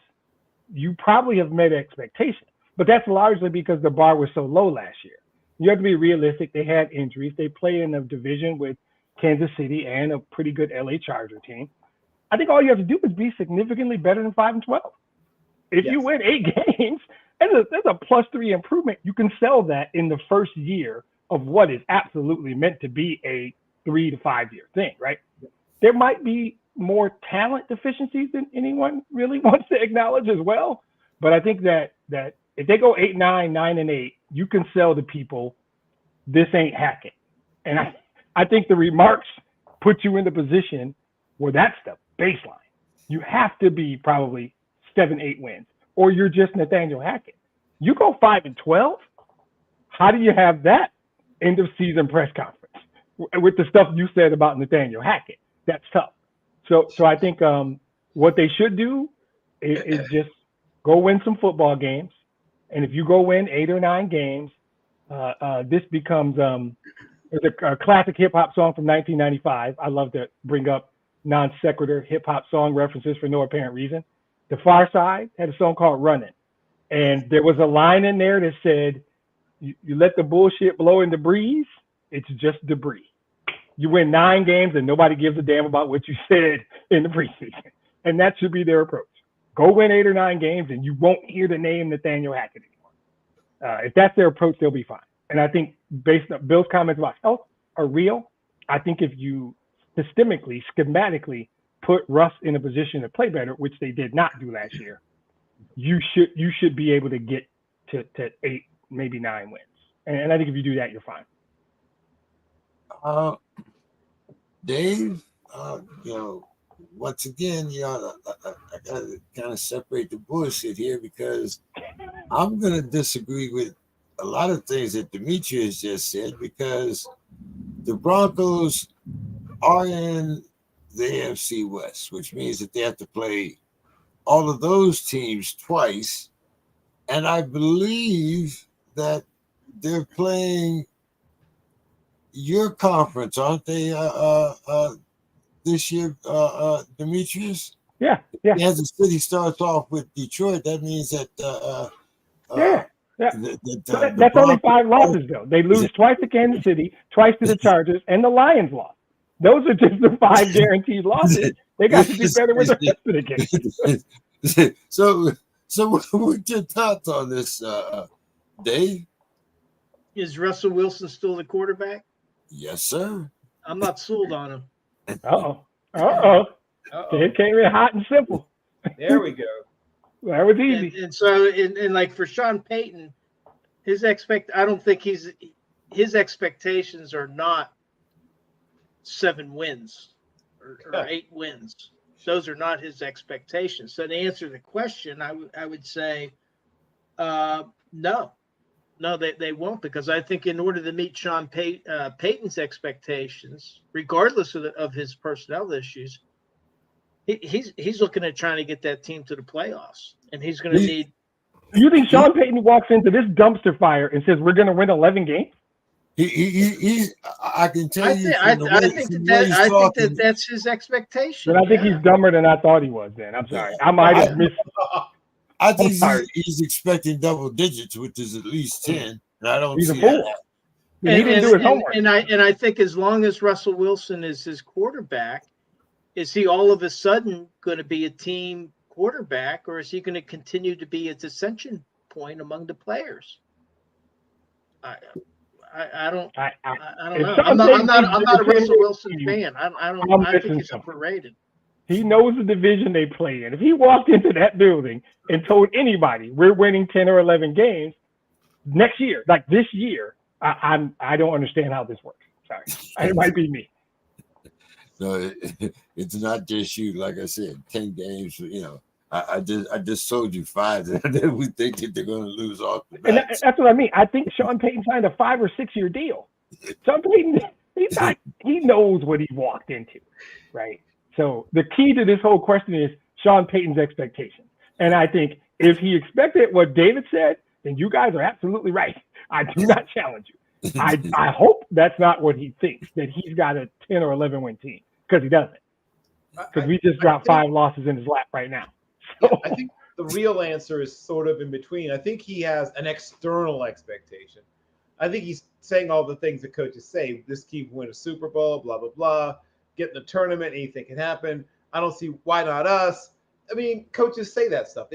you probably have met expectations. But that's largely because the bar was so low last year. You have to be realistic. They had injuries. They play in a division with Kansas City and a pretty good LA Charger team. I think all you have to do is be significantly better than 5-12. If you win 8 games, that's a +3 improvement. You can sell that in the first year of what is absolutely meant to be a 3 to 5 year thing, right? There might be more talent deficiencies than anyone really wants to acknowledge as well. But I think that if they go 8-9, 9-8, you can sell to people, this ain't hacking. And I think the remarks put you in the position where that's the baseline. You have to be probably 7-8 wins, or you're just Nathaniel Hackett. You go 5-12, how do you have that end of season press conference with the stuff you said about Nathaniel Hackett? That's tough. So I think what they should do is just go win some football games. And if you go win 8 or 9 games, this becomes there's a classic hip hop song from 1995. I love to bring up non sequitur hip hop song references for no apparent reason. The Far Side had a song called Running. And there was a line in there that said, you let the bullshit blow in the breeze, it's just debris. You win 9 games and nobody gives a damn about what you said in the preseason. And that should be their approach. Go win 8 or 9 games and you won't hear the name Nathaniel Hackett anymore. If that's their approach, they'll be fine. And I think based on Bill's comments about health are real. I think if you systemically, schematically put Russ in a position to play better, which they did not do last year, you should be able to get to 8, maybe 9 wins. And I think if you do that, you're fine. Dave, once again, I gotta kind of separate the bullshit here because I'm gonna disagree with a lot of things that Demetrius just said because the Broncos are in the AFC West, which means that they have to play all of those teams twice. And I believe that they're playing your conference, aren't they, this year, Demetrius? Yeah. Kansas City starts off with Detroit. That means that that's only 5 losses, though. They lose twice to Kansas City, twice to the Chargers, and the Lions lost. Those are just the 5 guaranteed losses. They got to do better with the rest of the game. So what's your thoughts on this, Dave? Is Russell Wilson still the quarterback? Yes, sir. I'm not sold on him. It came in hot and simple. There we go. That was easy. And so, like for Sean Payton, I don't think his expectations are not 7 wins or 8 wins. Those are not his expectations. So to answer the question, I would say no. No, they won't, because I think in order to meet Sean Payton's expectations, regardless of his personnel issues, he's looking at trying to get that team to the playoffs, and he's going to need. You think Sean Payton walks into this dumpster fire and says we're going to win 11 games? I can tell you. I think that that's his expectation. But I think he's dumber than I thought he was. Then I'm sorry, I might have missed. I think he's expecting double digits, which is at least 10. And I don't. He's see a fool. That. He didn't do his homework. And I think as long as Russell Wilson is his quarterback, is he all of a sudden going to be a team quarterback, or is he going to continue to be a dissension point among the players? I don't know. I'm not a Russell Wilson fan. I think he's overrated. He knows the division they play in. If he walked into that building and told anybody we're winning 10 or 11 games next year, like this year, I don't understand how this works. Sorry, it might be me. No, it's not just you. Like I said, 10 games. I just told you 5 that we think that they're going to lose off the bat. And that's what I mean. I think Sean Payton signed a 5 or 6 year deal. Sean Payton, he knows what he walked into, right? So the key to this whole question is Sean Payton's expectations. And I think if he expected what David said, then you guys are absolutely right. I do not challenge you. I hope that's not what he thinks, that he's got a 10 or 11 win team, because he doesn't. Because we just dropped 5 losses in his lap right now. So. I think the real answer is sort of in between. I think he has an external expectation. I think he's saying all the things that coaches say. This team win a Super Bowl, blah, blah, blah. Get in the tournament, anything can happen. I don't see why not us. I mean, coaches say that stuff.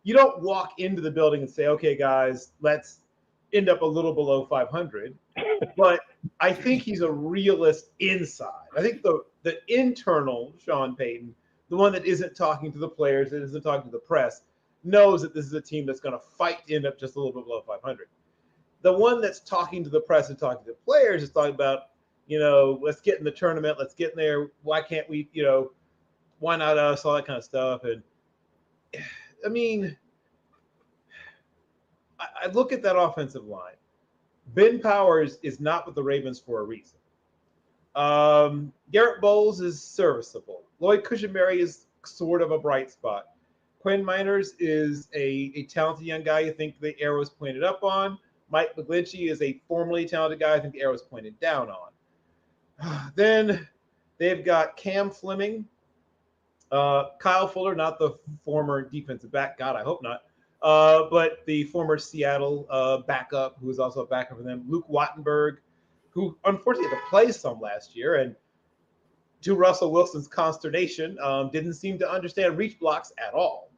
you don't walk into the building and say, okay, guys, let's end up a little below 500. But I think he's a realist inside. I think the internal Sean Payton, the one that isn't talking to the players, that isn't talking to the press, knows that this is a team that's going to fight to end up just a little bit below 500. The one that's talking to the press and talking to the players is talking about, let's get in the tournament, let's get in there. Why can't we, why not us, all that kind of stuff. And I mean, I look at that offensive line. Ben Powers is not with the Ravens for a reason. Garrett Bowles is serviceable. Lloyd Cushenberry is sort of a bright spot. Quinn Miners is a talented young guy. I think the arrow's pointed up on. Mike McGlinchey is a formerly talented guy. I think the arrow's pointed down on. Then they've got Cam Fleming, Kyle Fuller, not the former defensive back. God, I hope not. But the former Seattle backup, who was also a backup for them. Luke Wattenberg, who unfortunately had to play some last year. And to Russell Wilson's consternation, didn't seem to understand reach blocks at all.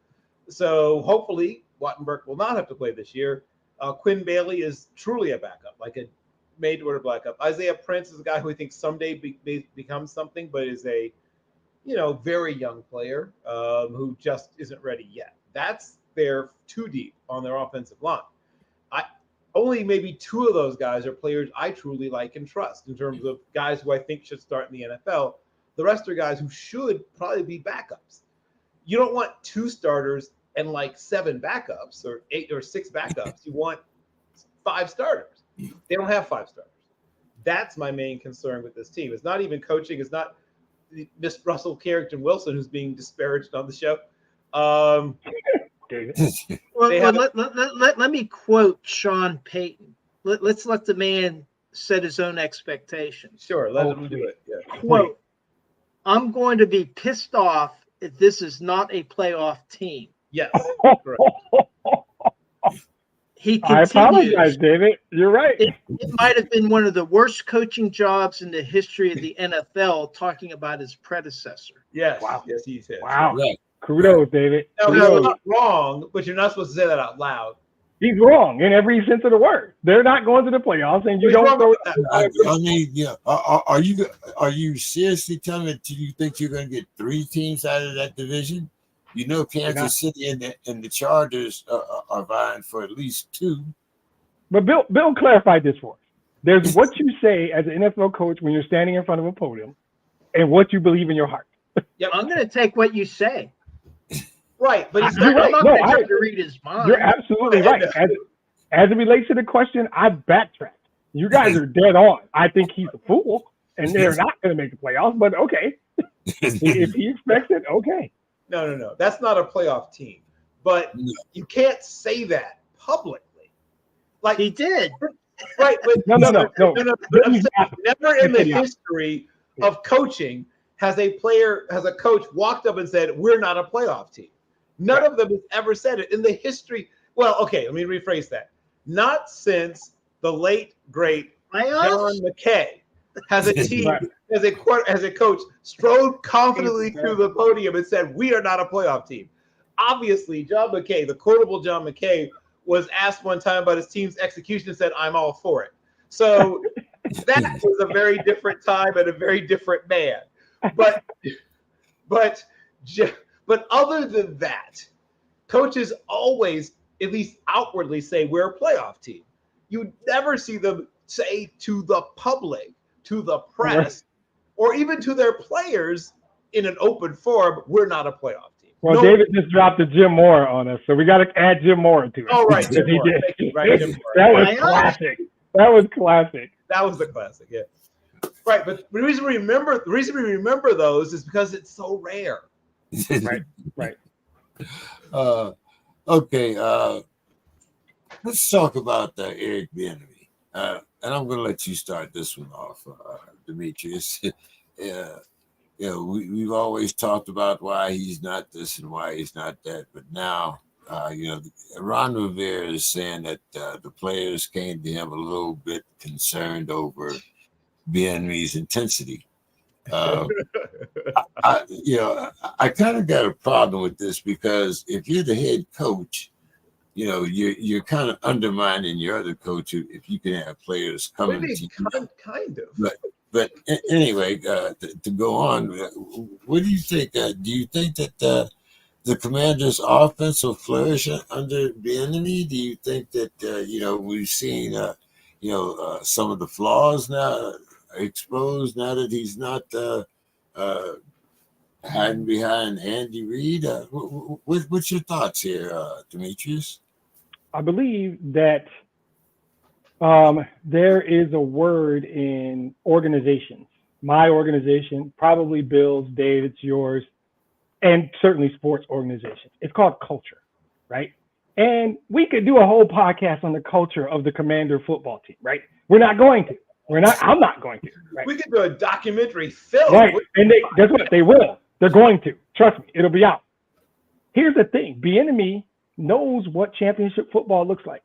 So hopefully Wattenberg will not have to play this year. Quinn Bailey is truly a backup, like a made-to-order backup. Isaiah Prince is a guy who I think someday becomes something, but is a very young player who just isn't ready yet. That's their too deep on their offensive line. Only maybe two of those guys are players I truly like and trust in terms of guys who I think should start in the NFL. The rest are guys who should probably be backups. You don't want two starters and like 7 backups or 8 or 6 backups. You want 5 starters. They don't have 5 starters. That's my main concern with this team. It's not even coaching. It's not Miss Russell Carrington Wilson who's being disparaged on the show. Let me quote Sean Payton. Let's let the man set his own expectations. Sure, let him do it. Yeah. Quote, I'm going to be pissed off if this is not a playoff team. Yes. He I apologize, David. You're right. It might have been one of the worst coaching jobs in the history of the NFL, talking about his predecessor. Yes. Wow. Yes, he said. Wow. Right. Kudos, David. No, Kudos. he's not wrong, but you're not supposed to say that out loud. He's wrong in every sense of the word. They're not going to the playoffs, and you don't throw I mean, yeah. Are you seriously telling me that you think you're going to get 3 teams out of that division? Kansas City and the Chargers are vying for at least 2. But Bill clarified this for us. There's what you say as an NFL coach when you're standing in front of a podium, and what you believe in your heart. Yep. I'm going to take what you say. Right, but I'm not going to try to read his mind. You're absolutely right. As it relates to the question, I backtracked. You guys are dead on. I think he's a fool, and they're not going to make the playoffs. But okay, if he expects it, okay. No. That's not a playoff team. But you can't say that publicly. Like he did. Right. But No. But I'm saying, never in the history of coaching has a coach walked up and said, we're not a playoff team. None of them has ever said it in the history. Well, okay, let me rephrase that. Not since the late, great John McKay has a team, as a coach, strode confidently through the podium and said, we are not a playoff team. Obviously, John McKay, the quotable John McKay, was asked one time about his team's execution and said, I'm all for it. So that was a very different time and a very different man. But other than that, coaches always, at least outwardly, say we're a playoff team. You never see them say to the public, to the press, or even to their players in an open forum, we're not a playoff team. Well, David just dropped the Jim Moore on us, so we got to add Jim Moore to it. Oh, right. Jim Moore. Right, Jim Moore. That was classic. That was the classic, yeah. Right, but the reason we remember those is because it's so rare. Right. Okay. Let's talk about Eric Bieniemy. And I'm going to let you start this one off, Demetrius. We've always talked about why he's not this and why he's not that, but now, Ron Rivera is saying that the players came to him a little bit concerned over Bieniemy's intensity. I kind of got a problem with this because if you're the head coach, you're kind of undermining your other coach if you can have players coming to you. Kind of. But anyway, to go on, what do you think? Do you think that the Commanders' offense will flourish under Bieniemy? Do you think that we've seen some of the flaws now exposed now that he's not hiding behind Andy Reid? What's your thoughts here, Demetrius? I believe that there is a word in organizations. My organization, probably Bill's, David's, yours, and certainly sports organizations. It's called culture, right? And we could do a whole podcast on the culture of the Commander football team, right? We're not going to. I'm not going to. Right? We could do a documentary film. Right. And guess what? They will. They're going to. Trust me. It'll be out. Here's the thing. Bieniemy knows what championship football looks like.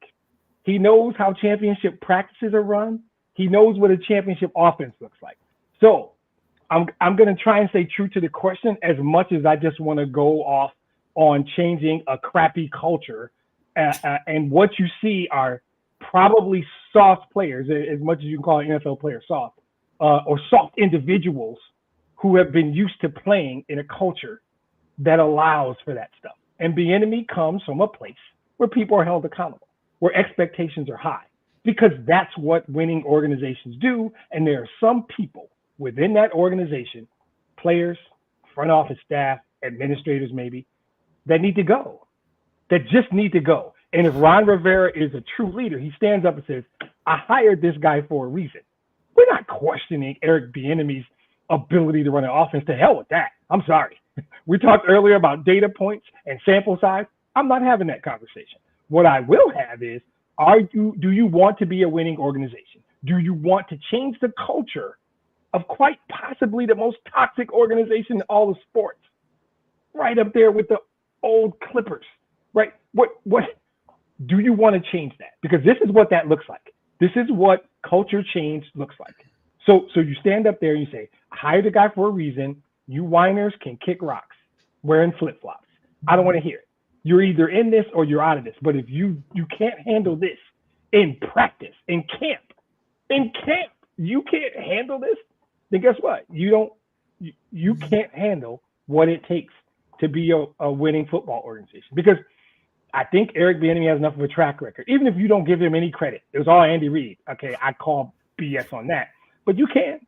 He knows how championship practices are run. He knows what a championship offense looks like. So I'm going to try and stay true to the question as much as I just want to go off on changing a crappy culture. And what you see are probably soft players, as much as you can call an NFL player soft, or soft individuals who have been used to playing in a culture that allows for that stuff. And Bieniemy comes from a place where people are held accountable, where expectations are high, because that's what winning organizations do. And there are some people within that organization, players, front office staff, administrators maybe, that need to go, that just need to go. And if Ron Rivera is a true leader, he stands up and says, I hired this guy for a reason. We're not questioning Eric Bieniemy's ability to run an offense. To hell with that. I'm sorry. We talked earlier about data points and sample size. I'm not having that conversation. What I will have is, do you want to be a winning organization? Do you want to change the culture of quite possibly the most toxic organization in all of sports? Right up there with the old Clippers, right? What do you want to change that? Because this is what that looks like. This is what culture change looks like. So you stand up there and you say, I hired a guy for a reason. You whiners can kick rocks wearing flip-flops. I don't want to hear it. You're either in this or you're out of this. But if you can't handle this in practice, in camp, you can't handle this, then guess what? You can't handle what it takes to be a winning football organization. Because I think Eric Bieniemy has enough of a track record. Even if you don't give him any credit, it was all Andy Reid. Okay, I call BS on that. But you can.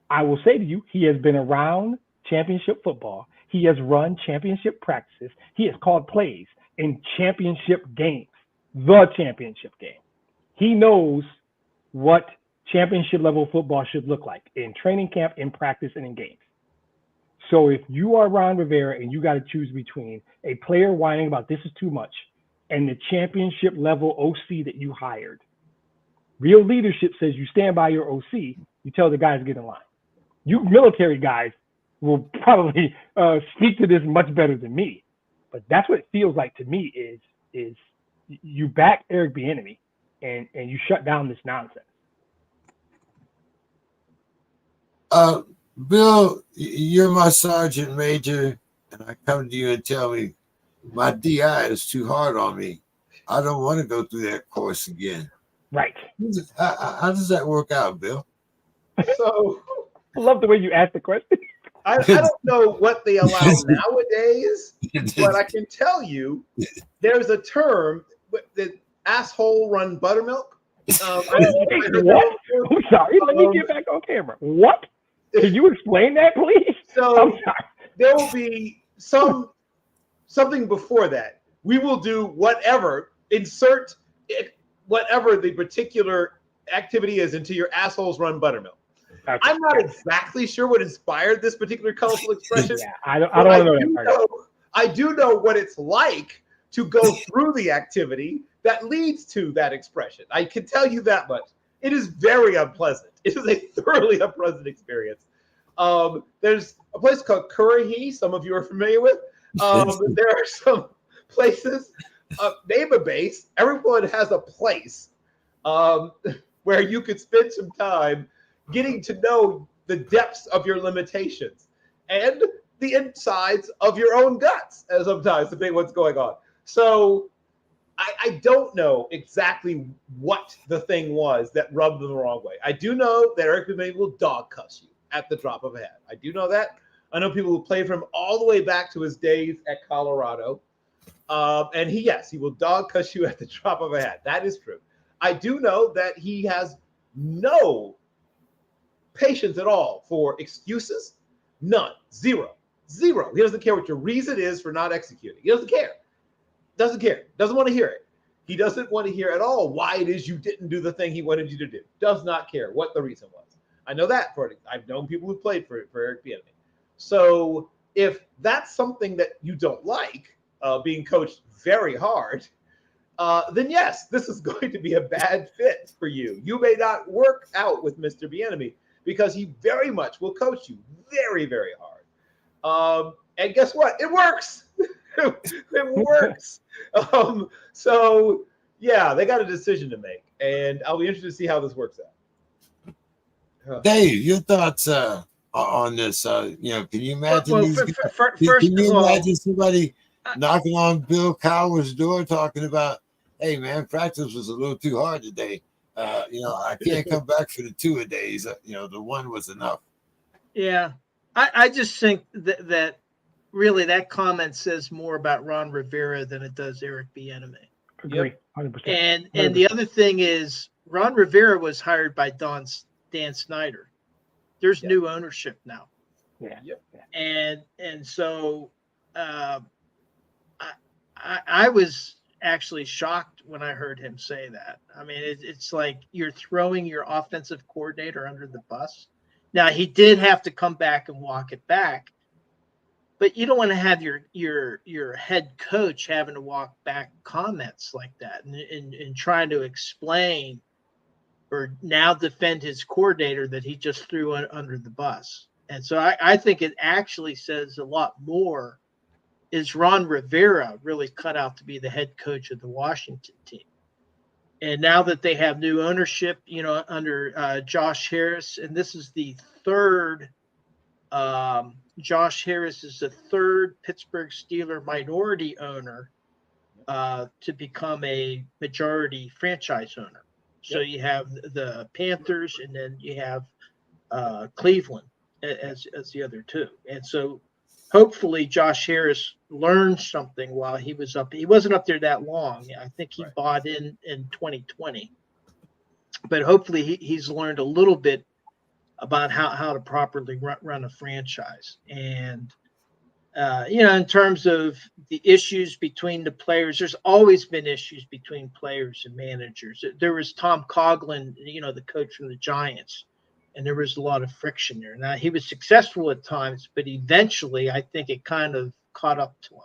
I will say to you, he has been around championship football. He has run championship practices. He has called plays in championship games, the championship game. He knows what championship level football should look like in training camp, in practice, and in games. So if you are Ron Rivera and you got to choose between a player whining about this is too much and the championship level OC that you hired, real leadership says you stand by your OC, you tell the guys to get in line. You military guys will probably speak to this much better than me. But that's what it feels like to me is you back Eric Bieniemy and you shut down this nonsense. Bill, you're my sergeant major, and I come to you and tell me my DI is too hard on me. I don't want to go through that course again. Right. How does that work out, Bill? So I love the way you asked the question. I don't know what they allow nowadays, but I can tell you there's a term, the asshole run buttermilk. What? I'm sorry. Let me get back on camera. What? Can you explain that, please? So there will be something before that. We will do whatever, insert it, whatever the particular activity is into your assholes run buttermilk. Okay. I'm not exactly sure what inspired this particular colorful expression. Yeah, I don't know that part. I do know what it's like to go through the activity that leads to that expression. I can tell you that much. It is very unpleasant. It is a thoroughly unpleasant experience. There's a place called Currahee, some of you are familiar with. There are some places, name a base. Everyone has a place where you could spend some time getting to know the depths of your limitations. and the insides of your own guts, as sometimes debate what's going on. So I don't know exactly what the thing was that rubbed them the wrong way. I do know that Eric Bieniemy will dog cuss you at the drop of a hat. I do know that. I know people who played for him all the way back to his days at Colorado. And he will dog cuss you at the drop of a hat. That is true. I do know that he has no patience at all for excuses. None. Zero. He doesn't care what your reason is for not executing. He doesn't care. Doesn't care. Doesn't want to hear it. He doesn't want to hear at all why it is you didn't do the thing he wanted you to do. Does not care what the reason was. I know that for it. I've known people who played for Eric Bieniemy. So if that's something that you don't like, being coached very hard, then yes, this is going to be a bad fit for you. You may not work out with Mr. Bieniemy because he very much will coach you very, very hard. And guess what? It works. It works. So yeah, they got a decision to make, and I'll be interested to see how this works out. Dave, your thoughts on this? Can you imagine? First of all, imagine somebody knocking on Bill Cowher's door talking about, "Hey man, practice was a little too hard today. I can't come back for the 2-a-days. The one was enough." Yeah, I just think that really that comment says more about Ron Rivera than it does Eric Bieniemy. Agree, 100%. And the other thing is Ron Rivera was hired by Dan Snyder. There's new ownership now. Yeah. And so I was actually shocked when I heard him say that. I mean, it's like you're throwing your offensive coordinator under the bus. Now, he did have to come back and walk it back, but you don't want to have your head coach having to walk back comments like that and trying to explain or now defend his coordinator that he just threw under the bus. And so I think it actually says a lot more. Is Ron Rivera really cut out to be the head coach of the Washington team? And now that they have new ownership, under Josh Harris, and this is the third, Josh Harris is the third Pittsburgh Steelers minority owner to become a majority franchise owner. So you have the Panthers, and then you have Cleveland as the other two. And so hopefully Josh Harris learned something while he was up. He wasn't up there that long. I think he bought in 2020. But hopefully he's learned a little bit about how to properly run a franchise. And, in terms of the issues between the players, there's always been issues between players and managers. There was Tom Coughlin, the coach from the Giants, and there was a lot of friction there. Now, he was successful at times, but eventually I think it kind of caught up to him.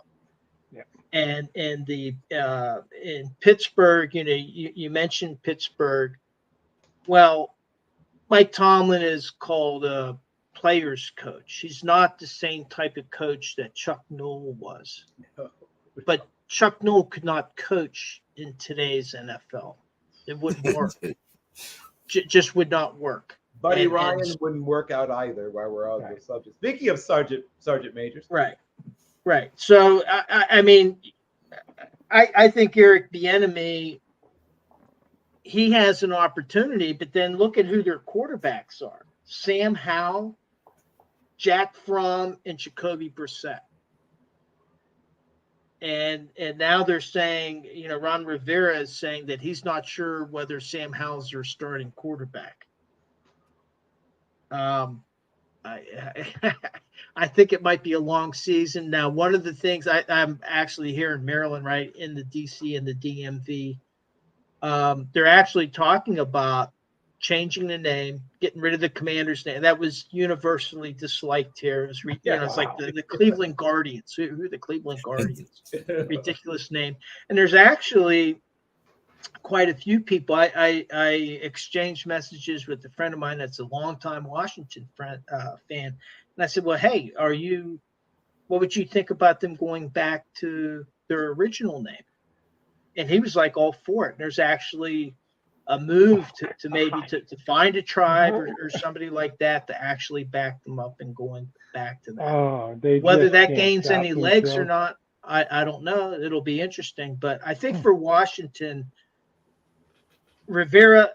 Yeah. And in Pittsburgh, you mentioned Pittsburgh. Well, Mike Tomlin is called a player's coach. He's not the same type of coach that Chuck Noll was. But Chuck Noll could not coach in today's NFL. It wouldn't work. Just would not work. Buddy Ryan wouldn't work out either while we're on the subject. Speaking of sergeant majors. Right. So, I mean, I think Eric Bieniemy, he has an opportunity, but then look at who their quarterbacks are. Sam Howell, Jack Fromm, and Jacoby Brissett. And now they're saying, Ron Rivera is saying that he's not sure whether Sam Howell's their starting quarterback. I think it might be a long season. Now, one of the things I'm actually here in Maryland, right, in the DC and the DMV, they're actually talking about changing the name, getting rid of the Commander's name. That was universally disliked here. It was, it's like the Cleveland Guardians. Who are the Cleveland Guardians? Ridiculous name. And there's actually quite a few people. I exchanged messages with a friend of mine that's a longtime Washington fan. And I said, well, hey, what would you think about them going back to their original name? And he was like all for it. There's actually a move to maybe to find a tribe or somebody like that to actually back them up and going back to that. Oh, Whether that gains any legs or not, I don't know. It'll be interesting. But I think for Washington, Rivera,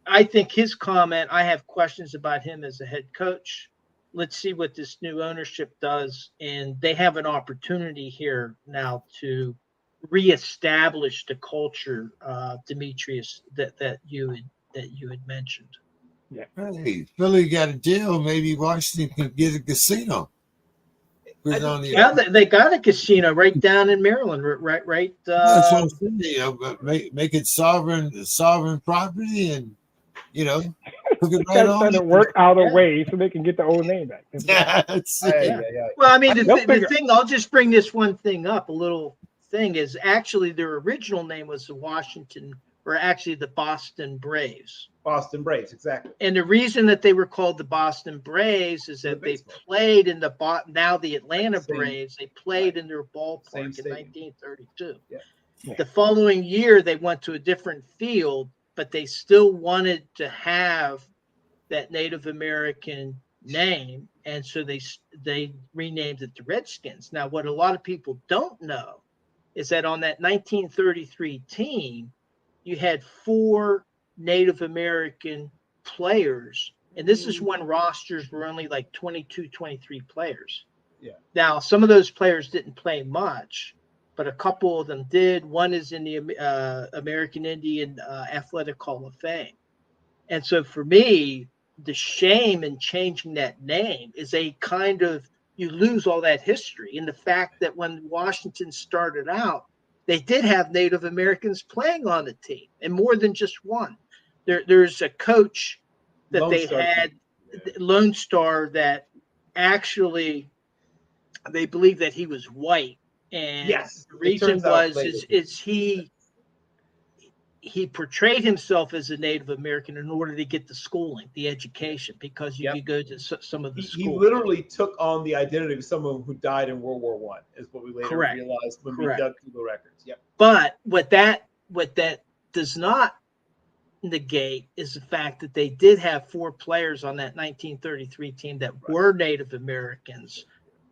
I think his comment, I have questions about him as a head coach. Let's see what this new ownership does. And they have an opportunity here now to reestablish the culture, Demetrius, that you had mentioned. Yeah. Hey, Philly got a deal. Maybe Washington can get a casino. Yeah, they got a casino right down in Maryland, right. That's what I'm saying. You know, but make it sovereign property, and hook it right on. To work out a way so they can get the old name back. That's it. Yeah. Well, I mean, the thing. I'll just bring this one thing up. A little thing is actually their original name was the Washington, or actually the Boston Braves. Boston Braves, exactly. And the reason that they were called the Boston Braves is that they played in the Atlanta Braves. They played in their ballpark in 1932. Yeah. The following year, they went to a different field, but they still wanted to have that Native American name, and so they renamed it the Redskins. Now, what a lot of people don't know is that on that 1933 team, you had 4 Native American players, and this is when rosters were only like 22, 23 players. Yeah. Now, some of those players didn't play much, but a couple of them did. One is in the American Indian Athletic Hall of Fame. And so for me, the shame in changing that name is a kind of, you lose all that history. And the fact that when Washington started out, they did have Native Americans playing on the team, and more than just one. There's a coach that Lone Star, that actually they believe that he was white, and the reason was he portrayed himself as a Native American in order to get the schooling, the education, because you could go to some of the schools. He literally took on the identity of someone who died in World War I, is what we later realized when we dug through the records. Yep. But what that does not negate is the fact that they did have 4 players on that 1933 team that were Native Americans,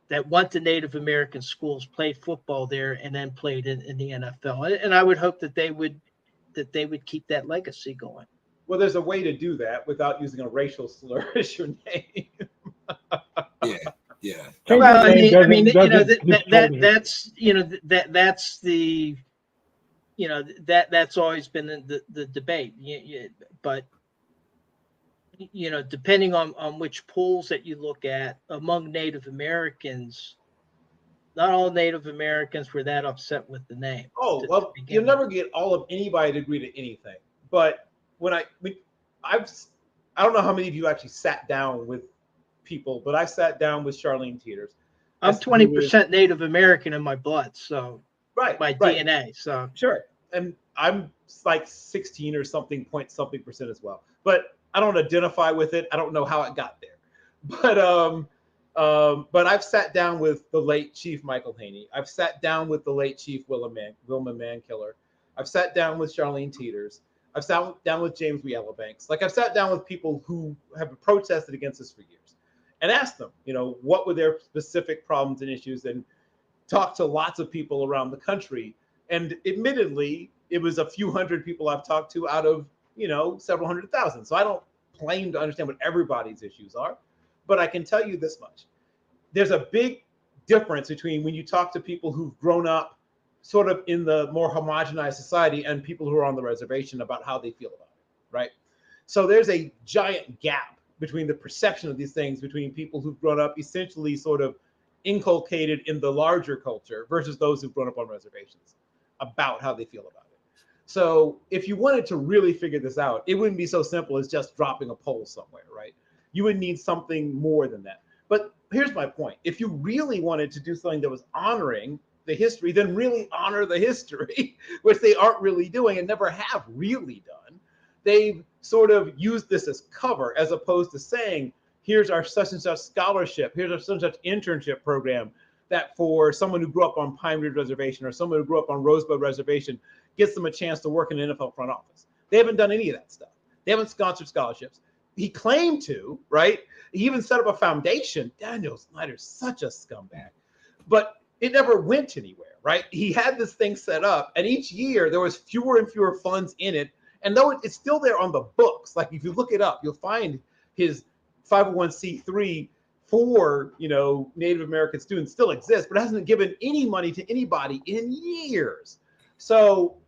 that went to Native American schools, played football there, and then played in the NFL. And I would hope that they would keep that legacy going. Well, there's a way to do that without using a racial slur as your name. Yeah. Well, I mean, that's the, that's always been the debate. But depending on which polls that you look at among Native Americans, not all Native Americans were that upset with the name. Oh, well, you'll never get all of anybody to agree to anything. But I don't know how many of you actually sat down with people, but I sat down with Charlene Teeters. I'm 20% Native American in my blood, so my DNA. So sure, and I'm like 16 or something percent as well. But I don't identify with it. I don't know how it got there. But I've sat down with the late Chief Michael Haney. I've sat down with the late Chief Wilma Mankiller. I've sat down with Charlene Teeters. I've sat down with James Yellowbanks. Like, I've sat down with people who have protested against this for years and asked them, what were their specific problems and issues, and talked to lots of people around the country. And admittedly, it was a few hundred people I've talked to out of, several 100,000. So I don't claim to understand what everybody's issues are. But I can tell you this much. There's a big difference between when you talk to people who've grown up sort of in the more homogenized society and people who are on the reservation about how they feel about it, right? So there's a giant gap between the perception of these things between people who've grown up essentially sort of inculcated in the larger culture versus those who've grown up on reservations about how they feel about it. So if you wanted to really figure this out, it wouldn't be so simple as just dropping a poll somewhere, right? You would need something more than that. But here's my point. If you really wanted to do something that was honoring the history, then really honor the history, which they aren't really doing and never have really done. They've sort of used this as cover as opposed to saying, here's our such and such scholarship, here's our such and such internship program that for someone who grew up on Pine Ridge Reservation or someone who grew up on Rosebud Reservation gets them a chance to work in an NFL front office. They haven't done any of that stuff. They haven't sponsored scholarships. He claimed to, right? He even set up a foundation. Daniel Snyder's such a scumbag. But it never went anywhere, right? He had this thing set up, and each year there was fewer and fewer funds in it. And though it's still there on the books, like if you look it up, you'll find his 501c3 for, Native American students still exists, but hasn't given any money to anybody in years. So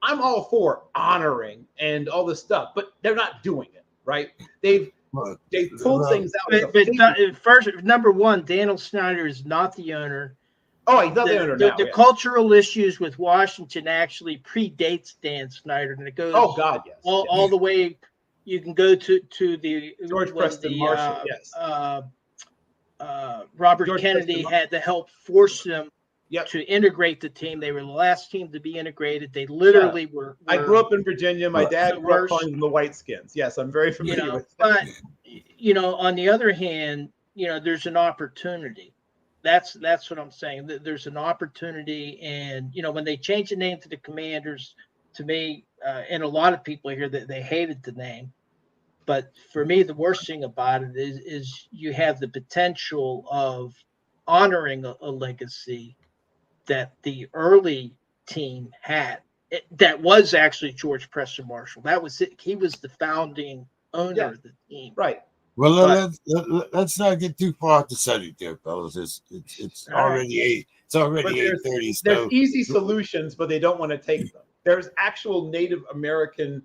I'm all for honoring and all this stuff, but they're not doing it, right? They've pulled things out. But first, number one, Daniel Snyder is not the owner. Oh, he's not the owner now. The cultural issues with Washington actually predates Dan Snyder, and it goes all the way. You can go to the George Preston Marshall. Yes. Robert George Kennedy Preston had to help force them to integrate the team. They were the last team to be integrated. They literally were. I grew up in Virginia. My dad grew up calling them the Whiteskins. Yes, I'm very familiar with that. But on the other hand, there's an opportunity. That's what I'm saying. There's an opportunity, and when they changed the name to the Commanders, to me, and a lot of people here that they hated the name, but for me, the worst thing about it is you have the potential of honoring a legacy that the early team had. That was actually George Preston Marshall. That was it. He was the founding owner of the team. Right. Well, let's not get too far off the subject there, fellas. It's already 8:30. There's easy solutions, but they don't want to take them. There's actual Native American,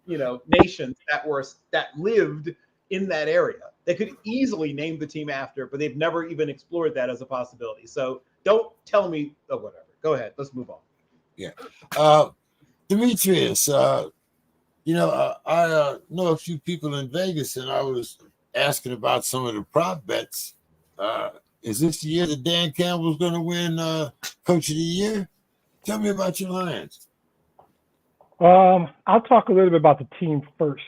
nations that lived in that area. They could easily name the team after, but they've never even explored that as a possibility. So don't tell me, whatever. Go ahead. Let's move on. Yeah. Demetrius, I know a few people in Vegas, and I was asking about some of the prop bets. Is this the year that Dan Campbell's going to win Coach of the Year? Tell me about your Lions. I'll talk a little bit about the team first.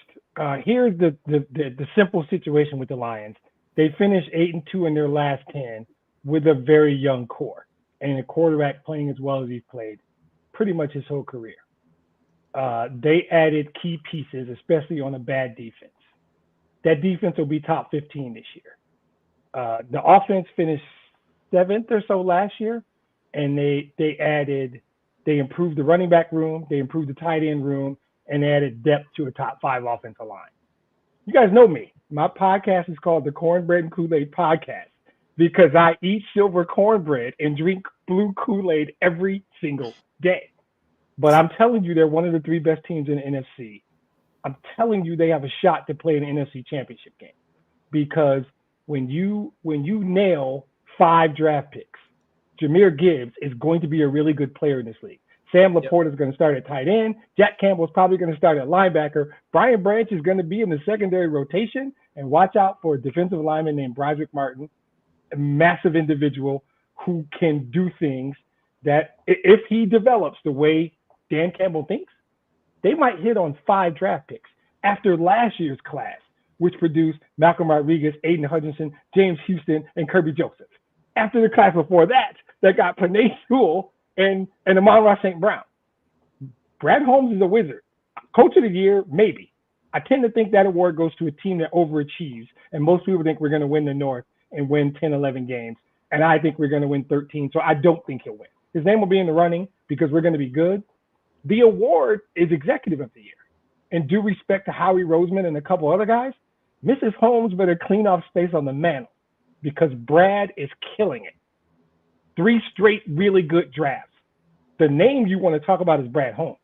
Here's the simple situation with the Lions. They finished 8-2 in their last 10 with a very young core and a quarterback playing as well as he's played pretty much his whole career. They added key pieces, especially on a bad defense. That defense will be top 15 this year. The offense finished 7th or so last year, and they improved the running back room, they improved the tight end room, and they added depth to a top 5 offensive line. You guys know me. My podcast is called the Cornbread and Kool-Aid Podcast because I eat silver cornbread and drink blue Kool-Aid every single day. But I'm telling you, they're one of the 3 best teams in the NFC. I'm telling you, they have a shot to play in the NFC Championship game because when you nail 5 draft picks, Jahmyr Gibbs is going to be a really good player in this league. Sam Laporta is going to start at tight end. Jack Campbell is probably going to start at linebacker. Brian Branch is going to be in the secondary rotation. And watch out for a defensive lineman named Broderick Martin, a massive individual who can do things that if he develops the way Dan Campbell thinks, they might hit on 5 draft picks after last year's class, which produced Malcolm Rodriguez, Aiden Hutchinson, James Houston, and Kirby Joseph. After the class before that got Penei Sewell and Amon-Ra St. Brown. Brad Holmes is a wizard. Coach of the Year, maybe. I tend to think that award goes to a team that overachieves, and most people think we're going to win the North and win 10, 11 games, and I think we're going to win 13, so I don't think he'll win. His name will be in the running because we're going to be good. The award is Executive of the Year. And due respect to Howie Roseman and a couple other guys, Mrs. Holmes better clean off space on the mantle because Brad is killing it. 3 straight really good drafts. The name you want to talk about is Brad Holmes.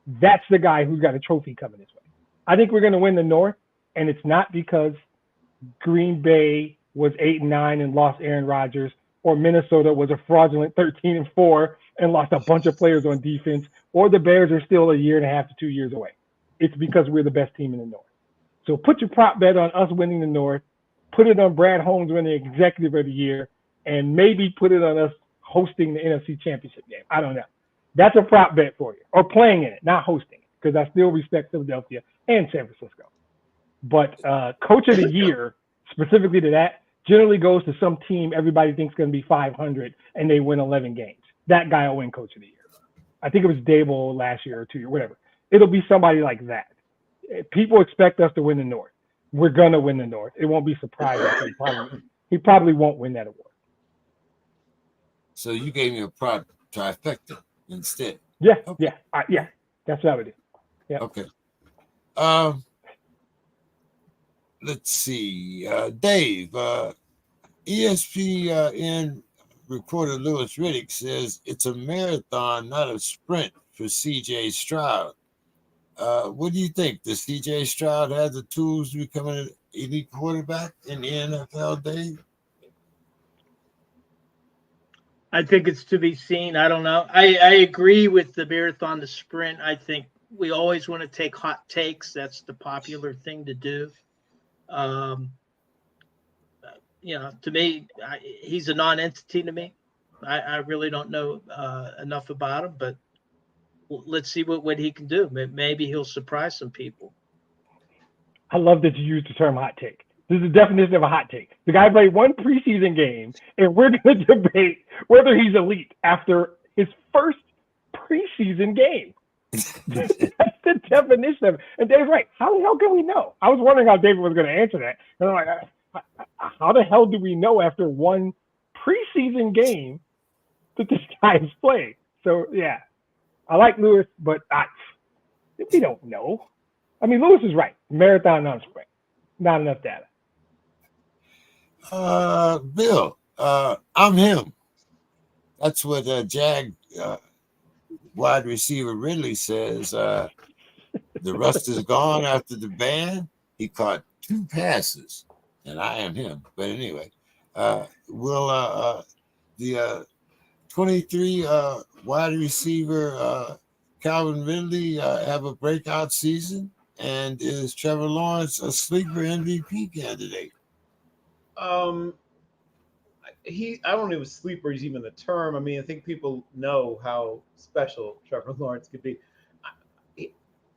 That's the guy who's got a trophy coming this way. I think we're going to win the North, and it's not because Green Bay was 8-9 and lost Aaron Rodgers, or Minnesota was a fraudulent 13-4 and lost a bunch of players on defense, or the Bears are still a year and a half to 2 years away. It's because we're the best team in the North. So put your prop bet on us winning the North, put it on Brad Holmes winning Executive of the Year, and maybe put it on us hosting the NFC Championship game. I don't know. That's a prop bet for you, or playing in it, not hosting it, because I still respect Philadelphia and San Francisco. But Coach of the Year, specifically to that, generally goes to some team everybody thinks is going to be 500 and they win 11 games. That guy will win Coach of the Year. I think it was Dable last year or 2 years, whatever. it'll be somebody like that. People expect us to win the North. We're gonna win the North. It won't be surprising. He probably won't win that award. So you gave me a trifecta instead. Yeah, Okay. yeah. That's what I would do. Yeah. Okay. Let's see. Dave, ESPN reporter Louis Riddick says it's a marathon, not a sprint for C.J. Stroud. What do you think? Does C.J. Stroud have the tools to become an elite quarterback in the NFL, Dave? I think it's to be seen. I don't know. I agree with the marathon, the sprint. I think we always want to take hot takes. That's the popular thing to do. To me, he's a non-entity to me. I really don't know enough about him, but let's see what he can do. Maybe he'll surprise some people. I love that you used the term hot take. This is the definition of a hot take. The guy played one preseason game, and we're going to debate whether he's elite after his first preseason game. That's the definition of it. And Dave's right. How the hell can we know? I was wondering how David was going to answer that. And I'm like, how the hell do we know after one preseason game that this guy has played? So, yeah, I like Lewis, but we don't know. I mean, Lewis is right. Marathon, not sprint. Not enough data. Bill, I'm him. That's what Jag wide receiver Ridley says. The rust is gone after the ban. He caught 2 passes, and I am him. But anyway, will the 23 wide receiver Calvin Ridley have a breakout season? And is Trevor Lawrence a sleeper MVP candidate? I don't know if sleeper is even the term. I mean, I think people know how special Trevor Lawrence could be.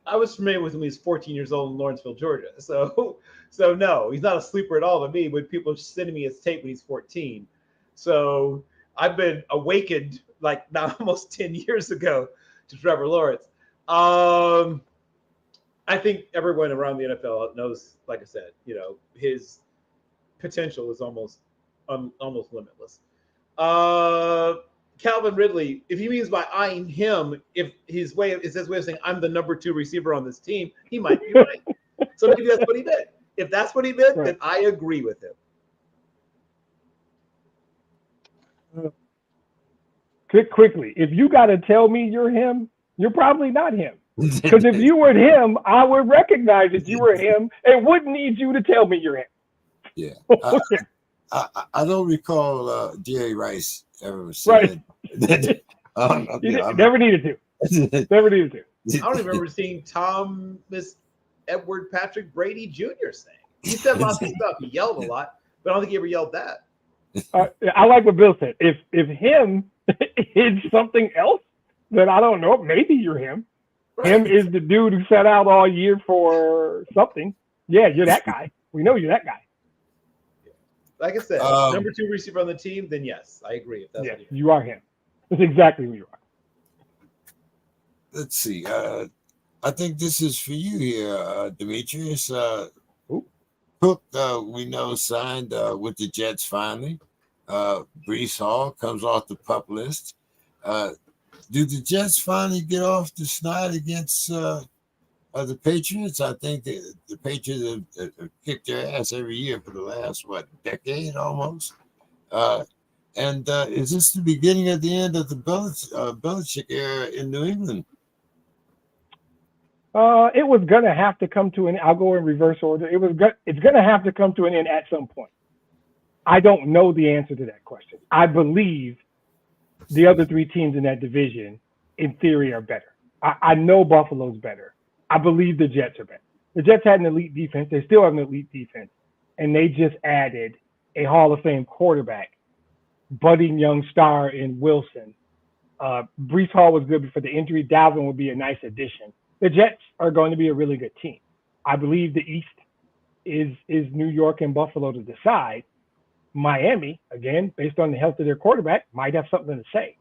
I was familiar with him when he was 14 years old in Lawrenceville, Georgia. So no, he's not a sleeper at all to me. But people are sending me his tape when he's 14. So I've been awakened like now almost 10 years ago to Trevor Lawrence. I think everyone around the NFL knows, like I said, his potential is almost limitless. Calvin Ridley, if he means by eyeing him, if his way of saying I'm the number 2 receiver on this team, he might be right. So maybe that's what he meant. If that's what he meant, then I agree with him. Quickly, if you got to tell me you're him, you're probably not him. Because if you were him, I would recognize that you were him and wouldn't need you to tell me you're him. Yeah. I don't recall Jerry Rice ever saying that. Never needed to. Never needed to. I don't remember seeing Thomas Edward Patrick Brady Jr. saying. He said lots of stuff. He yelled a lot, but I don't think he ever yelled that. I like what Bill said. If him is something else, then I don't know. Maybe you're him. Right. Him is the dude who set out all year for something. Yeah, you're that guy. We know you're that guy. Like I said, number 2 receiver on the team, then yes, I agree. If that's what you are him. That's exactly who you are. Let's see. I think this is for you here, Demetrius. Cook, we know, signed with the Jets finally. Breece Hall comes off the PUP list. Do the Jets finally get off the snide against the Patriots? I think the Patriots have kicked their ass every year for the last, decade almost? And is this the beginning of the end of the Belichick era in New England? It was going to have to come to an end. I'll go in reverse order. It's going to have to come to an end at some point. I don't know the answer to that question. I believe the other 3 teams in that division, in theory, are better. I know Buffalo's better. I believe the Jets are better. The Jets had an elite defense. They still have an elite defense. And they just added a Hall of Fame quarterback, budding young star in Wilson. Breece Hall was good before the injury. Dalvin would be a nice addition. The Jets are going to be a really good team. I believe the East is New York and Buffalo to decide. Miami, again, based on the health of their quarterback, might have something to say.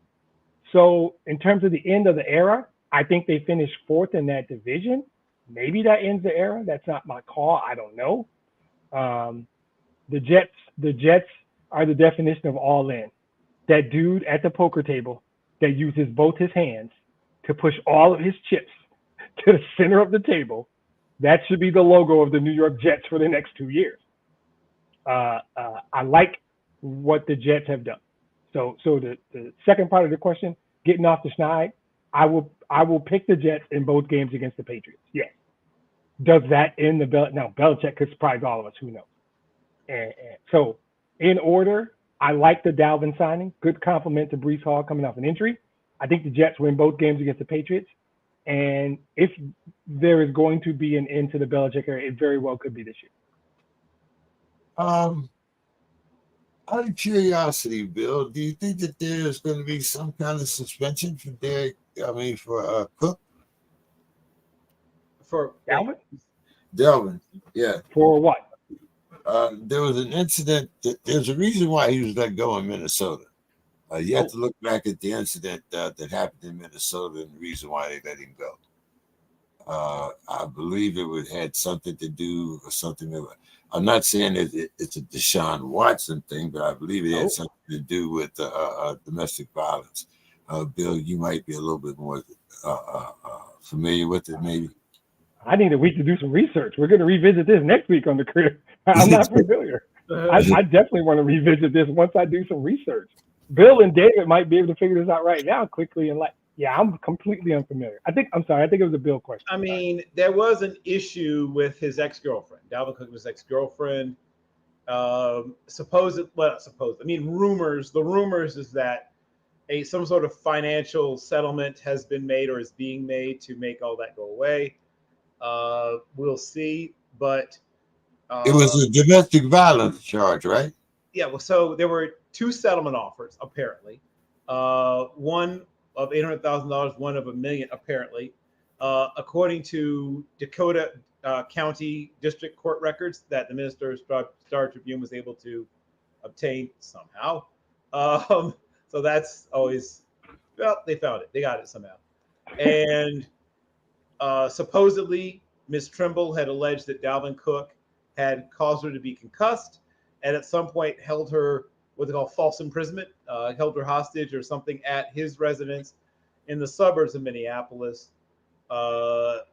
So in terms of the end of the era, I think they finished 4th in that division. Maybe that ends the era. That's not my call. I don't know. The Jets are the definition of all in. That dude at the poker table that uses both his hands to push all of his chips to the center of the table, that should be the logo of the New York Jets for the next 2 years. I like what the Jets have done. So the second part of the question, getting off the schneid, I will pick the Jets in both games against the Patriots. Yes. Does that end the now Belichick could surprise all of us, who knows? And so in order, I like the Dalvin signing. Good compliment to Breece Hall coming off an injury. I think the Jets win both games against the Patriots. And if there is going to be an end to the Belichick era, it very well could be this year. Out of curiosity, Bill, do you think that there's going to be some kind of suspension for Cook? For Dalvin? Delvin, yeah. For what? There was an incident. There's a reason why he was let go in Minnesota. You have to look back at the incident that happened in Minnesota and the reason why they let him go. I believe it had something to do with something that, I'm not saying that it's a Deshaun Watson thing, but I believe it had something to do with domestic violence. Bill, you might be a little bit more familiar with it, maybe. I need a week to do some research. We're going to revisit this next week on the crib. I'm not familiar. I definitely want to revisit this once I do some research. Bill and David might be able to figure this out right now quickly and I'm completely unfamiliar. I think it was a Bill question. I mean, there was an issue with his ex-girlfriend. Dalvin Cook was ex-girlfriend. Rumors. The rumors is that some sort of financial settlement has been made or is being made to make all that go away. We'll see, but it was a domestic violence charge, right? Yeah. Well, so there were 2 settlement offers apparently. One of $800,000, one of $1 million apparently, according to Dakota County District Court records that the Minnesota Star Tribune was able to obtain somehow. So that's always, well, they found it. They got it somehow. And supposedly, Ms. Trimble had alleged that Dalvin Cook had caused her to be concussed and at some point held her what they call false imprisonment, held her hostage or something at his residence in the suburbs of Minneapolis.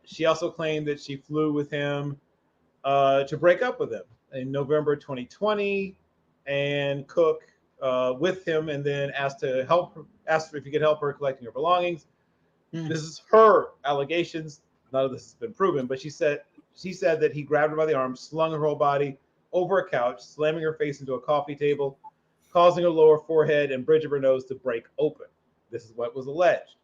She also claimed that she flew with him to break up with him in November 2020, and Cook with him, and then asked her if he could help her collecting her belongings. This is her allegations. None of this has been proven, but she said that he grabbed her by the arm, slung her whole body over a couch, slamming her face into a coffee table, causing her lower forehead and bridge of her nose to break open. This is what was alleged.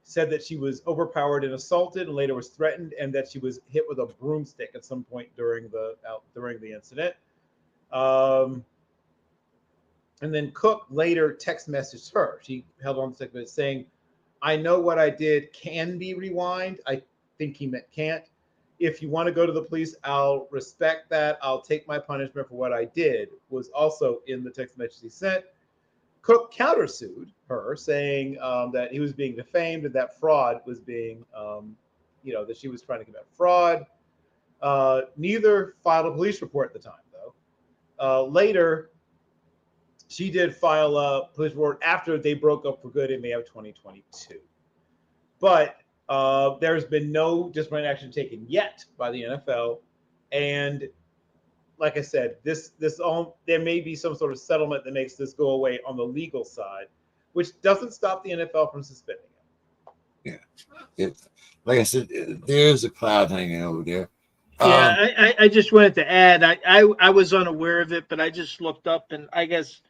Said that she was overpowered and assaulted, and later was threatened, and that she was hit with a broomstick at some point during the incident. And then Cook later text messaged her. She held on to the text message saying, "I know what I did can be rewind." I think he meant can't. "If you want to go to the police, I'll respect that. I'll take my punishment for what I did," was also in the text message he sent. Cook countersued her, saying that he was being defamed and that fraud was being, that she was trying to commit fraud. Neither filed a police report at the time, though. Later, she did file a police report after they broke up for good in May of 2022. But there's been no disciplinary action taken yet by the NFL. And like I said, there may be some sort of settlement that makes this go away on the legal side, which doesn't stop the NFL from suspending it. Yeah. Like I said, there's a cloud hanging over there. Yeah, I just wanted to add, I was unaware of it, but I just looked up, and I guess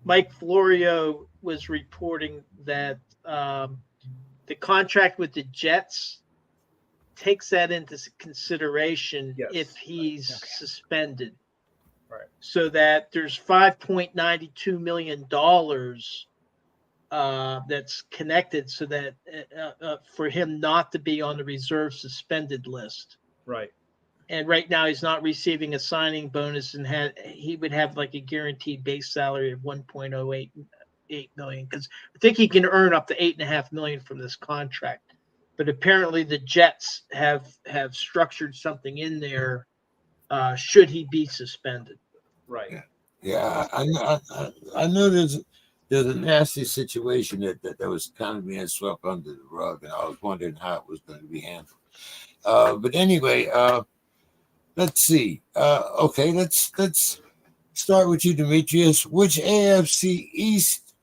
Mike Florio was reporting that the contract with the Jets takes that into consideration if he's suspended. Right. So that there's $5.92 million that's connected so that for him not to be on the reserve suspended list. Right. And right now he's not receiving a signing bonus, and he would have like a guaranteed base salary of $1.08 million, because I think he can earn up to $8.5 million from this contract. but apparently the Jets have structured something in there. Should he be suspended? Right. Yeah, I know there's a nasty situation that was kind of being swept under the rug, and I was wondering how it was going to be handled. But anyway, let's see. Okay, let's start with you, Demetrius. Which AFC East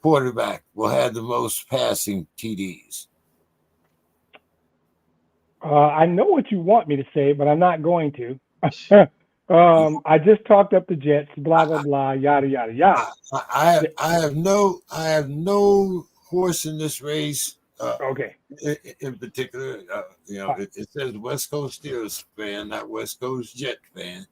quarterback will have the most passing TDs? I know what you want me to say, but I'm not going to. I just talked up the Jets, blah blah blah, yada yada yada. I have no horse in this race. Okay. In particular, it says West Coast Steelers fan, not West Coast Jet fan.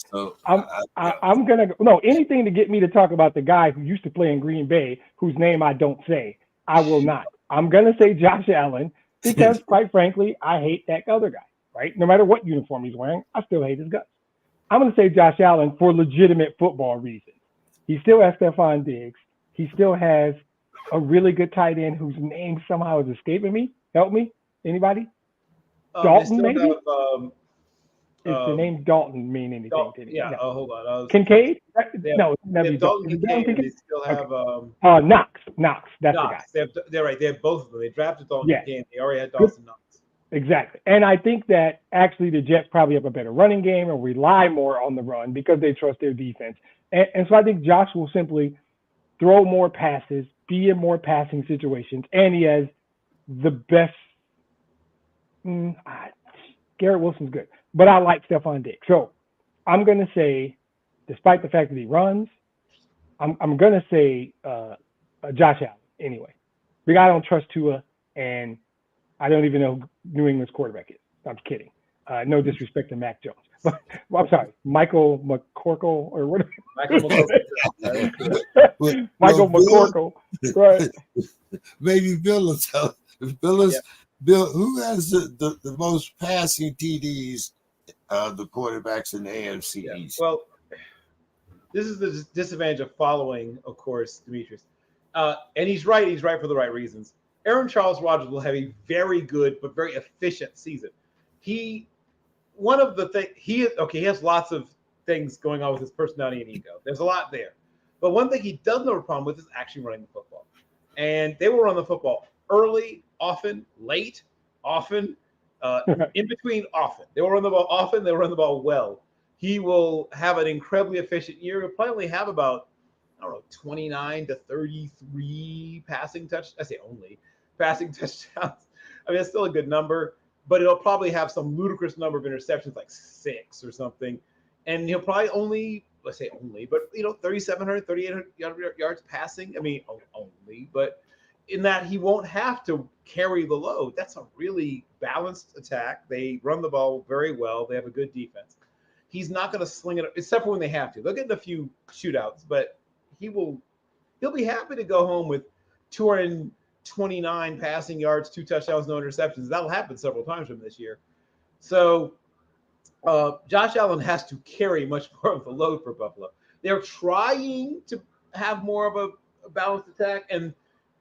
So I'm gonna no anything to get me to talk about the guy who used to play in Green Bay, whose name I don't say. I will not. I'm gonna say Josh Allen because, quite frankly, I hate that other guy. Right? No matter what uniform he's wearing, I still hate his guts. I'm gonna say Josh Allen for legitimate football reasons. He still has Stephon Diggs. He still has a really good tight end whose name somehow is escaping me. Help me, anybody? Dalton, maybe. Does the name Dalton mean anything? Dalton, to yeah. No. Hold on. Kincaid? No, never Dalton Kincaid. They still have Knox. That's Knox. the guy. They're right. They have both of them. They drafted Dalton Kincaid. They already had Good. Dawson Knox. Exactly. And I think that actually the Jets probably have a better running game and rely more on the run because they trust their defense. And so I think Josh will simply throw more passes, be in more passing situations, and he has the best. Garrett Wilson's good, but I like Stephon Diggs. So I'm going to say, despite the fact that he runs, I'm going to say Josh Allen anyway. Because I don't trust Tua, and I don't even know who New England's quarterback is. I'm kidding. No disrespect to Mac Jones. But, well, I'm sorry, Michael McCorkle or whatever. Michael McCorkle. Right. Maybe Bill will tell. Bill, who has the most passing TDs of the quarterbacks in the AFC East? Well, this is the disadvantage of following, of course, Demetrius. And he's right. He's right for the right reasons. Aaron Charles Rodgers will have a very good but very efficient season. He has lots of things going on with his personality and ego. There's a lot there. But one thing he doesn't have a problem with is actually running the football. And they will run the football early, often, late, often, in between, often. They will run the ball often. They will run the ball well. He will have an incredibly efficient year. He'll probably only have about, 29 to 33 passing touchdowns. I say only passing touchdowns. I mean, that's still a good number, but it'll probably have some ludicrous number of interceptions, like 6 or something. And he'll probably only, 3,700, 3,800 yards passing. I mean, only, but in that he won't have to carry the load. That's a really balanced attack. They run the ball very well. They have a good defense. He's not going to sling it, except for when they have to. They'll get in a few shootouts, but he'll be happy to go home with 229 passing yards, 2 touchdowns, no interceptions. That'll happen several times from this year. So Josh Allen has to carry much more of the load for Buffalo. They're trying to have more of a balanced attack, and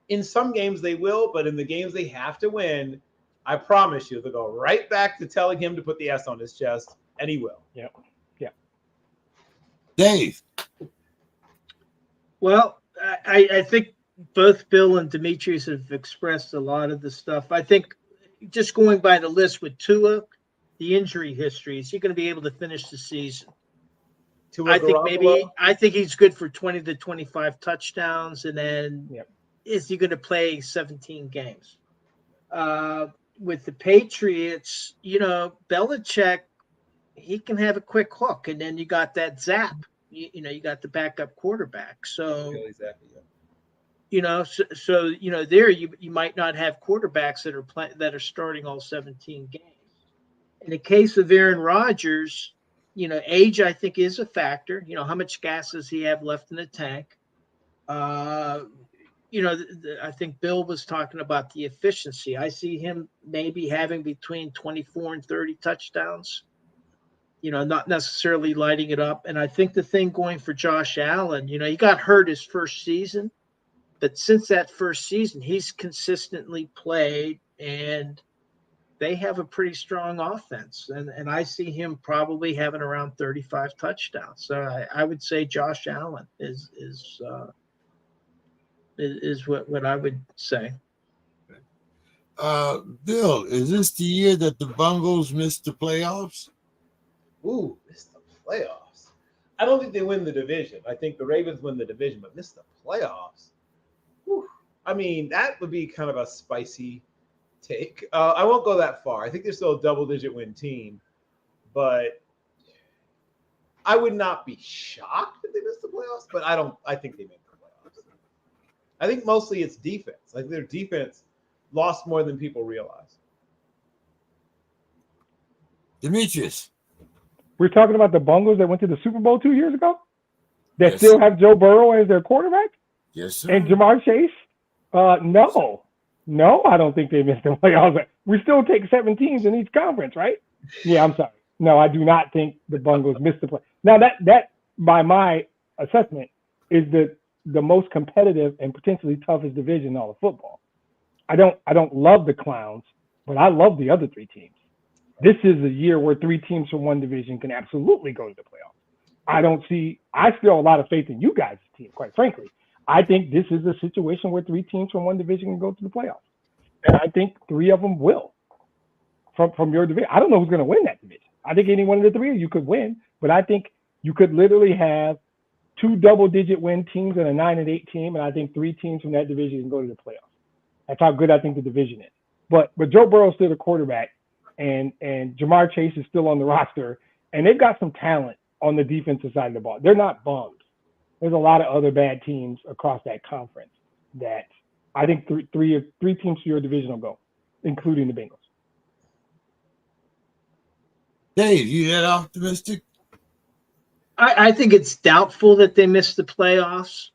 in some games they will, but in the games they have to win, I promise you, they'll go right back to telling him to put the S on his chest, and he will. Yeah. Dave. Well, I think both Bill and Demetrius have expressed a lot of the stuff. I think just going by the list with Tua, the injury history, is he going to be able to finish the season? I think he's good for 20 to 25 touchdowns, and then is he going to play 17 games? With the Patriots, Belichick, he can have a quick hook, and then you got that zap. You got the backup quarterback. So, there you might not have quarterbacks that are starting all 17 games. In the case of Aaron Rodgers, age I think is a factor. How much gas does he have left in the tank? I think Bill was talking about the efficiency. I see him maybe having between 24 and 30 touchdowns. Not necessarily lighting it up. And I think the thing going for Josh Allen, he got hurt his first season, but since that first season, he's consistently played and they have a pretty strong offense. And I see him probably having around 35 touchdowns. So I would say Josh Allen is what I would say. Bill, is this the year that the Bungles missed the playoffs? Ooh, missed the playoffs. I don't think they win the division. I think the Ravens win the division, but missed the playoffs. Whew. I mean, that would be kind of a spicy take. I won't go that far. I think they're still a double-digit win team, but I would not be shocked if they missed the playoffs. But I think they make the playoffs. I think mostly it's defense. Like their defense lost more than people realize. Demetrius. We're talking about the Bungles that went to the Super Bowl 2 years ago that Yes. still have Joe Burrow as their quarterback Yes, sir. and Jamar Chase. No, I don't think they missed the playoffs. We still take 7 teams in each conference, right? Yeah, I'm sorry. No, I do not think the Bungles missed the play. Now that by my assessment is the most competitive and potentially toughest division in all of football. I don't love the Clowns, but I love the other 3 teams. This is a year where 3 teams from one division can absolutely go to the playoffs. I still have a lot of faith in you guys' team, quite frankly. I think this is a situation where 3 teams from one division can go to the playoffs. And I think 3 of them will from your division. I don't know who's going to win that division. I think any one of the 3 of you could win, but I think you could literally have 2 double-digit win teams and a 9-8 team, and I think 3 teams from that division can go to the playoffs. That's how good I think the division is. But Joe Burrow's still the quarterback, and Jamar Chase is still on the roster, and they've got some talent on the defensive side of the ball. They're not bums. There's a lot of other bad teams across that conference that I think three teams to your division will go, including the Bengals. Dave, you that optimistic? I think it's doubtful that they missed the playoffs,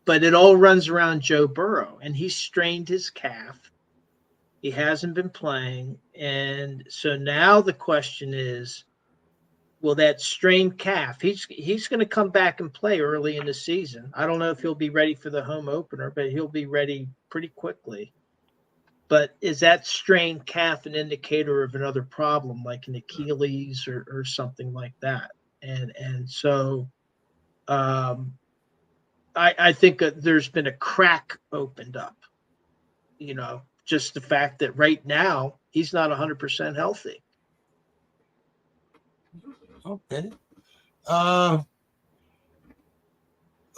but it all runs around Joe Burrow, and he strained his calf. He hasn't been playing, and so now the question is, will that strained calf, he's going to come back and play early in the season. I don't know if he'll be ready for the home opener, but he'll be ready pretty quickly. But is that strained calf an indicator of another problem, like an Achilles or something like that? And so I think that there's been a crack opened up, just the fact that right now he's not 100% healthy. Okay.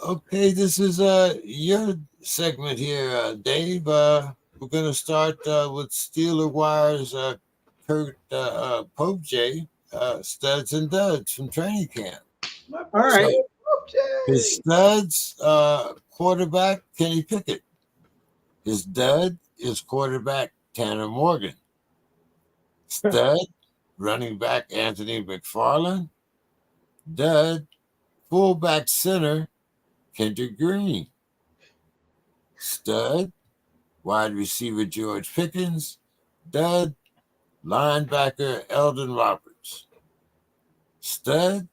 Okay, this is your segment here, Dave. We're going to start with Steeler Wire's Kurt Pope J, Studs and Duds from training camp. All right. So, his studs, quarterback Kenny Pickett. His dud is quarterback Tanner Morgan. Stud, running back Anthony McFarland. Dud, fullback center Kendrick Green. Stud, wide receiver George Pickens. Dud, linebacker Eldon Roberts. Stud,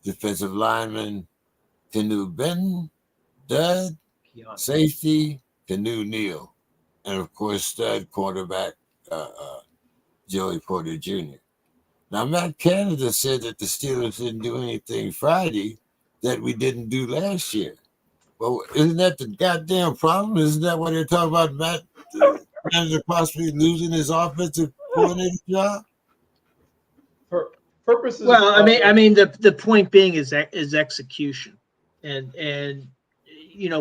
defensive lineman Canu Benton. Dud, safety Canu Neal. And of course, stud quarterback Joey Porter Jr. Now, Matt Canada said that the Steelers didn't do anything Friday that we didn't do last year. Well, isn't that the goddamn problem? Isn't that what they're talking about, Matt Canada possibly losing his offensive coordinator job? For purposes. Well, I mean, the point being is execution, and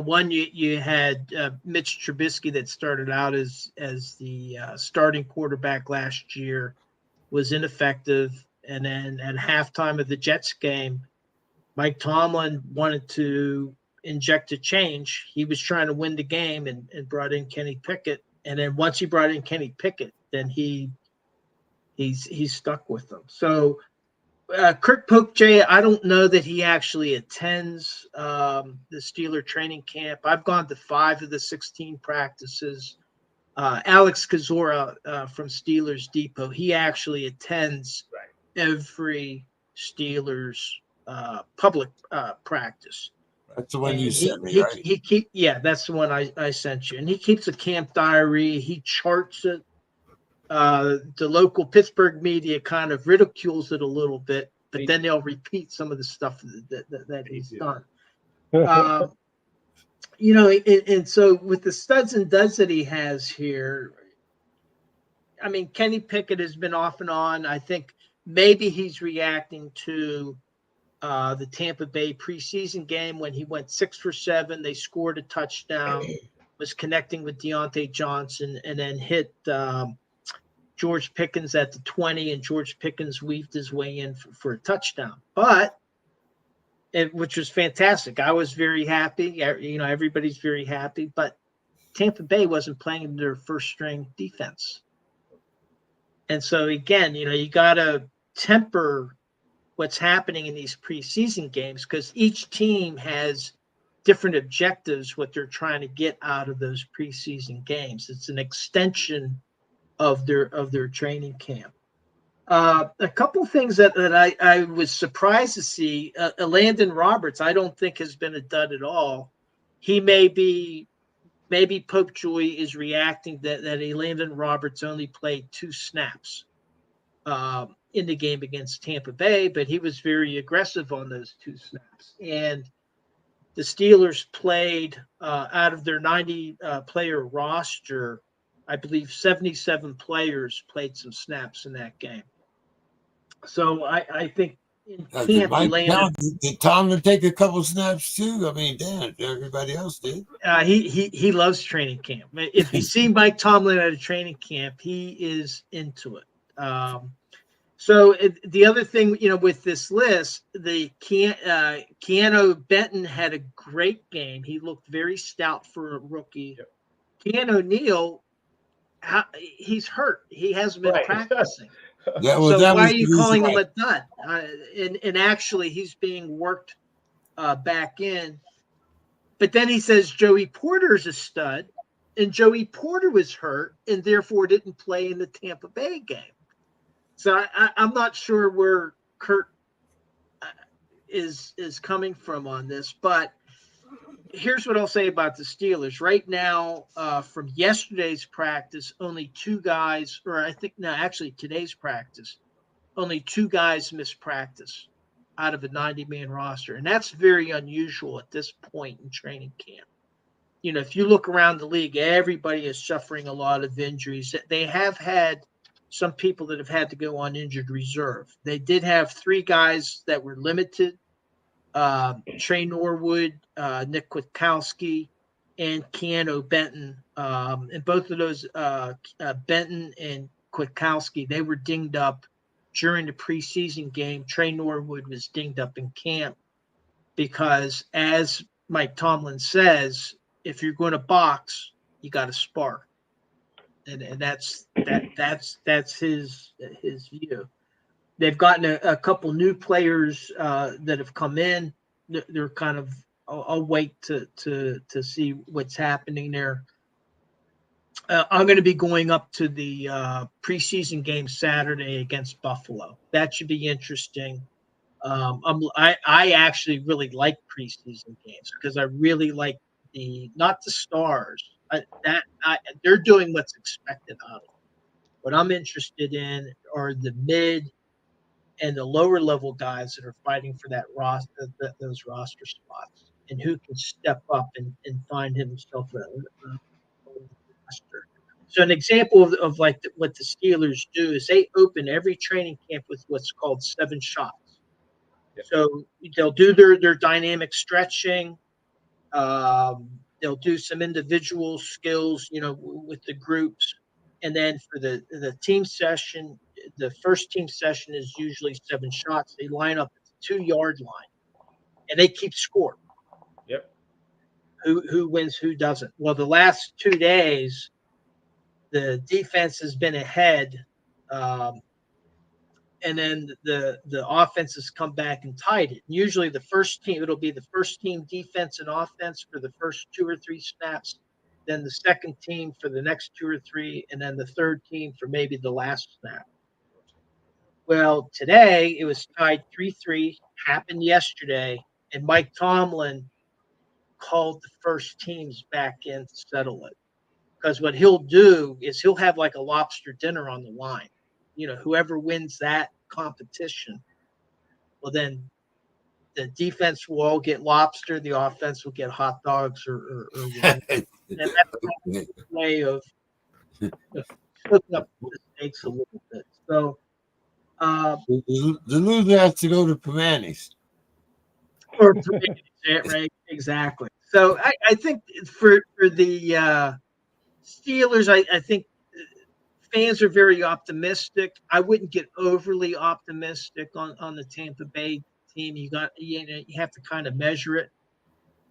one you had Mitch Trubisky that started out as the starting quarterback last year, was ineffective, and then at halftime of the Jets game, Mike Tomlin wanted to inject a change. He was trying to win the game and brought in Kenny Pickett, and then once he brought in Kenny Pickett, then he's stuck with them. So Kurt Pope J, I don't know that he actually attends the Steeler training camp. I've gone to 5 of the 16 practices. Alex Kozora from Steelers Depot, he actually attends every Steelers public practice. That's the one And you sent me, right? that's the one I sent you. And he keeps a camp diary. He charts it. The local Pittsburgh media kind of ridicules it a little bit, but then they'll repeat some of the stuff that he's done. And so with the studs and duds that he has here, I mean, Kenny Pickett has been off and on. I think maybe he's reacting to the Tampa Bay preseason game when he went 6 for 7. They scored a touchdown, was connecting with Deontay Johnson, and then hit George Pickens at the 20, and George Pickens weaved his way in for a touchdown. Which was fantastic. I was very happy. Everybody's very happy. But Tampa Bay wasn't playing their first-string defense. And so, again, you got to temper what's happening in these preseason games because each team has different objectives, what they're trying to get out of those preseason games. It's an extension of their training camp. A couple things that I was surprised to see. Landon Roberts, I don't think has been a dud at all. He maybe Pope Joy is reacting that Landon Roberts only played 2 snaps in the game against Tampa Bay, but he was very aggressive on those 2 snaps. And the Steelers played out of their 90-player roster, I believe 77 players played some snaps in that game. So I think in camp did Tomlin take a couple snaps too? I mean, damn, everybody else did. He loves training camp. If you see Mike Tomlin at a training camp, he is into it. So the other thing, with this list, the Keanu Benton had a great game. He looked very stout for a rookie. Yep. Keanu Neal, he's hurt. He hasn't been practicing. So why are you calling him a dud? And actually, he's being worked back in. But then he says Joey Porter's a stud, and Joey Porter was hurt and therefore didn't play in the Tampa Bay game. So I'm not sure where Kurt is coming from on this, but here's what I'll say about the Steelers. Right now, from yesterday's practice, only 2 guys, today's practice, only 2 guys missed practice out of a 90-man roster. And that's very unusual at this point in training camp. If you look around the league, everybody is suffering a lot of injuries. They have had some people that have had to go on injured reserve. They did have 3 guys that were limited. Trey Norwood, Nick Kwiatkowski, and Keanu Benton. And both of those, Benton and Kwiatkowski, they were dinged up during the preseason game. Trey Norwood was dinged up in camp because, as Mike Tomlin says, if you're going to box, you got to spar. And that's his view. They've gotten a couple new players that have come in. They're kind of. I'll wait to see what's happening there. I'm going to be going up to the preseason game Saturday against Buffalo. That should be interesting. I actually really like preseason games because I really like not the stars. They're doing what's expected of them. What I'm interested in are the mid and the lower level guys that are fighting for that roster, those roster spots, and who can step up and find himself a roster. So an example of like what the Steelers do is they open every training camp with what's called 7 shots. Yep. So they'll do their dynamic stretching. They'll do some individual skills, with the groups. And then for the team session, the first team session is usually 7 shots. They line up at the 2-yard line, and they keep score. Yep. Who wins, who doesn't. Well, the last 2 days, the defense has been ahead, and then the offense has come back and tied it. And usually the first team, it'll be the first team defense and offense for the first 2 or 3 snaps, then the second team for the next 2 or 3, and then the third team for maybe the last snap. Well, today it was tied 3-3, happened yesterday, and Mike Tomlin called the first teams back in to settle it. Because what he'll do is he'll have like a lobster dinner on the line. Whoever wins that competition, well, then the defense will all get lobster, the offense will get hot dogs or wine. And that's a way of hooking up the stakes a little bit. So the loser has to go to Permanis. Or right, exactly. So I think for the Steelers, I think fans are very optimistic. I wouldn't get overly optimistic on the Tampa Bay team. You have to kind of measure it.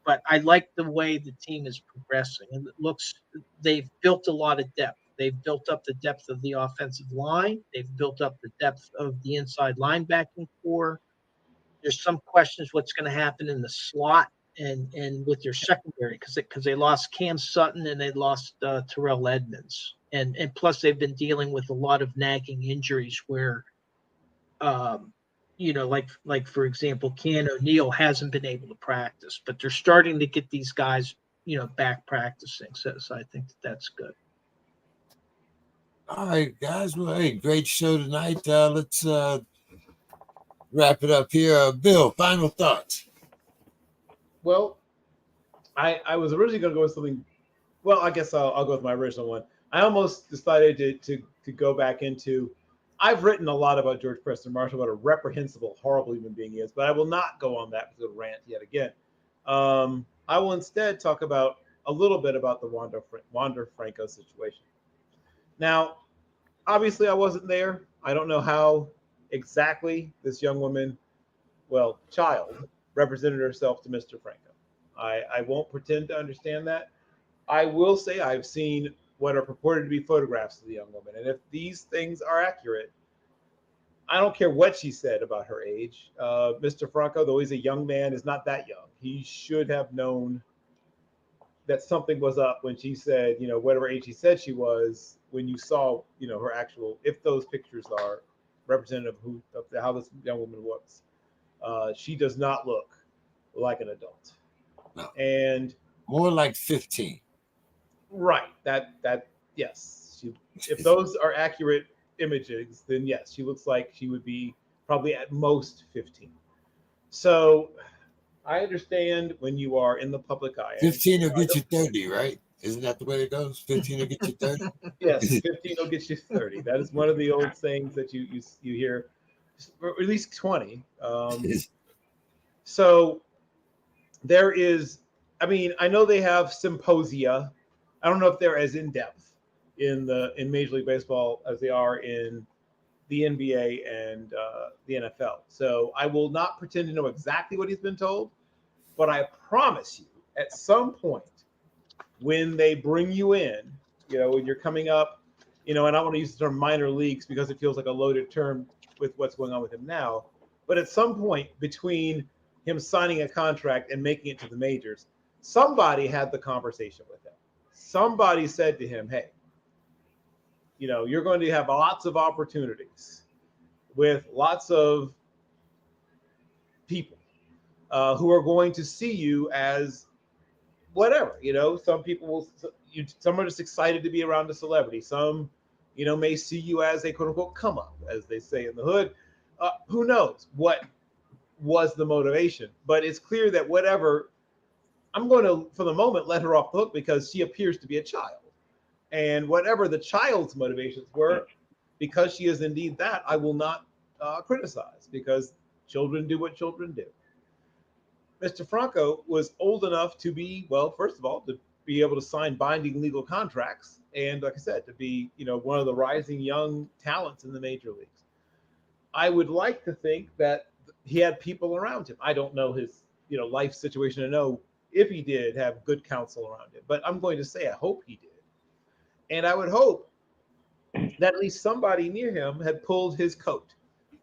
But I like the way the team is progressing. And they've built a lot of depth. They've built up the depth of the offensive line. They've built up the depth of the inside linebacking core. There's some questions what's going to happen in the slot and with your secondary because they lost Cam Sutton and they lost Terrell Edmonds. And plus they've been dealing with a lot of nagging injuries where like for example, Keanu O'Neal hasn't been able to practice, but they're starting to get these guys, back practicing. So I think that's good. All right, guys. Well, hey, great show tonight. Let's wrap it up here. Bill, final thoughts. Well, I was originally going to go with something. Well, I guess I'll go with my original one. I almost decided to go back into. I've written a lot about George Preston Marshall, what a reprehensible, horrible human being he is, but I will not go on that particular rant yet again. I will instead talk about a little bit about the Wander Franco situation. Now, obviously, I wasn't there. I don't know how exactly this young woman, child, represented herself to Mr. Franco. I won't pretend to understand that. I will say I've seen what are purported to be photographs of the young woman. And if these things are accurate, I don't care what she said about her age. Mr. Franco, though he's a young man, is not that young. He should have known that something was up when she said, whatever age she said she was, when you saw, her actual, if those pictures are representative of how this young woman looks. She does not look like an adult. No. And more like 15. Right. That yes. If those are accurate images, then yes, she looks like she would be probably at most 15. So I understand when you are in the public eye. 15 will get you 30, right? Isn't that the way it goes? 15 will get you 30. Yes, 15 will get you 30. That is one of the old sayings that you hear, or at least 20. So there is. I mean, I know they have symposia. I don't know if they're as in depth in Major League Baseball as they are in the NBA and the NFL. So I will not pretend to know exactly what he's been told, but I promise you, at some point, when they bring you in, when you're coming up, and I don't want to use the term minor leagues because it feels like a loaded term with what's going on with him now, but at some point between him signing a contract and making it to the majors, somebody had the conversation with him. Somebody said to him, hey, you're going to have lots of opportunities with lots of people who are going to see you as whatever. Some people some are just excited to be around a celebrity. Some, may see you as a quote unquote come up, as they say in the hood. Who knows what was the motivation? But it's clear that whatever, I'm going to, for the moment, let her off the hook because she appears to be a child. And whatever the child's motivations were, because she is indeed that, I will not criticize because children do what children do. Mr. Franco was old enough to be, first of all, to be able to sign binding legal contracts. And like I said, to be, one of the rising young talents in the major leagues. I would like to think that he had people around him. I don't know his, life situation to know if he did have good counsel around him. But I'm going to say I hope he did. And I would hope that at least somebody near him had pulled his coat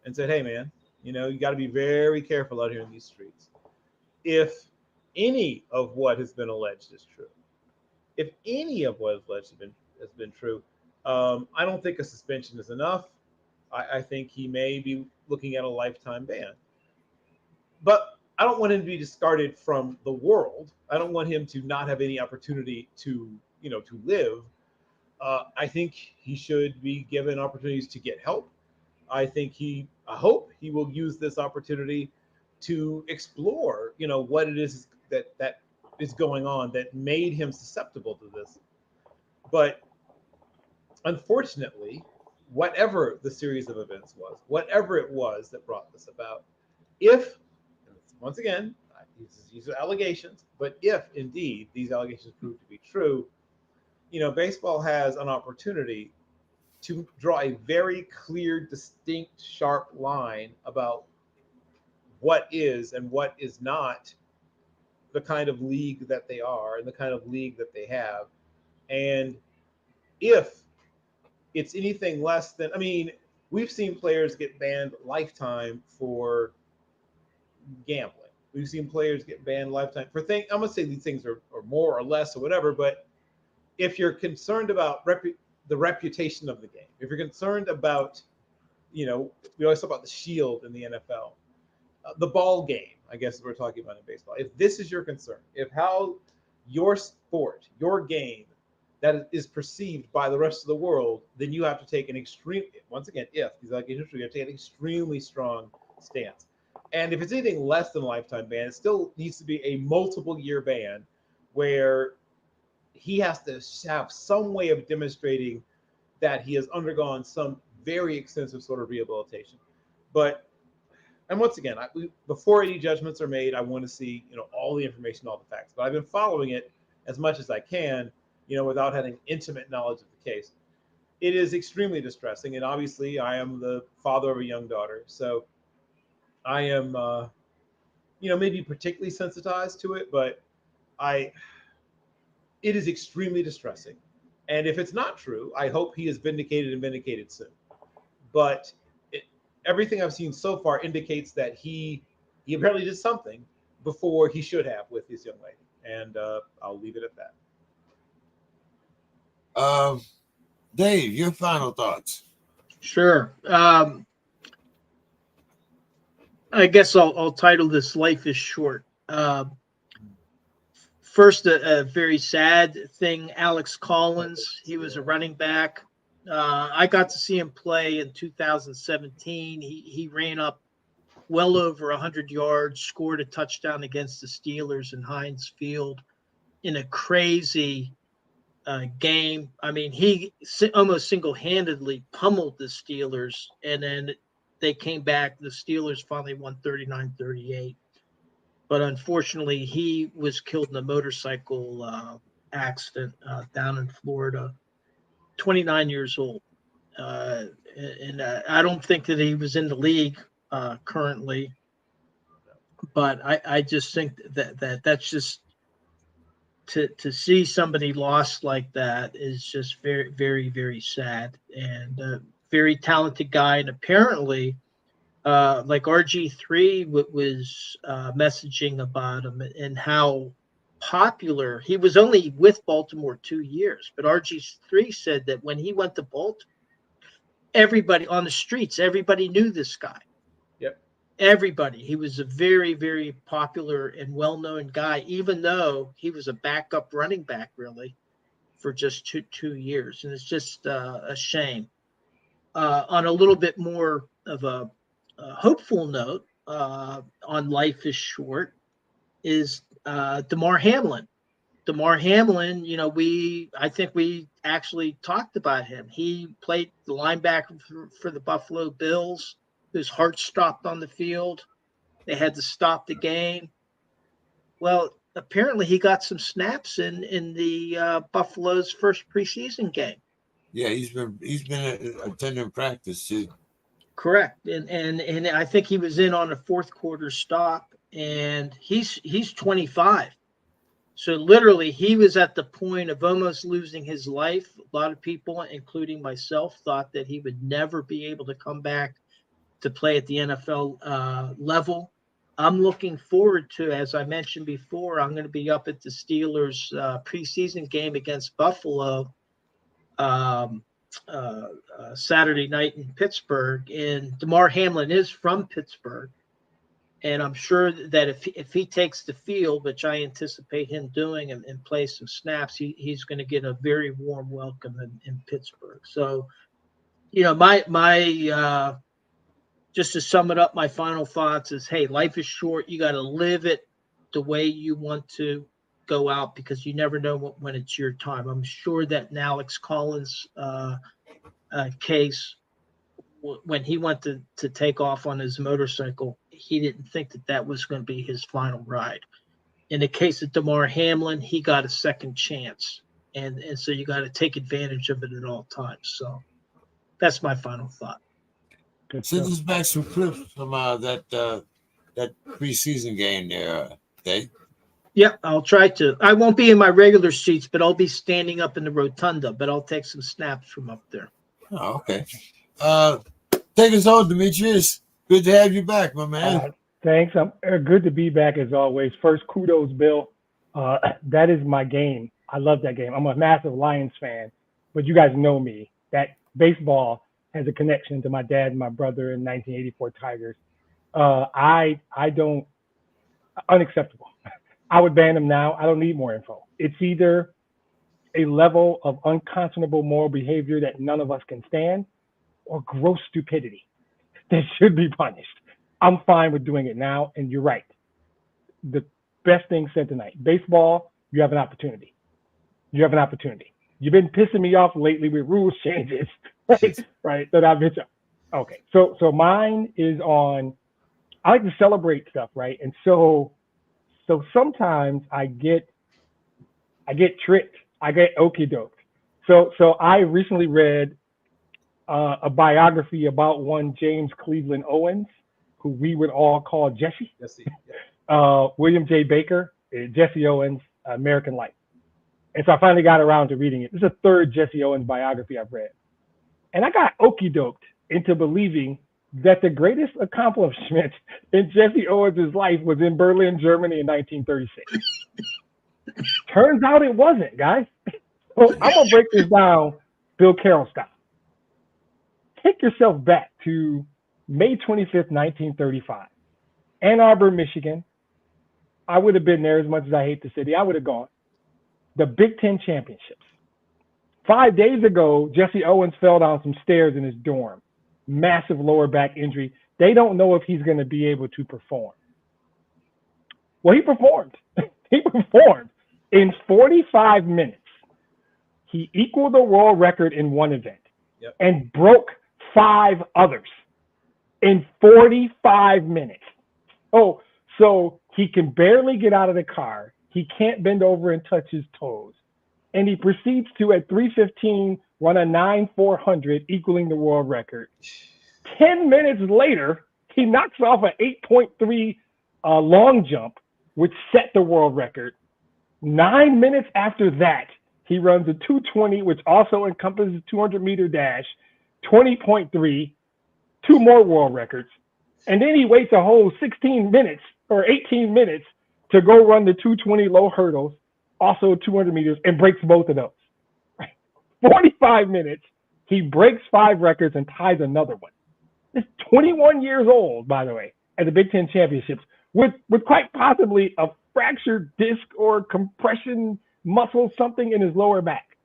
and said, hey, man, you got to be very careful out here in these streets. If any of what has been alleged is true, if any of what is alleged has been true, I don't think a suspension is enough. I think he may be looking at a lifetime ban. But I don't want him to be discarded from the world. I don't want him to not have any opportunity to live. I think he should be given opportunities to get help. I hope he will use this opportunity to explore, what it is that is going on that made him susceptible to this. But unfortunately, whatever the series of events was, whatever it was that brought this about, once again, these are allegations, but if indeed these allegations prove to be true, baseball has an opportunity to draw a very clear, distinct, sharp line about what is and what is not the kind of league that they are and the kind of league that they have. And if it's anything less than, we've seen players get banned lifetime for gambling. We've seen players get banned lifetime for things. I'm going to say these things are more or less or whatever, but if you're concerned about the reputation of the game, if you're concerned about, we always talk about the shield in the NFL, the ball game, I guess we're talking about in baseball. If this is your concern, if how your sport, your game, that is perceived by the rest of the world, then you have to take an once again, if these allegations are true, you have to take an extremely strong stance. And if it's anything less than a lifetime ban, it still needs to be a multiple year ban where he has to have some way of demonstrating that he has undergone some very extensive sort of rehabilitation. And once again, before any judgments are made, I want to see, all the information, all the facts. But I've been following it as much as I can, without having intimate knowledge of the case. It is extremely distressing. And obviously, I am the father of a young daughter. So I am, maybe particularly sensitized to it, but it is extremely distressing. And if it's not true, I hope he is vindicated soon. But everything I've seen so far indicates that he apparently did something before he should have with this young lady. And I'll leave it at that. Dave, your final thoughts. Sure. I guess I'll title this "Life is Short." First, a very sad thing. Alex Collins, he was a running back. I got to see him play in 2017. He ran up well over 100 yards, scored a touchdown against the Steelers in Heinz Field in a crazy game. He almost single-handedly pummeled the Steelers, and then they came back. The Steelers finally won 39-38. But unfortunately, he was killed in a motorcycle accident down in Florida, 29 years old. And I don't think that he was in the league currently. But I just think that's just to see somebody lost like that is just very, very, very sad. And very talented guy. And apparently, like RG3 was messaging about him and how popular he was. Only with Baltimore 2 years, but RG3 said that when he went to Baltimore, everybody on the streets, everybody knew this guy. Yep. Everybody. He was a very, very popular and well-known guy, even though he was a backup running back really for just two years. And it's just a shame. On a little bit more of a hopeful note on Life is Short is Damar Hamlin. Damar Hamlin, I think we actually talked about him. He played the linebacker for the Buffalo Bills, whose heart stopped on the field. They had to stop the game. Well, apparently he got some snaps in the Buffalo's first preseason game. Yeah, he's been attending practice too. Correct, and I think he was in on a fourth quarter stop, and he's 25. So literally, he was at the point of almost losing his life. A lot of people, including myself, thought that he would never be able to come back to play at the NFL level. I'm looking forward to, as I mentioned before, I'm going to be up at the Steelers preseason game against Buffalo Saturday night in Pittsburgh. And Damar Hamlin is from Pittsburgh. And I'm sure that if he takes the field, which I anticipate him doing, and play some snaps, he's going to get a very warm welcome in Pittsburgh. So, my just to sum it up, my final thoughts is, hey, life is short. You got to live it the way you want to go out, because you never know when it's your time. I'm sure that in Alex Collins' case, when he went to take off on his motorcycle, he didn't think that was going to be his final ride. In the case of Damar Hamlin, he got a second chance. And so you got to take advantage of it at all times. So that's my final thought. Send us back some clips from that preseason game there, Dave. Yeah, I'll try to. I won't be in my regular seats, but I'll be standing up in the rotunda, but I'll take some snaps from up there. Oh, okay. Take us home, Demetrius. Good to have you back, my man. Thanks. I'm good to be back as always. First, kudos, Bill. That is my game. I love that game. I'm a massive Lions fan, but you guys know me. That baseball has a connection to my dad and my brother in 1984 Tigers. I don't, unacceptable. I would ban them now. I don't need more info. It's either a level of unconscionable moral behavior that none of us can stand, or gross stupidity that should be punished. I'm fine with doing it now, and you're right. The best thing said tonight. Baseball, you have an opportunity. You have an opportunity. You've been pissing me off lately with rules changes, right? That I've been. Okay, so mine is on. I like to celebrate stuff, right? And so sometimes I get tricked. I get okie doked. So I recently read a biography about one James Cleveland Owens, who we would all call Jesse. William J. Baker, Jesse Owens, American Life. And so I finally got around to reading it. This is the third Jesse Owens biography I've read. And I got okie doked into believing that the greatest accomplishment in Jesse Owens' life was in Berlin, Germany in 1936. Turns out it wasn't, guys. So I'm going to break this down Bill Carroll style. Take yourself back to May 25th, 1935. Ann Arbor, Michigan. I would have been there as much as I hate the city. I would have gone. The Big Ten Championships. 5 days ago, Jesse Owens fell down some stairs in his dorm. Massive lower back injury. They don't know if he's going to be able to perform. Well, he performed. He performed. In 45 minutes, he equaled the world record in one event and broke 5 others in 45 minutes. Oh, so he can barely get out of the car. He can't bend over and touch his toes. And he proceeds to, at 3:15, run a 9.400, equaling the world record. 10 minutes later, he knocks off an 8.3 long jump, which set the world record. 9 minutes after that, he runs a 2:20, which also encompasses 200-meter dash, 20.3, 2 more world records. And then he waits a whole 16 minutes or 18 minutes to go run the 2:20 low hurdles, also 200 meters, and breaks both of those. 45 minutes, he breaks 5 records and ties another one. He's 21 years old, by the way, at the Big Ten Championships, with quite possibly a fractured disc or compression muscle, something in his lower back.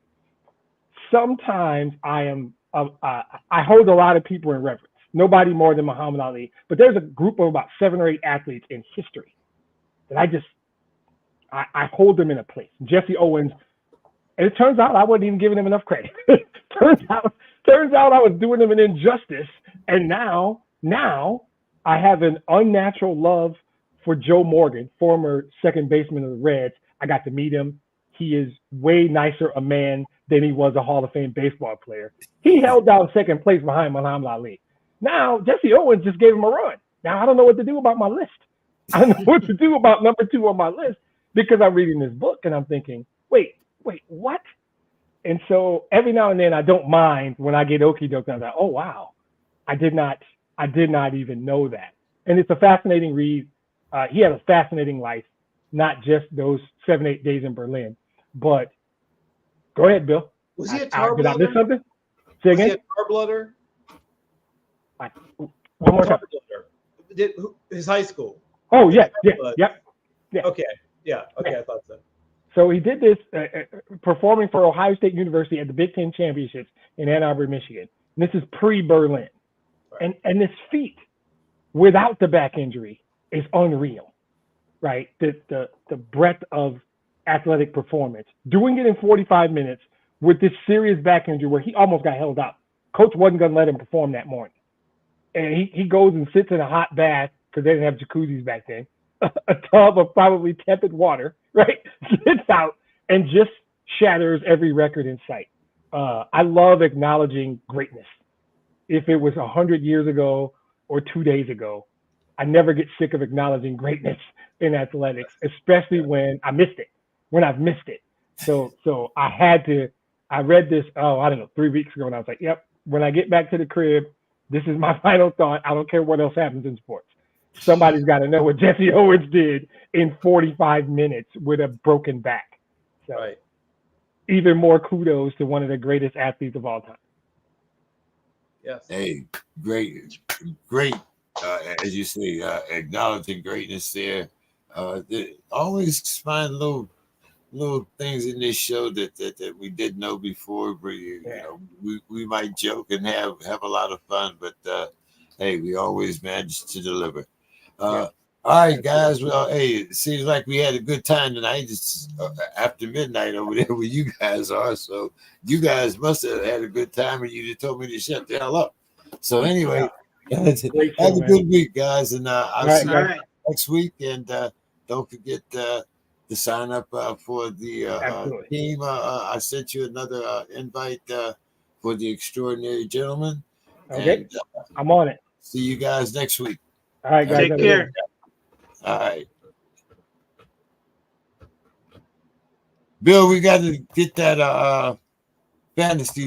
Sometimes I hold a lot of people in reverence. Nobody more than Muhammad Ali, but there's a group of about 7 or 8 athletes in history that I hold them in a place. Jesse Owens, and it turns out I wasn't even giving him enough credit. turns out I was doing him an injustice, and now I have an unnatural love for Joe Morgan, former second baseman of the Reds. I got to meet him. He is way nicer a man than he was a Hall of Fame baseball player. He held down second place behind Muhammad Ali. Now, Jesse Owens just gave him a run. Now, I don't know what to do about my list. I don't know what to do about number 2 on my list, because I'm reading this book and I'm thinking, wait, what? And so every now and then I don't mind when I get okie doke. I'm like, oh, wow, I did not even know that. And it's a fascinating read. He had a fascinating life, not just those 7-8 days in Berlin. But go ahead, Bill. Was he a tar Did I miss blooder? something? Say again? Was he a tar blooder? One more time. His high school. Oh, yeah. Okay. Yeah. Okay. I thought so. So he did this performing for Ohio State University at the Big Ten Championships in Ann Arbor, Michigan. And this is pre-Berlin. Right. And this feat without the back injury is unreal, right? The breadth of athletic performance. Doing it in 45 minutes with this serious back injury where he almost got held up. Coach wasn't going to let him perform that morning. And he goes and sits in a hot bath because they didn't have jacuzzis back then. A tub of probably tepid water, right? Sits out and just shatters every record in sight. I love acknowledging greatness. If it was 100 years ago or 2 days ago, I never get sick of acknowledging greatness in athletics, especially when I missed it, when I've missed it. So I read this, 3 weeks ago, and I was like, yep, when I get back to the crib, this is my final thought. I don't care what else happens in sports. Somebody's got to know what Jesse Owens did in 45 minutes with a broken back. So Right. even more kudos to one of the greatest athletes of all time. Yes. Hey, great, as you say, acknowledging greatness there. Always find little things in this show that we didn't know before. But you know, we might joke and have a lot of fun, but hey, we always manage to deliver. All right, guys. Well, hey, it seems like we had a good time tonight. It's after midnight over there where you guys are, so you guys must have had a good time, and you just told me to shut the hell up. So anyway, have a good week, guys, and I'll see you next week. And don't forget to sign up for the team. I sent you another invite for the Extraordinary Gentleman. Okay, and, I'm on it. See you guys next week. All right, guys. Take care. All right. Bill, we got to get that fantasy